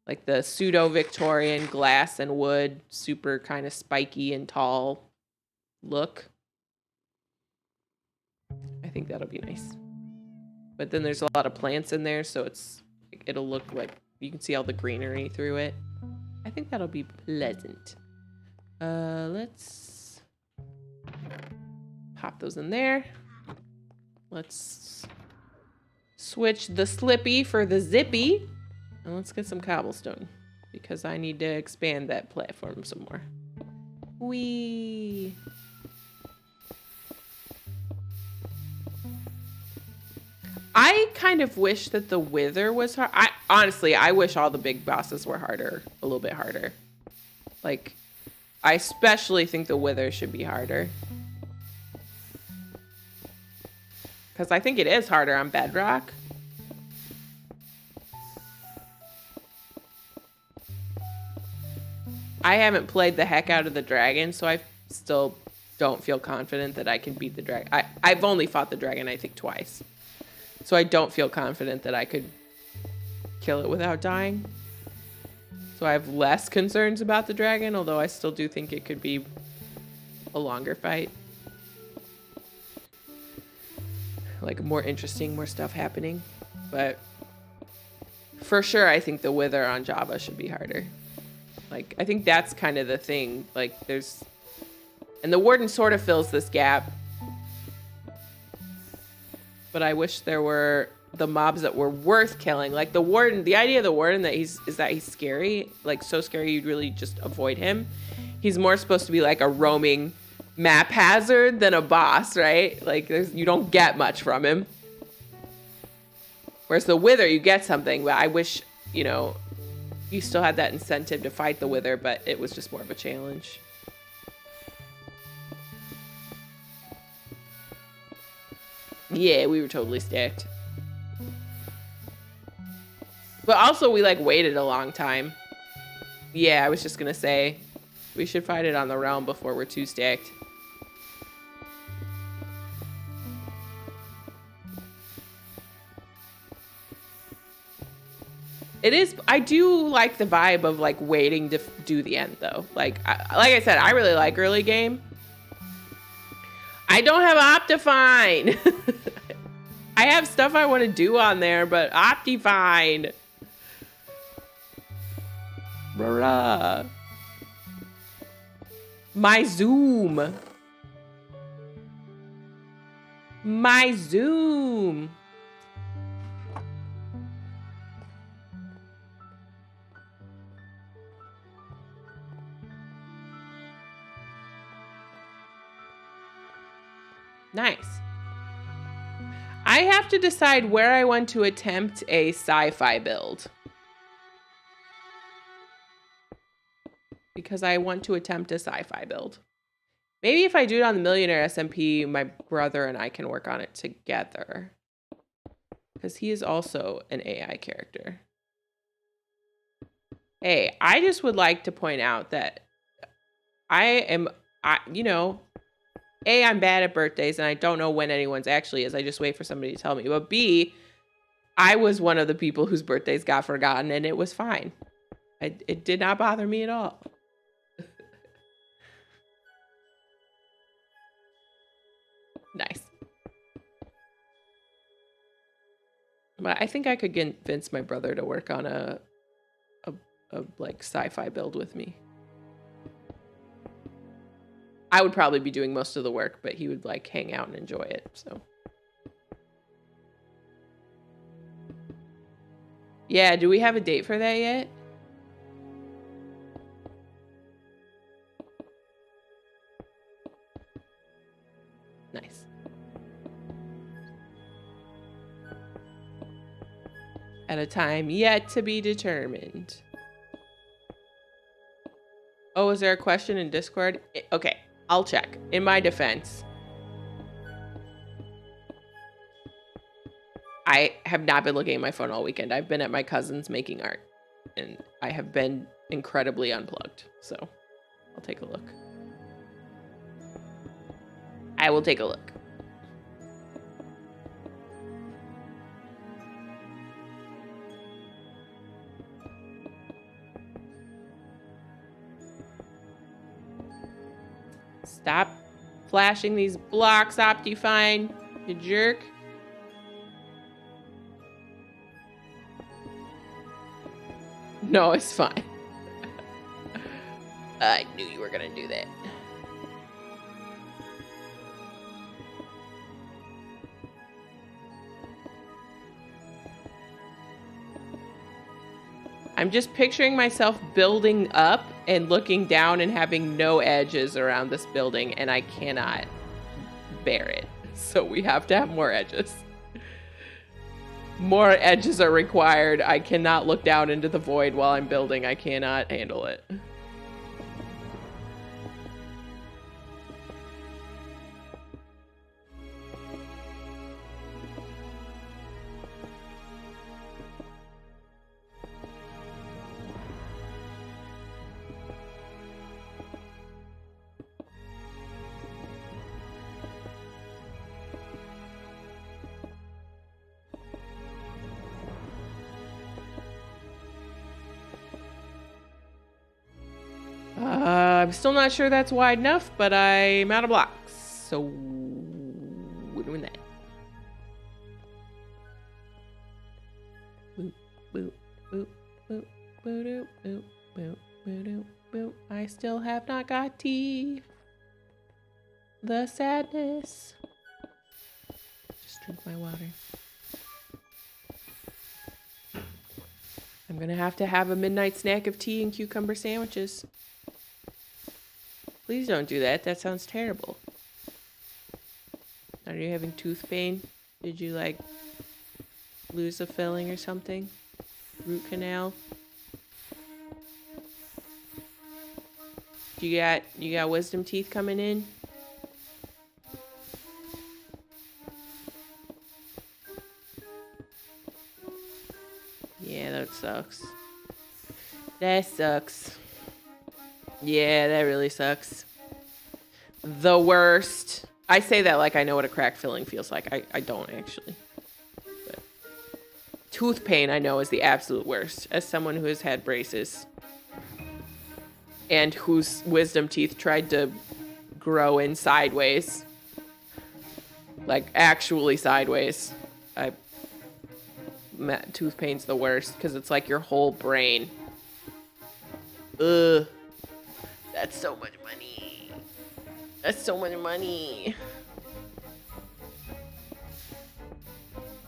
Speaker 1: Like the pseudo-Victorian glass and wood, super kind of spiky and tall look. I think that'll be nice. But then there's a lot of plants in there, so it'll look like you can see all the greenery through it. I think that'll be pleasant. Let's pop those in there. Let's switch the slippy for the zippy. And let's get some cobblestone because I need to expand that platform some more. Whee! I kind of wish that the wither was hard. Honestly, I wish all the big bosses were harder, a little bit harder. Like, I especially think the wither should be harder. Because I think it is harder on bedrock. I haven't played the heck out of the dragon, so I still don't feel confident that I can beat the dragon. I've only fought the dragon, I think, twice. So I don't feel confident that I could kill it without dying. So I have less concerns about the dragon, although I still do think it could be a longer fight. Like more interesting, more stuff happening. But for sure, I think the Wither on Java should be harder. Like, I think that's kind of the thing. Like, there's... And the Warden sort of fills this gap. But I wish there were the mobs that were worth killing. Like, the Warden... The idea of the Warden is that he's scary. Like, so scary you'd really just avoid him. He's more supposed to be like a roaming map hazard than a boss, right? Like, you don't get much from him. Whereas the Wither, you get something. But I wish, you know... You still had that incentive to fight the Wither, but it was just more of a challenge. Yeah, we were totally stacked. But also, we, like, waited a long time. Yeah, I was just gonna say, we should fight it on the realm before we're too stacked. It is, I do like the vibe of like waiting to do the end though. Like I said, I really like early game. I don't have Optifine. I have stuff I want to do on there, but Optifine. Bruh. My Zoom. My Zoom. Nice. I have to decide where I want to attempt a sci-fi build. Because I want to attempt a sci-fi build. Maybe if I do it on the Millionaire SMP, my brother and I can work on it together. Because he is also an AI character. Hey, I just would like to point out that you know, A, I'm bad at birthdays and I don't know when anyone's actually is. I just wait for somebody to tell me. But B, I was one of the people whose birthdays got forgotten and it was fine. It did not bother me at all. Nice. But I think I could convince my brother to work on a like sci-fi build with me. I would probably be doing most of the work, but he would like hang out and enjoy it, so. Yeah, do we have a date for that yet? Nice. At a time yet to be determined. Oh, is there a question in Discord? Okay, I'll check. In my defense, I have not been looking at my phone all weekend. I've been at my cousin's making art, and I have been incredibly unplugged. So I'll take a look. I will take a look. Stop flashing these blocks, Optifine, you jerk. No, it's fine. I knew you were gonna do that. I'm just picturing myself building up and looking down and having no edges around this building, and I cannot bear it. So we have to have more edges. More edges are required. I cannot look down into the void while I'm building. I cannot handle it. I'm still not sure that's wide enough, but I'm out of blocks. So we're doing that. Boop, boop, boop, boop, boop, boop, boop, boop, boop. I still have not got teeth. The sadness. Just drink my water. I'm gonna have to have a midnight snack of tea and cucumber sandwiches. Please don't do that. That sounds terrible. Are you having tooth pain? Did you like lose a filling or something? Root canal? You got wisdom teeth coming in? Yeah, that sucks. That sucks. Yeah, that really sucks. The worst. I say that like I know what a cracked filling feels like. I don't actually. But tooth pain I know is the absolute worst. As someone who has had braces and whose wisdom teeth tried to grow in sideways. Like actually sideways. Tooth pain's the worst because it's like your whole brain. Ugh. That's so much money. That's so much money.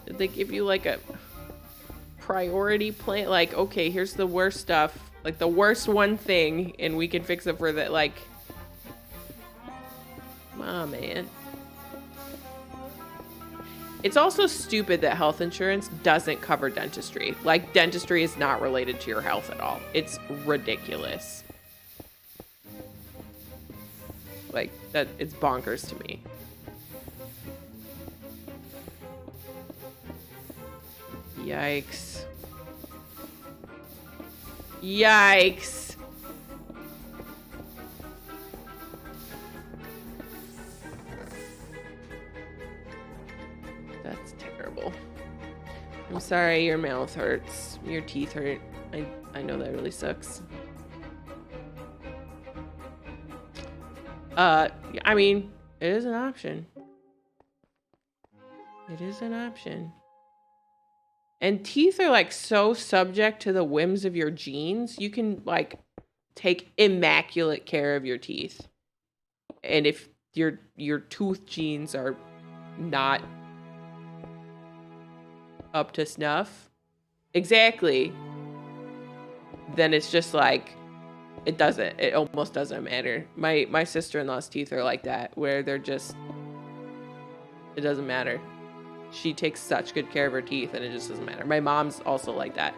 Speaker 1: Did they give you like a priority plan? Like, okay, here's the worst stuff. Like the worst one thing and we can fix it for that. Like, oh man. It's also stupid that health insurance doesn't cover dentistry. Like, dentistry is not related to your health at all. It's ridiculous. Like, that, it's bonkers to me. Yikes. Yikes. That's terrible. I'm sorry your mouth hurts. Your teeth hurt. I know that really sucks. I mean, it is an option. It is an option. And teeth are like so subject to the whims of your genes. You can like take immaculate care of your teeth. And if your tooth genes are not up to snuff, exactly, then it's just like it almost doesn't matter. My sister-in-law's teeth are like that, where they're just, it doesn't matter. She takes such good care of her teeth and it just doesn't matter. My mom's also like that.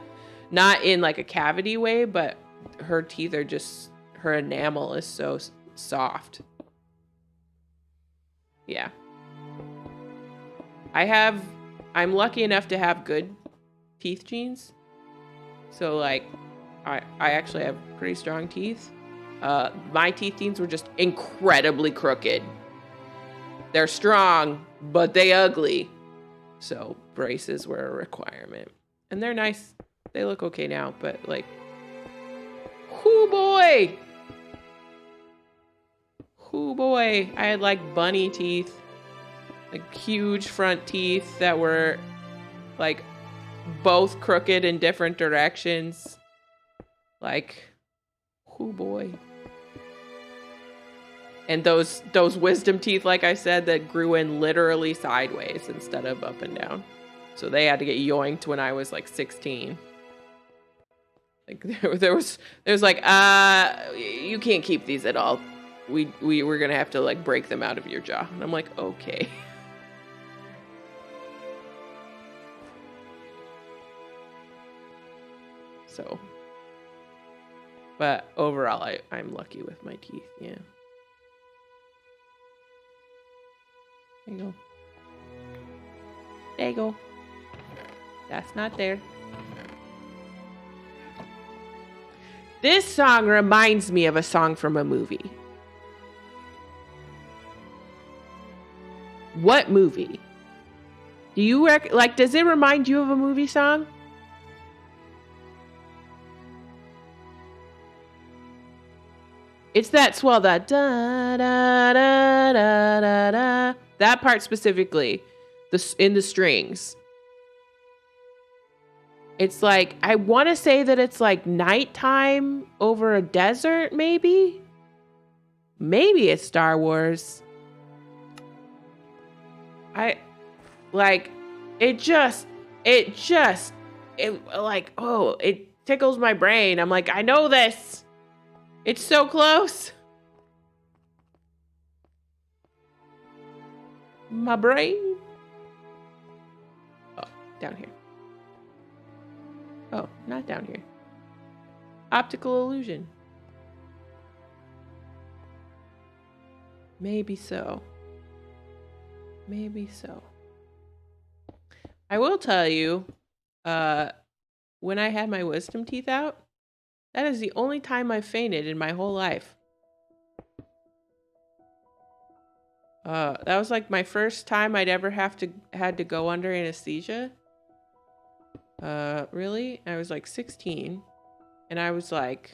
Speaker 1: Not in like a cavity way, but her teeth are just, her enamel is so soft. Yeah. I'm lucky enough to have good teeth genes. So like, I actually have pretty strong teeth. My teeth genes were just incredibly crooked. They're strong, but they ugly. So braces were a requirement. And they're nice. They look okay now, but like, whoo boy. Whoo boy. I had like bunny teeth. Like huge front teeth that were like both crooked in different directions. Like, oh boy. And those wisdom teeth, like I said, that grew in literally sideways instead of up and down. So they had to get yoinked when I was like 16. Like there was like, you can't keep these at all. We were gonna have to like break them out of your jaw. And I'm like, okay. So, but overall, I'm lucky with my teeth. Yeah. There you go. There you go. That's not there. This song reminds me of a song from a movie. What movie? Do you like, does it remind you of a movie song? It's that swell, that da da da da da da. That part specifically, in the strings. It's like, I want to say that it's like nighttime over a desert, maybe? Maybe it's Star Wars. It tickles my brain. I'm like, I know this. It's so close. My brain. Oh, down here. Oh, not down here. Optical illusion. Maybe so. Maybe so. I will tell you, when I had my wisdom teeth out, that is the only time I've fainted in my whole life. That was like my first time I'd ever had to go under anesthesia. Really? I was like 16, and I was like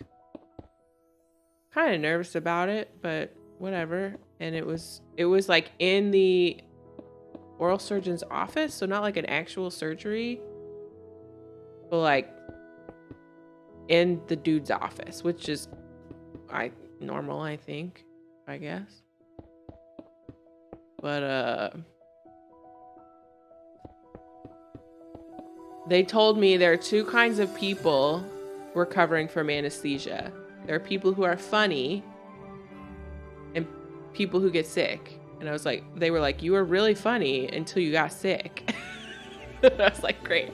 Speaker 1: kind of nervous about it, but whatever. And it was like in the oral surgeon's office, so not like an actual surgery, but like in the dude's office, which is normal, I think, I guess. But they told me there are two kinds of people recovering from anesthesia. There are people who are funny and people who get sick. And I was like, they were like, you were really funny until you got sick. I was like, great.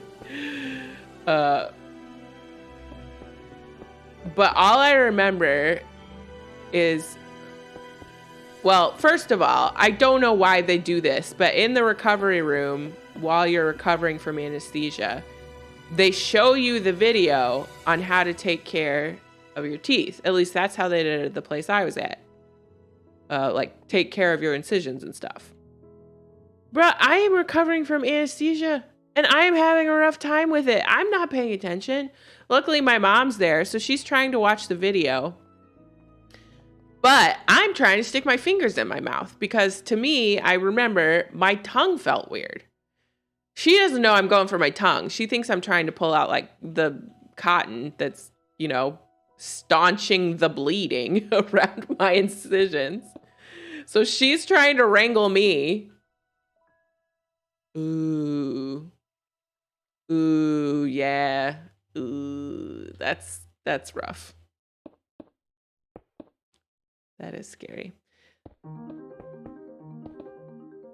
Speaker 1: But all I remember is, well, first of all, I don't know why they do this, but in the recovery room, while you're recovering from anesthesia, they show you the video on how to take care of your teeth. At least that's how they did it at the place I was at. Like, take care of your incisions and stuff. Bruh, I am recovering from anesthesia, and I am having a rough time with it. I'm not paying attention. Luckily, my mom's there, so she's trying to watch the video. But I'm trying to stick my fingers in my mouth because, to me, I remember my tongue felt weird. She doesn't know I'm going for my tongue. She thinks I'm trying to pull out, like, the cotton that's, staunching the bleeding around my incisions. So she's trying to wrangle me. Ooh, yeah. Ooh, that's rough. That is scary.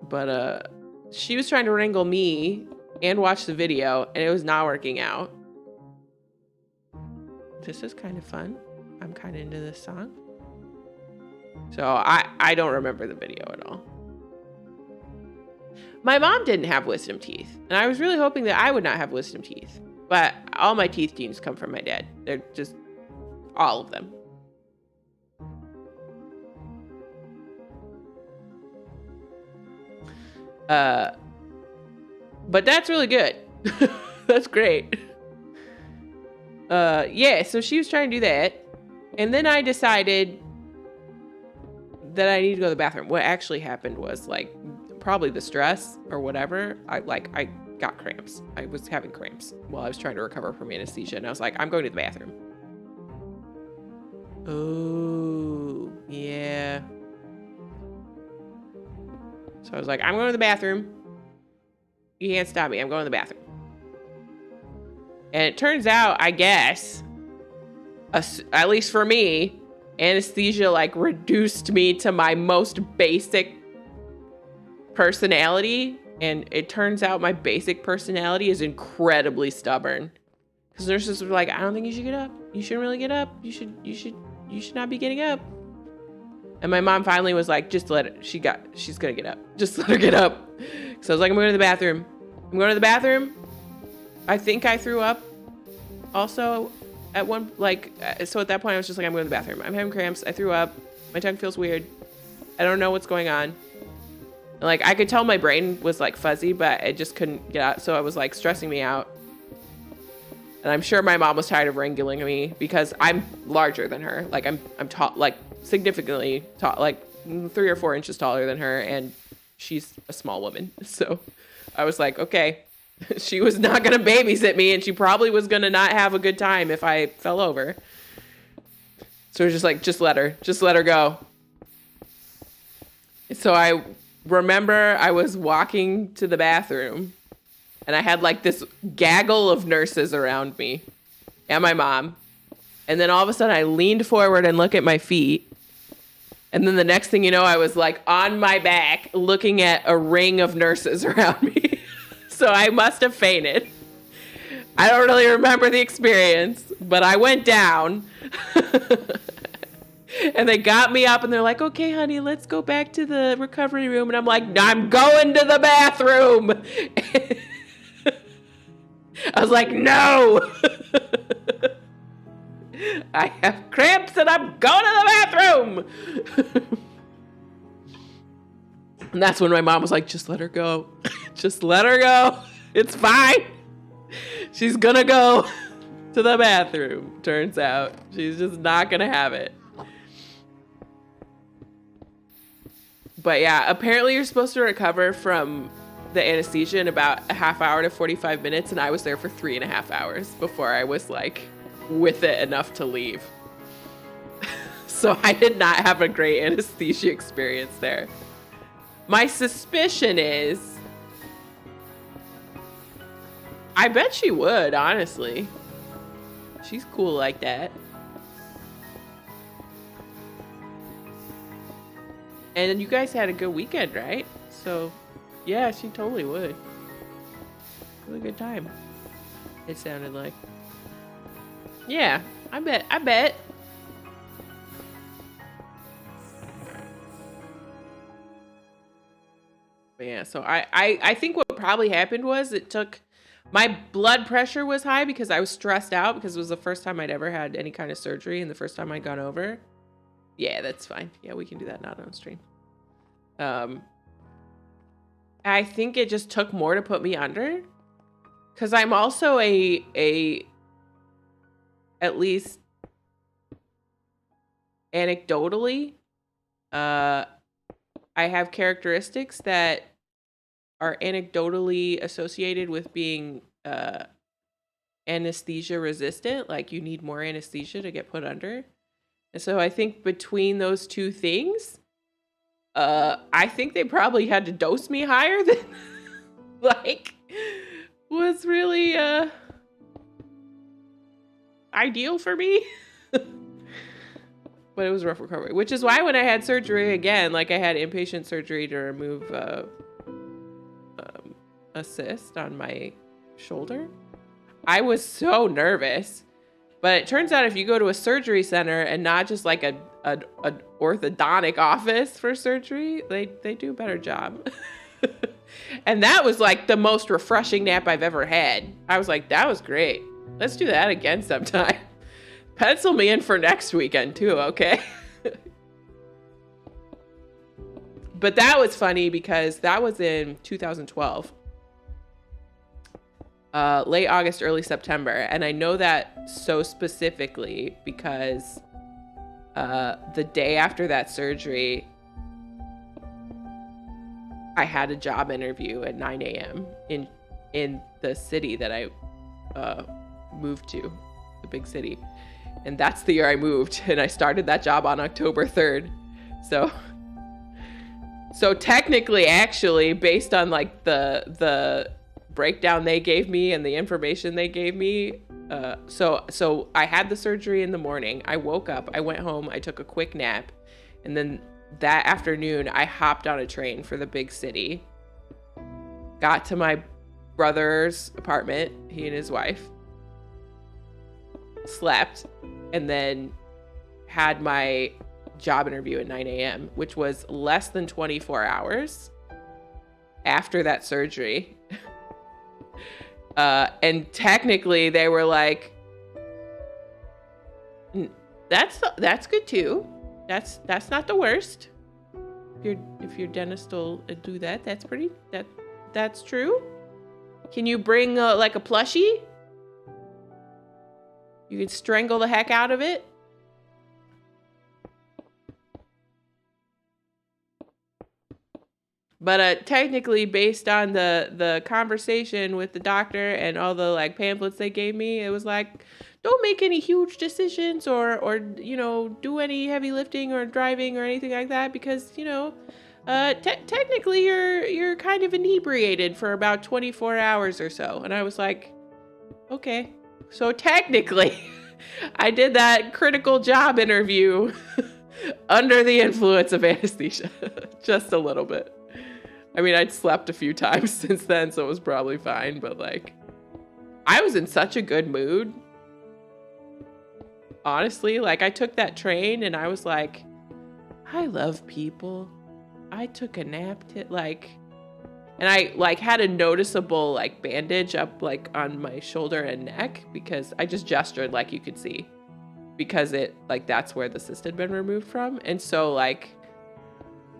Speaker 1: But she was trying to wrangle me and watch the video, and it was not working out. This is kind of fun. I'm kind of into this song. So I don't remember the video at all. My mom didn't have wisdom teeth, and I was really hoping that I would not have wisdom teeth. But all my teeth genes come from my dad. They're just all of them. But that's really good. That's great. Yeah, so she was trying to do that. And then I decided that I need to go to the bathroom. What actually happened was, like, probably the stress or whatever. I got cramps. I was having cramps while I was trying to recover from anesthesia. And I was like, I'm going to the bathroom. Oh, yeah. So I was like, I'm going to the bathroom. You can't stop me. I'm going to the bathroom. And it turns out, I guess, at least for me, anesthesia like reduced me to my most basic personality. And it turns out my basic personality is incredibly stubborn. Because nurses were like, I don't think you should get up. You shouldn't really get up. You should not be getting up. And my mom finally was like, just let it. She's gonna get up. Just let her get up. So I was like, I'm going to the bathroom. I'm going to the bathroom. I think I threw up also at one, so at that point I was just like, I'm going to the bathroom. I'm having cramps. I threw up. My tongue feels weird. I don't know what's going on. And, like, I could tell my brain was like fuzzy, but it just couldn't get out. So it was like stressing me out. And I'm sure my mom was tired of wrangling me because I'm larger than her. Like I'm tall, like significantly tall, like 3 or 4 inches taller than her, and she's a small woman. So I was like, okay, she was not gonna babysit me, and she probably was gonna not have a good time if I fell over. So it was just like, just let her go. So I remember I was walking to the bathroom, and I had like this gaggle of nurses around me and my mom. And then all of a sudden I leaned forward and looked at my feet. And then the next thing you know, I was like on my back looking at a ring of nurses around me. So I must have fainted. I don't really remember the experience, but I went down. And they got me up and they're like, okay, honey, let's go back to the recovery room. And I'm like, I'm going to the bathroom. I was like, no. I have cramps and I'm going to the bathroom. And that's when my mom was like, just let her go. Just let her go. It's fine. She's going to go to the bathroom. Turns out she's just not going to have it. But yeah, apparently you're supposed to recover from the anesthesia in about a half hour to 45 minutes. And I was there for 3.5 hours before I was like with it enough to leave. So I did not have a great anesthesia experience there. My suspicion is, I bet she would, honestly. She's cool like that. And you guys had a good weekend, right? So, yeah, she totally would. Have a good time. It sounded like. Yeah, I bet. But yeah, so I think what probably happened was my blood pressure was high because I was stressed out because it was the first time I'd ever had any kind of surgery and the first time I'd gone over. Yeah, that's fine. Yeah, we can do that not on stream. I think it just took more to put me under, because I'm also at least anecdotally, I have characteristics that are anecdotally associated with being anesthesia resistant. Like you need more anesthesia to get put under. And so I think between those two things, I think they probably had to dose me higher than like was really ideal for me. But it was a rough recovery, which is why when I had surgery again, like I had inpatient surgery to remove a cyst on my shoulder, I was so nervous. But it turns out if you go to a surgery center and not just like an orthodontic office for surgery, they do a better job. And that was like the most refreshing nap I've ever had. I was like, that was great. Let's do that again sometime. Pencil me in for next weekend too, okay? But that was funny because that was in 2012. Late August, early September. And I know that so specifically because the day after that surgery, I had a job interview at 9 a.m. in the city that I moved to, the big city. And that's the year I moved. And I started that job on October 3rd. So technically, actually, based on like the breakdown they gave me and the information they gave me, so I had the surgery in the morning. I woke up, I went home, I took a quick nap, and then that afternoon I hopped on a train for the big city, got to my brother's apartment, he and his wife, slept, and then had my job interview at 9 a.m., which was less than 24 hours after that surgery. And technically they were like, that's good too. That's not the worst. If your dentist will do that, that's true. Can you bring like a plushie? You can strangle the heck out of it. But technically, based on the conversation with the doctor and all the like pamphlets they gave me, it was like, don't make any huge decisions or do any heavy lifting or driving or anything like that because technically you're kind of inebriated for about 24 hours or so. And I was like, okay, so technically, I did that critical job interview under the influence of anesthesia, just a little bit. I mean, I'd slept a few times since then, so it was probably fine, but like, I was in such a good mood. Honestly, like I took that train and I was like, I love people. I took a nap, and I like had a noticeable like bandage up like on my shoulder and neck because I just gestured like you could see because it like that's where the cyst had been removed from. And so like,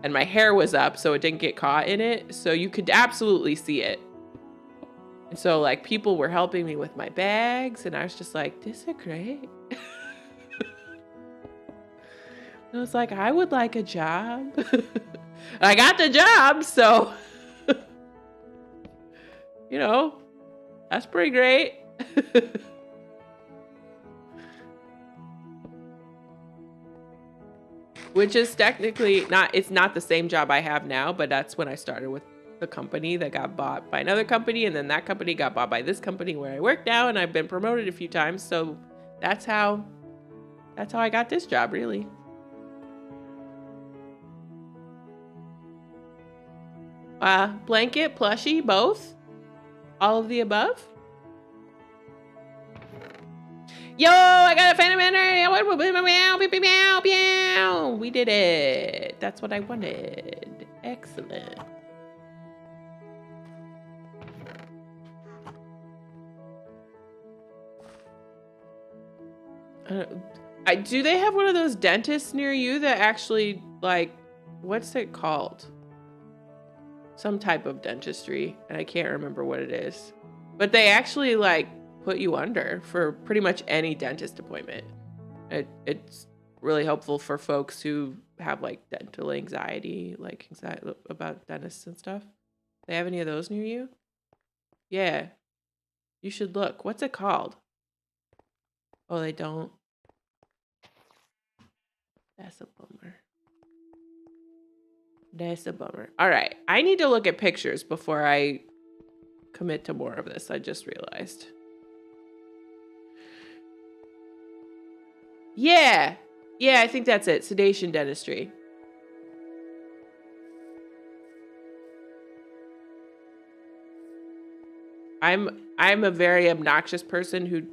Speaker 1: and my hair was up so it didn't get caught in it. So you could absolutely see it. And so like people were helping me with my bags and I was just like, this is great. I was like, I would like a job. I got the job, so that's pretty great. Which is technically it's not the same job I have now, but that's when I started with the company that got bought by another company, and then that company got bought by this company where I work now, and I've been promoted a few times, so that's how I got this job, really. Blanket, plushie, both? All of the above? Yo, I got a Phantom Ender! We did it! That's what I wanted. Excellent. Do they have one of those dentists near you that actually, like, what's it called? Some type of dentistry, and I can't remember what it is. But they actually, like, put you under for pretty much any dentist appointment. It's really helpful for folks who have, like, dental anxiety, like, anxiety about dentists and stuff. They have any of those near you? Yeah. You should look. What's it called? Oh, they don't. That's a bummer. That's a bummer. All right. I need to look at pictures before I commit to more of this. I just realized. Yeah. Yeah, I think that's it. Sedation dentistry. I'm a very obnoxious person who,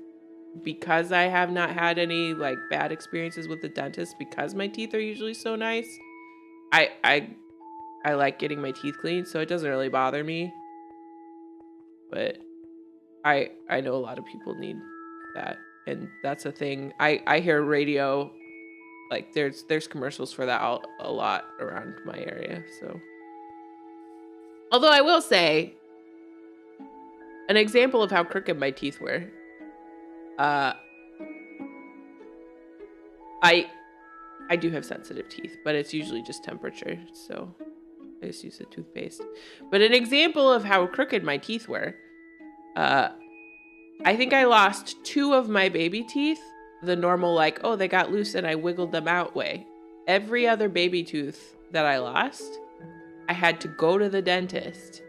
Speaker 1: because I have not had any like bad experiences with the dentist because my teeth are usually so nice, I like getting my teeth cleaned, so it doesn't really bother me. But I know a lot of people need that, and that's a thing. I hear radio, like there's commercials for that a lot around my area. So, although I will say, an example of how crooked my teeth were. I do have sensitive teeth, but it's usually just temperature, so I just use a toothpaste. But an example of how crooked my teeth were, I think I lost 2 of my baby teeth, the normal like, oh, they got loose and I wiggled them out way. Every other baby tooth that I lost, I had to go to the dentist,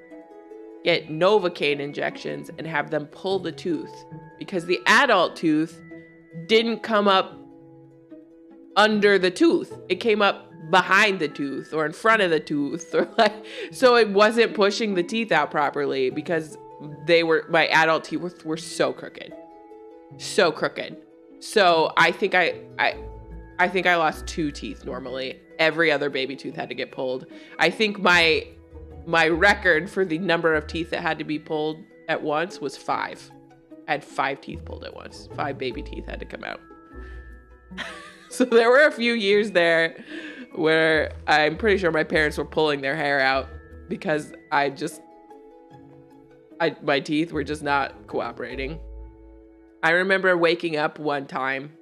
Speaker 1: get Novocaine injections, and have them pull the tooth because the adult tooth didn't come up under the tooth. It came up behind the tooth or in front of the tooth, or like, so it wasn't pushing the teeth out properly because my adult teeth were so crooked. So crooked. So I think I lost 2 teeth normally. Every other baby tooth had to get pulled. I think my record for the number of teeth that had to be pulled at once was 5. I had 5 teeth pulled at once. 5 baby teeth had to come out. So there were a few years there where I'm pretty sure my parents were pulling their hair out because my teeth were just not cooperating. I remember waking up one time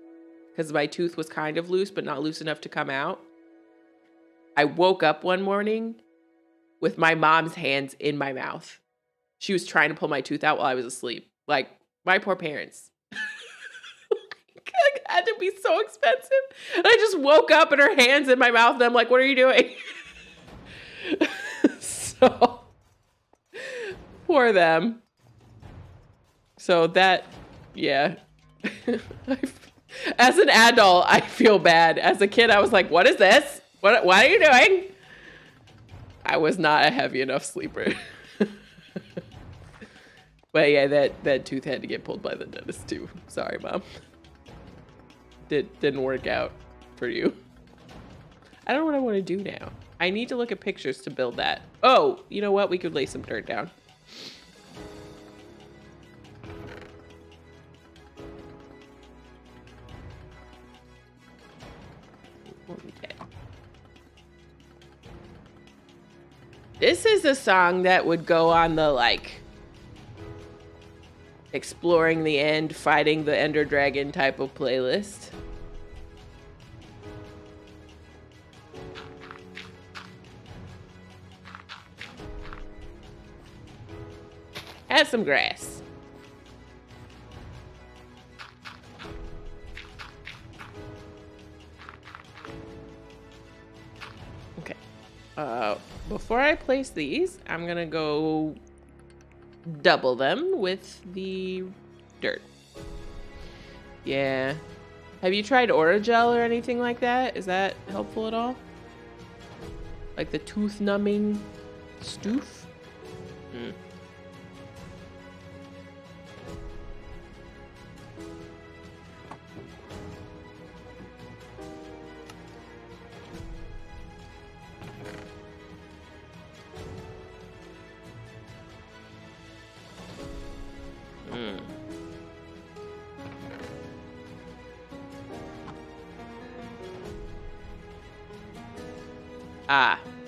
Speaker 1: because my tooth was kind of loose, but not loose enough to come out. I woke up one morning with my mom's hands in my mouth. She was trying to pull my tooth out while I was asleep. Like, my poor parents. It had to be so expensive. And I just woke up and her hands in my mouth and I'm like, what are you doing? So, poor them. So that, yeah. As an adult, I feel bad. As a kid, I was like, what is this? What are you doing? I was not a heavy enough sleeper. But yeah, that tooth had to get pulled by the dentist too. Sorry, Mom. Didn't work out for you. I don't know what I want to do now. I need to look at pictures to build that. Oh, you know what? We could lay some dirt down. Okay. This is a song that would go on the, like, exploring the end, fighting the Ender Dragon type of playlist. Add some grass. Okay. Before I place these, I'm gonna go double them with the dirt. Yeah. Have you tried Oragel or anything like that? Is that helpful at all? Like the tooth numbing stoof? Hmm.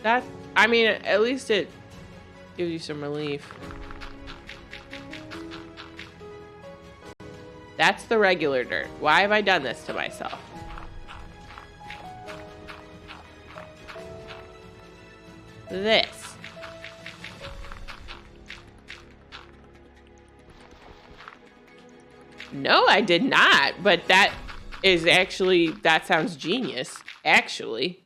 Speaker 1: That, I mean, at least it gives you some relief. That's the regular dirt. Why have I done this to myself? This. No, I did not, but that is actually, that sounds genius, actually.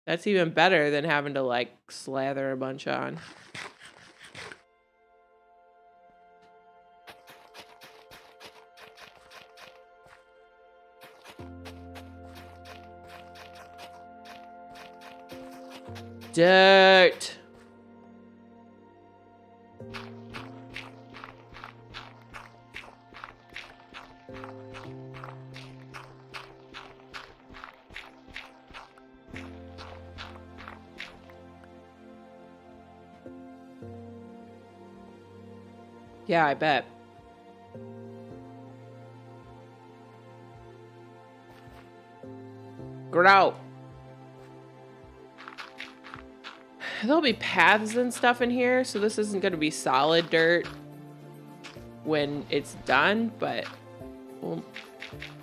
Speaker 1: That's even better than having to, like, slather a bunch on. Dirt. Yeah, I bet. Grout. There'll be paths and stuff in here, so this isn't going to be solid dirt when it's done, but we'll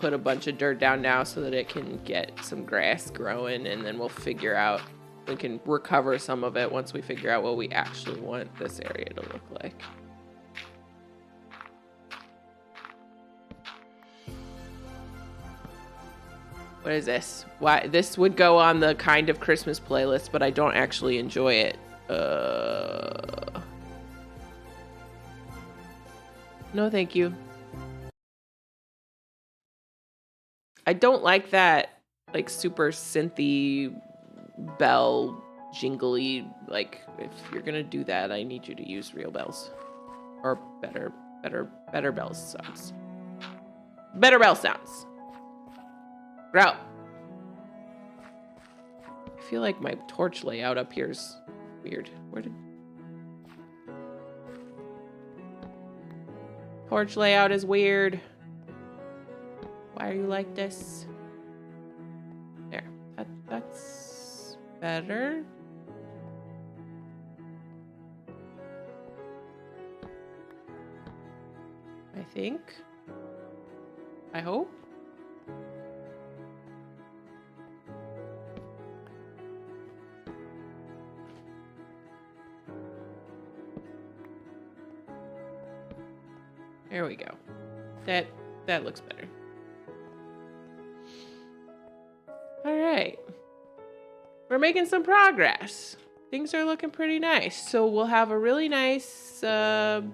Speaker 1: put a bunch of dirt down now so that it can get some grass growing, and then we'll figure out, we can recover some of it once we figure out what we actually want this area to look like. What is this? Why this would go on the kind of Christmas playlist, but I don't actually enjoy it. No, thank you. I don't like that, like, super synthy bell jingly. Like, if you're gonna do that, I need you to use real bells, or better bell sounds. Better bell sounds. Grout. I feel like my torch layout up here is weird. Where did... Torch layout is weird. Why are you like this? There. That's better. I think. I hope. There we go. That looks better. All right. We're making some progress. Things are looking pretty nice. So we'll have a really nice thing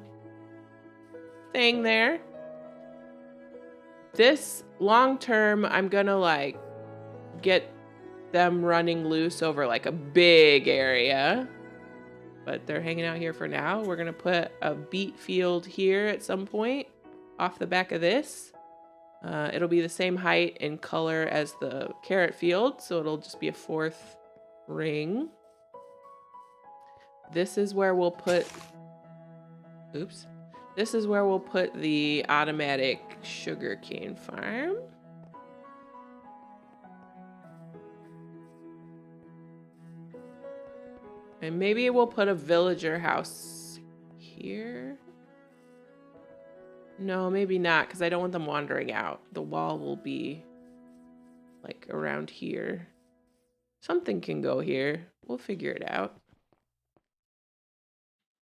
Speaker 1: there. This long term, I'm gonna like get them running loose over like a big area. But they're hanging out here for now. We're gonna put a beet field here at some point off the back of this. It'll be the same height and color as the carrot field, so it'll just be a 4th ring. This is where we'll put, oops. This is where we'll put the automatic sugarcane farm. And maybe we'll put a villager house here. No, maybe not, because I don't want them wandering out. The wall will be like around here. Something can go here. We'll figure it out.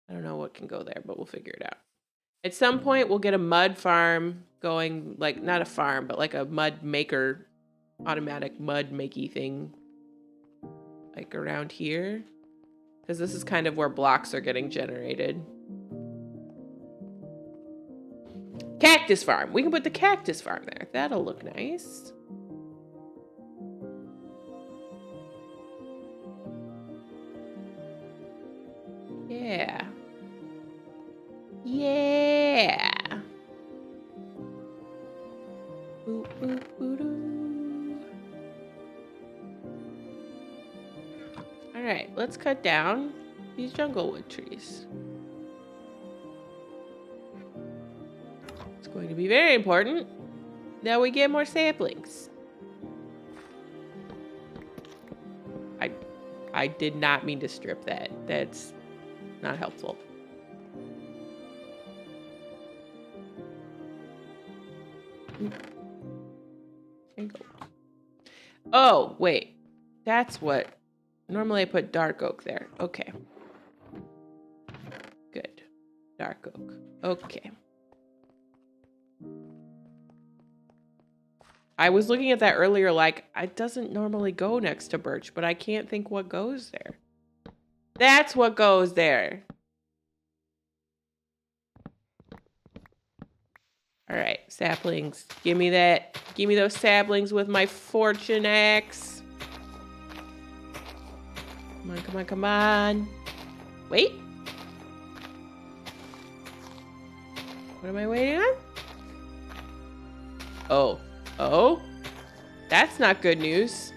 Speaker 1: I don't know what can go there, but we'll figure it out. At some point, we'll get a mud farm going, like not a farm, but like a mud maker, automatic mud makey thing, like around here. Because this is kind of where blocks are getting generated. Cactus farm. We can put the cactus farm there. That'll look nice. Yeah. Yeah. Ooh, ooh, ooh, ooh. All right, let's cut down these jungle wood trees. It's going to be very important that we get more saplings. I did not mean to strip that. That's not helpful. Oh, wait. That's what... Normally I put dark oak there. Okay. Good. Dark oak. Okay. I was looking at that earlier like, it doesn't normally go next to birch, but I can't think what goes there. That's what goes there. All right, saplings. Give me that. Give me those saplings with my fortune axe. Come on, come on, come on. Wait. What am I waiting on? Oh. Oh? That's not good news.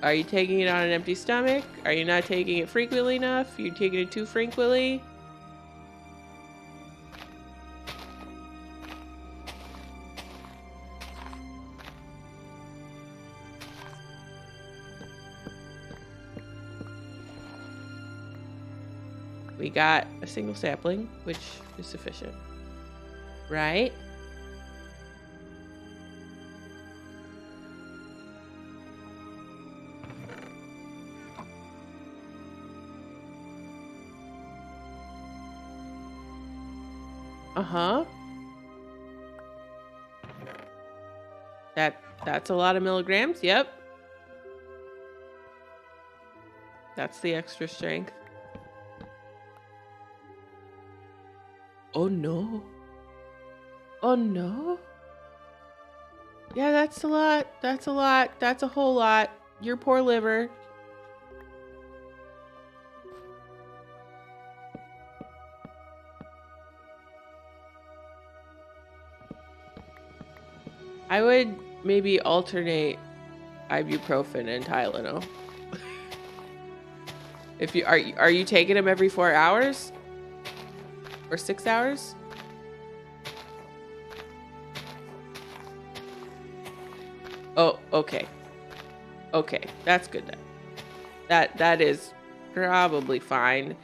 Speaker 1: Are you taking it on an empty stomach? Are you not taking it frequently enough? You're taking it too frequently? We got a single sapling, which is sufficient. Right? Uh-huh. That's a lot of milligrams. Yep. That's the extra strength. Oh no. Oh no. Yeah, that's a lot. That's a lot. That's a whole lot. Your poor liver. I would maybe alternate ibuprofen and Tylenol. If you are you taking them every 4 hours? Or 6 hours? Oh, okay. Okay, that's good then. That is probably fine.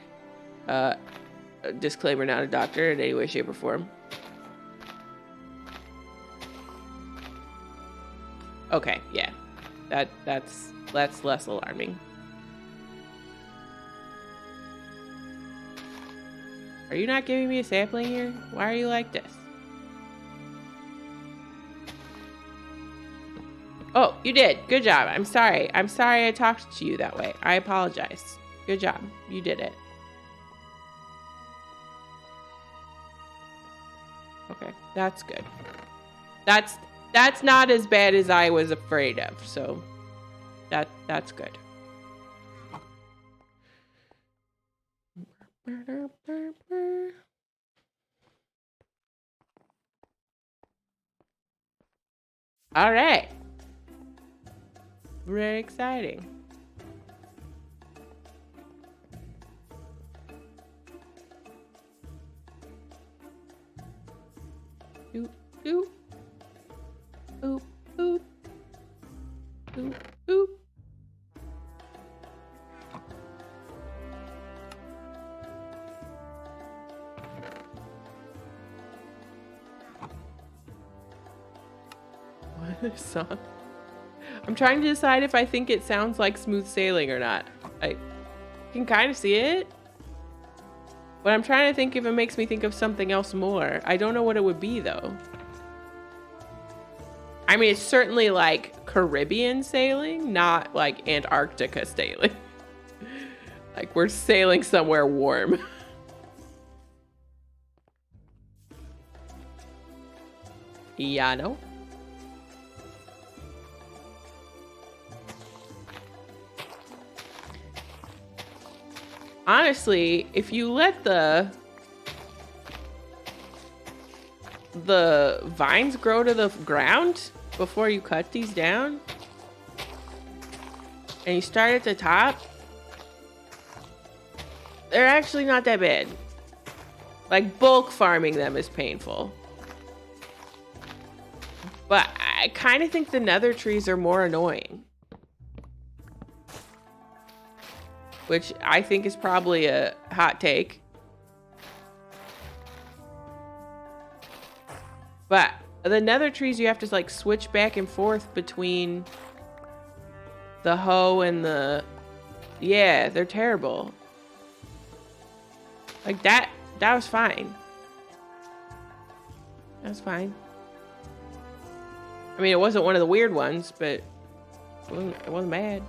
Speaker 1: Disclaimer, not a doctor in any way, shape, or form. Okay, yeah. That's less alarming. Are you not giving me a sapling here? Why are you like this? Oh, you did. Good job. I'm sorry. I'm sorry I talked to you that way. I apologize. Good job. You did it. Okay, that's good. That's not as bad as I was afraid of, so that's good. All right. Very exciting. Doop, doop. Boop, boop. Boop, boop. What a song. I'm trying to decide if I think it sounds like Smooth Sailing or not. I can kind of see it. But I'm trying to think if it makes me think of something else more. I don't know what it would be, though. I mean, it's certainly like Caribbean sailing, not like Antarctica sailing. Like we're sailing somewhere warm. Yeah, no. Honestly, if you let the vines grow to the ground before you cut these down, and you start at the top, they're actually not that bad. Like bulk farming them is painful. But I kind of think the nether trees are more annoying. Which I think is probably a hot take. But the nether trees, you have to like switch back and forth between the hoe and the... Yeah, they're terrible. Like that was fine. That was fine. I mean, it wasn't one of the weird ones, but it wasn't bad.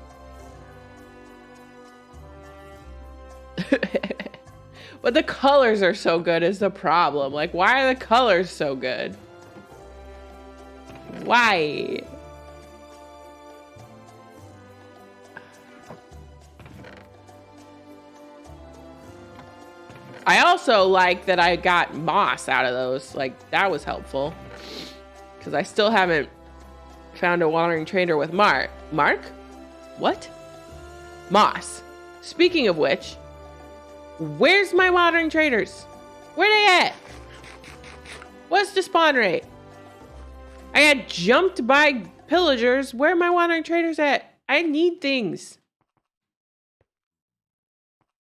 Speaker 1: But the colors are so good is the problem. Like, why are the colors so good? Why? I also like that I got moss out of those. Like, that was helpful. Because I still haven't found a watering trader with Mark. What? Moss. Speaking of which, where's my watering traders? Where they at? What's the spawn rate? I got jumped by pillagers. Where are my watering traders at? I need things.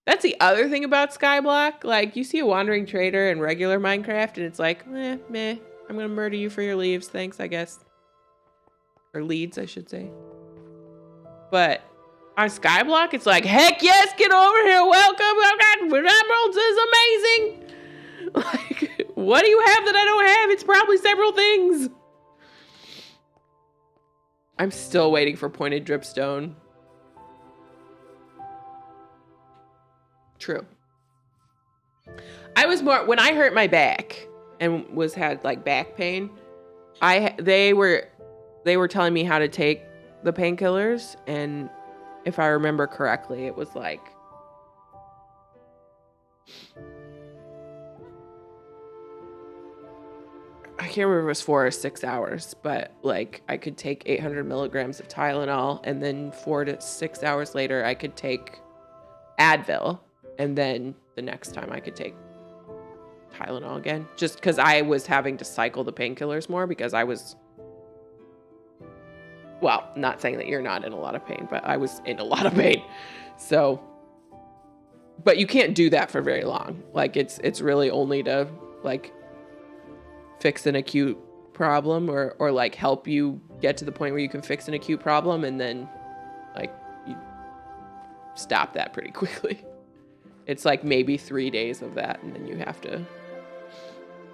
Speaker 1: That's the other thing about Skyblock. Like, you see a wandering trader in regular Minecraft, and it's like, meh. I'm gonna murder you for your leaves. Thanks, I guess. Or leads, I should say. But on Skyblock, it's like, heck yes, get over here. Welcome. I've got emeralds. This is amazing. Like, what do you have that I don't have? It's probably several things. I'm still waiting for pointed dripstone. True. I was more, when I hurt my back and had like back pain, they were telling me how to take the painkillers, and if I remember correctly, it was like I can't remember if it was 4 or 6 hours, but like I could take 800 milligrams of Tylenol, and then 4 to 6 hours later I could take Advil, and then the next time I could take Tylenol again, just because I was having to cycle the painkillers more because I was, well, not saying that you're not in a lot of pain, but I was in a lot of pain. So, but you can't do that for very long. Like it's really only to like fix an acute problem or like help you get to the point where you can fix an acute problem, and then like you stop that pretty quickly. It's like maybe 3 days of that, and then you have to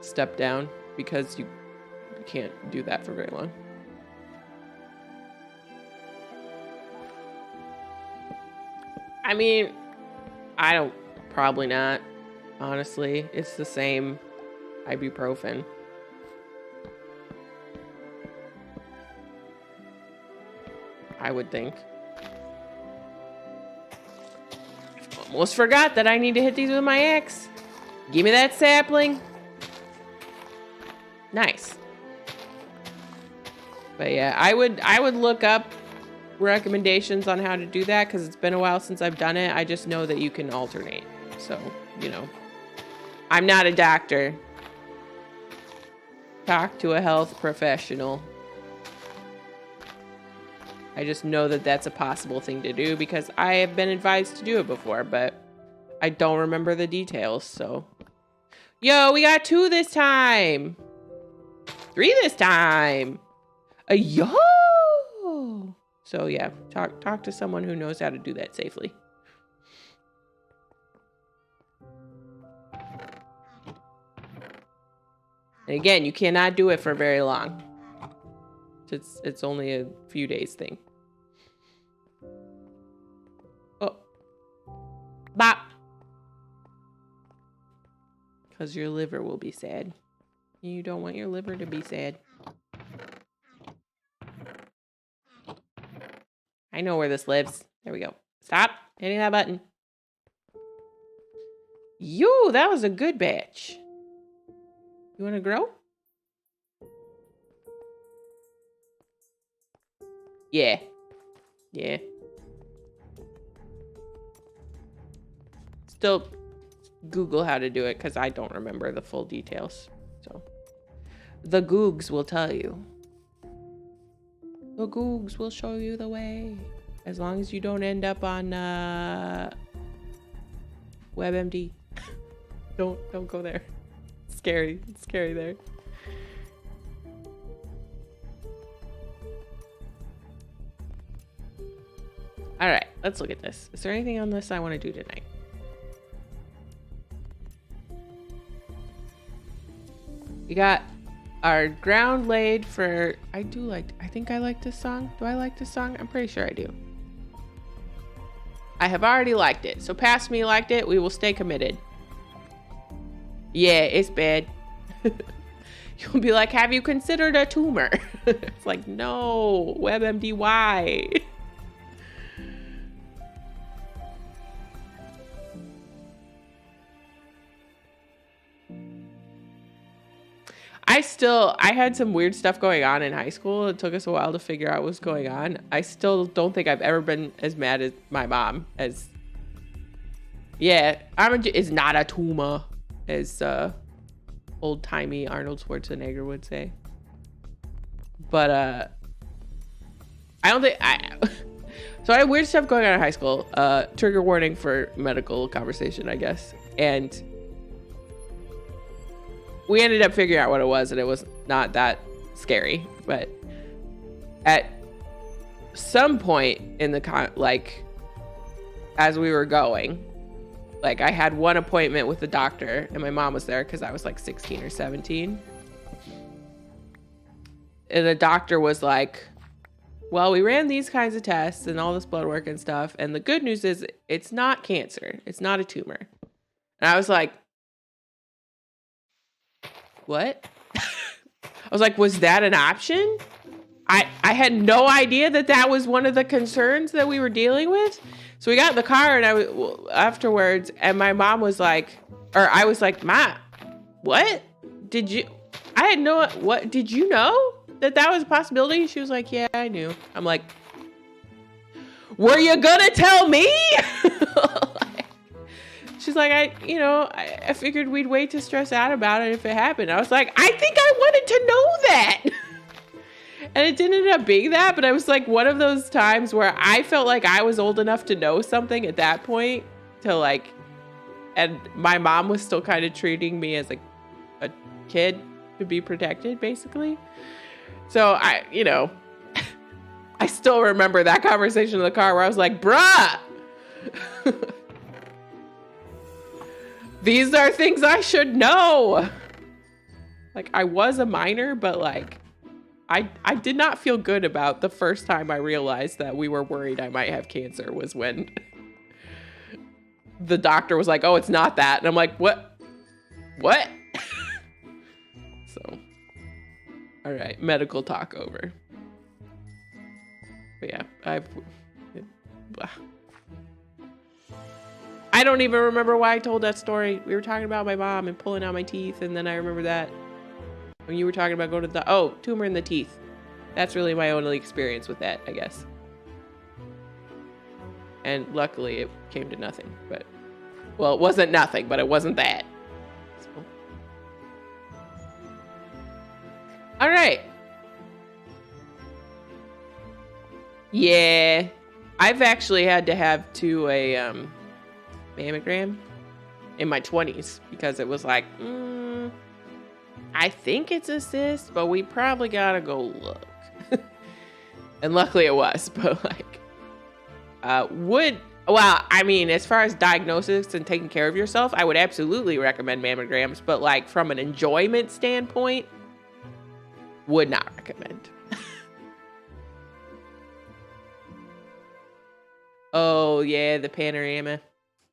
Speaker 1: step down because you can't do that for very long. I mean, probably not. Honestly, it's the same ibuprofen. I would think. Almost forgot that I need to hit these with my axe. Give me that sapling. Nice. But yeah, I would look up recommendations on how to do that because it's been a while since I've done it. I just know that you can alternate. So, you know, I'm not a doctor. Talk to a health professional. I just know that that's a possible thing to do because I have been advised to do it before, but I don't remember the details, so. Yo, we got 2 this time. 3 this time. Yo! So yeah, talk to someone who knows how to do that safely. And again, you cannot do it for very long. It's only a few days thing. Oh. Bop. Because your liver will be sad. You don't want your liver to be sad. I know where this lives. There we go. Stop hitting that button. Yo, that was a good batch. You want to grow? Yeah. Yeah. Still Google how to do it because I don't remember the full details. So the Googs will tell you. The Googs will show you the way. As long as you don't end up on WebMD. Don't go there. It's scary. It's scary there. All right, let's look at this. Is there anything on this I want to do tonight? We got our ground laid for, I think I like this song. Do I like this song? I'm pretty sure I do. I have already liked it. So past me liked it, we will stay committed. Yeah, it's bad. You'll be like, have you considered a tumor? It's like, no, WebMD, why? I had some weird stuff going on in high school. It took us a while to figure out what's going on. I still don't think I've ever been as mad as my mom as, yeah, it's not a tumor, as old-timey Arnold Schwarzenegger would say. But I don't think so I had weird stuff going on in high school. Trigger warning for medical conversation, I guess. And we ended up figuring out what it was, and it was not that scary. But at some point in the as we were going, like, I had one appointment with the doctor, and my mom was there because I was like 16 or 17. And the doctor was like, well, we ran these kinds of tests and all this blood work and stuff, and the good news is it's not cancer. It's not a tumor. And I was like, what? I was like, was that an option? I had no idea that was one of the concerns that we were dealing with. So we got in the car and afterwards, and my mom was like, or I was like, Ma, what? Did you know that was a possibility? She was like, yeah, I knew. I'm like, were you gonna tell me? She's like, I figured we'd wait to stress out about it if it happened. I was like, I think I wanted to know that. And it didn't end up being that, but I was like one of those times where I felt like I was old enough to know something at that point and my mom was still kind of treating me as a kid to be protected, basically. So I still remember that conversation in the car where I was like, bruh. These are things I should know. Like, I was a minor, but like, I did not feel good about the first time I realized that we were worried I might have cancer was when the doctor was like, oh, it's not that. And I'm like, what? What? So, all right, medical talk over. But yeah, I don't even remember why I told that story. We were talking about my mom and pulling out my teeth, and then I remember that when you were talking about going to the tumor in the teeth. That's really my only experience with that, I guess. And luckily, it came to nothing. But well, it wasn't nothing, but it wasn't that. So. All right. Yeah, I've actually had to have a mammogram in my 20s because it was like, I think it's a cyst, but we probably gotta go look. And luckily it was, but like, I mean, as far as diagnosis and taking care of yourself, I would absolutely recommend mammograms, but like from an enjoyment standpoint, would not recommend. Oh yeah, the panorama.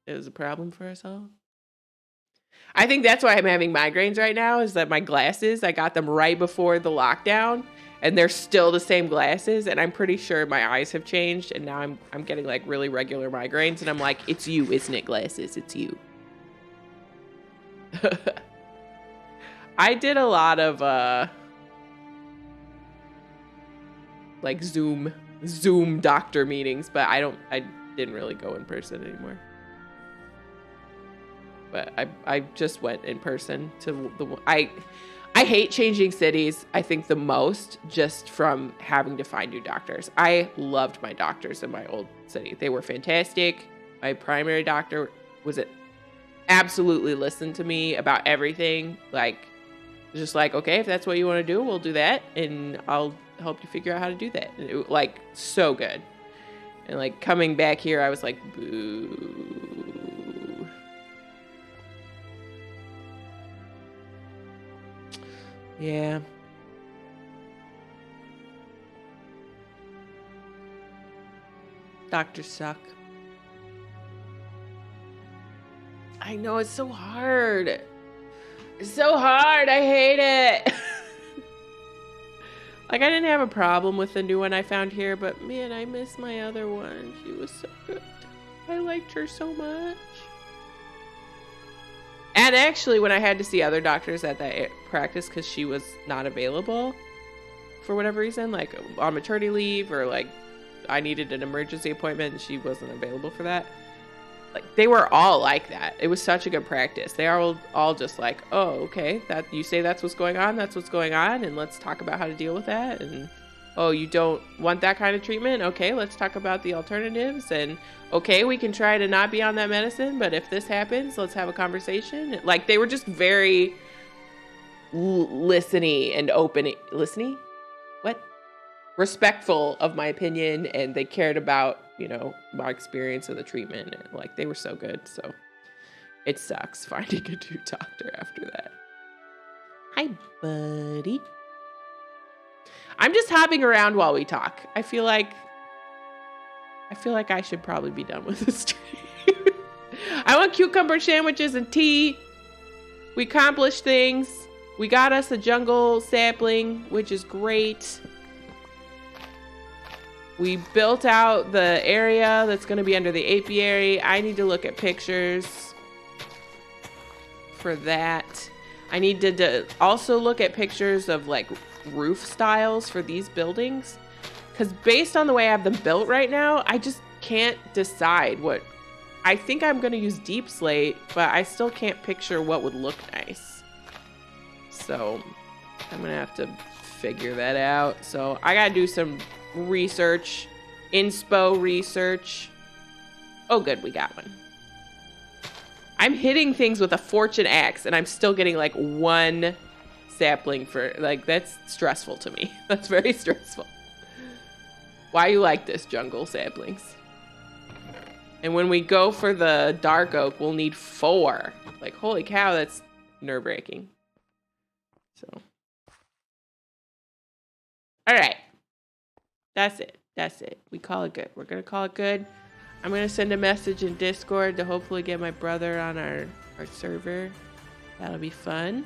Speaker 1: It was a problem for us all. I think that's why I'm having migraines right now, is that my glasses, I got them right before the lockdown and they're still the same glasses. And I'm pretty sure my eyes have changed. And now I'm getting like really regular migraines. And I'm like, it's you, isn't it, glasses? It's you. I did a lot of like Zoom doctor meetings, but I didn't really go in person anymore. But I just went in person to I hate changing cities, I think the most, just from having to find new doctors. I loved my doctors in my old city. They were fantastic. My primary doctor absolutely listened to me about everything. Like, just like, okay, if that's what you want to do, we'll do that. And I'll help you figure out how to do that. And it, like, so good. And like coming back here, I was like, boo. Yeah. Doctors suck. I know, it's so hard. It's so hard. I hate it. Like, I didn't have a problem with the new one I found here, but man, I miss my other one. She was so good. I liked her so much. And actually, when I had to see other doctors at that practice because she was not available for whatever reason, like on maternity leave, or like I needed an emergency appointment and she wasn't available for that. Like, they were all like that. It was such a good practice. They are all just like, oh, okay, that you say that's what's going on, and let's talk about how to deal with that. And oh, you don't want that kind of treatment? Okay, let's talk about the alternatives. And okay, we can try to not be on that medicine, but if this happens, let's have a conversation. Like, they were just very listening and open. Listening? What? Respectful of my opinion, and they cared about, you know, my experience of the treatment. And like, they were so good. So it sucks finding a new doctor after that. Hi, buddy. I'm just hopping around while we talk. I feel like I should probably be done with this stream. I want cucumber sandwiches and tea. We accomplished things. We got us a jungle sapling, which is great. We built out the area that's going to be under the apiary. I need to look at pictures for that. I need to also look at pictures of like roof styles for these buildings, because based on the way I have them built right now, I just can't decide what. I think I'm going to use deep slate, but I still can't picture what would look nice. So I'm going to have to figure that out. So I got to do some research, inspo research. Oh, good, we got one. I'm hitting things with a fortune axe, and I'm still getting like one sapling for, like, that's stressful to me. That's very stressful. Why you like this, jungle saplings? And when we go for the dark oak, we'll need 4. Like, holy cow, that's nerve-wracking. So, all right. That's it. We call it good. We're going to call it good. I'm going to send a message in Discord to hopefully get my brother on our server. That'll be fun.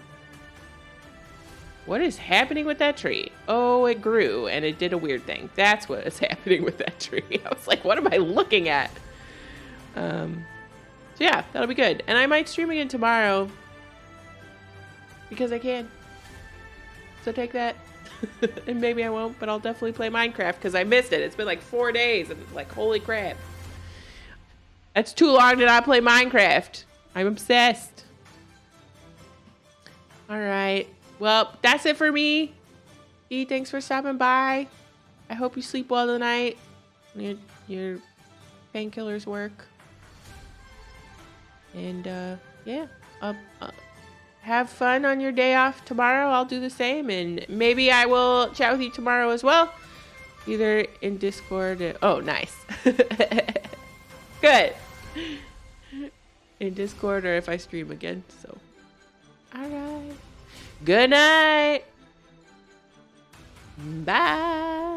Speaker 1: What is happening with that tree? Oh, it grew and it did a weird thing. That's what is happening with that tree. I was like, what am I looking at? So yeah, that'll be good. And I might stream again tomorrow because I can. So take that. And maybe I won't, but I'll definitely play Minecraft because I missed it. It's been like 4 days and like, holy crap. That's too long to not play Minecraft. I'm obsessed. All right. Well, that's it for me. E, thanks for stopping by. I hope you sleep well tonight. Your painkillers work. And yeah, have fun on your day off tomorrow. I'll do the same, and maybe I will chat with you tomorrow as well, either in Discord. Oh, nice. Good. In Discord, or if I stream again. So, all right. Good night. Bye.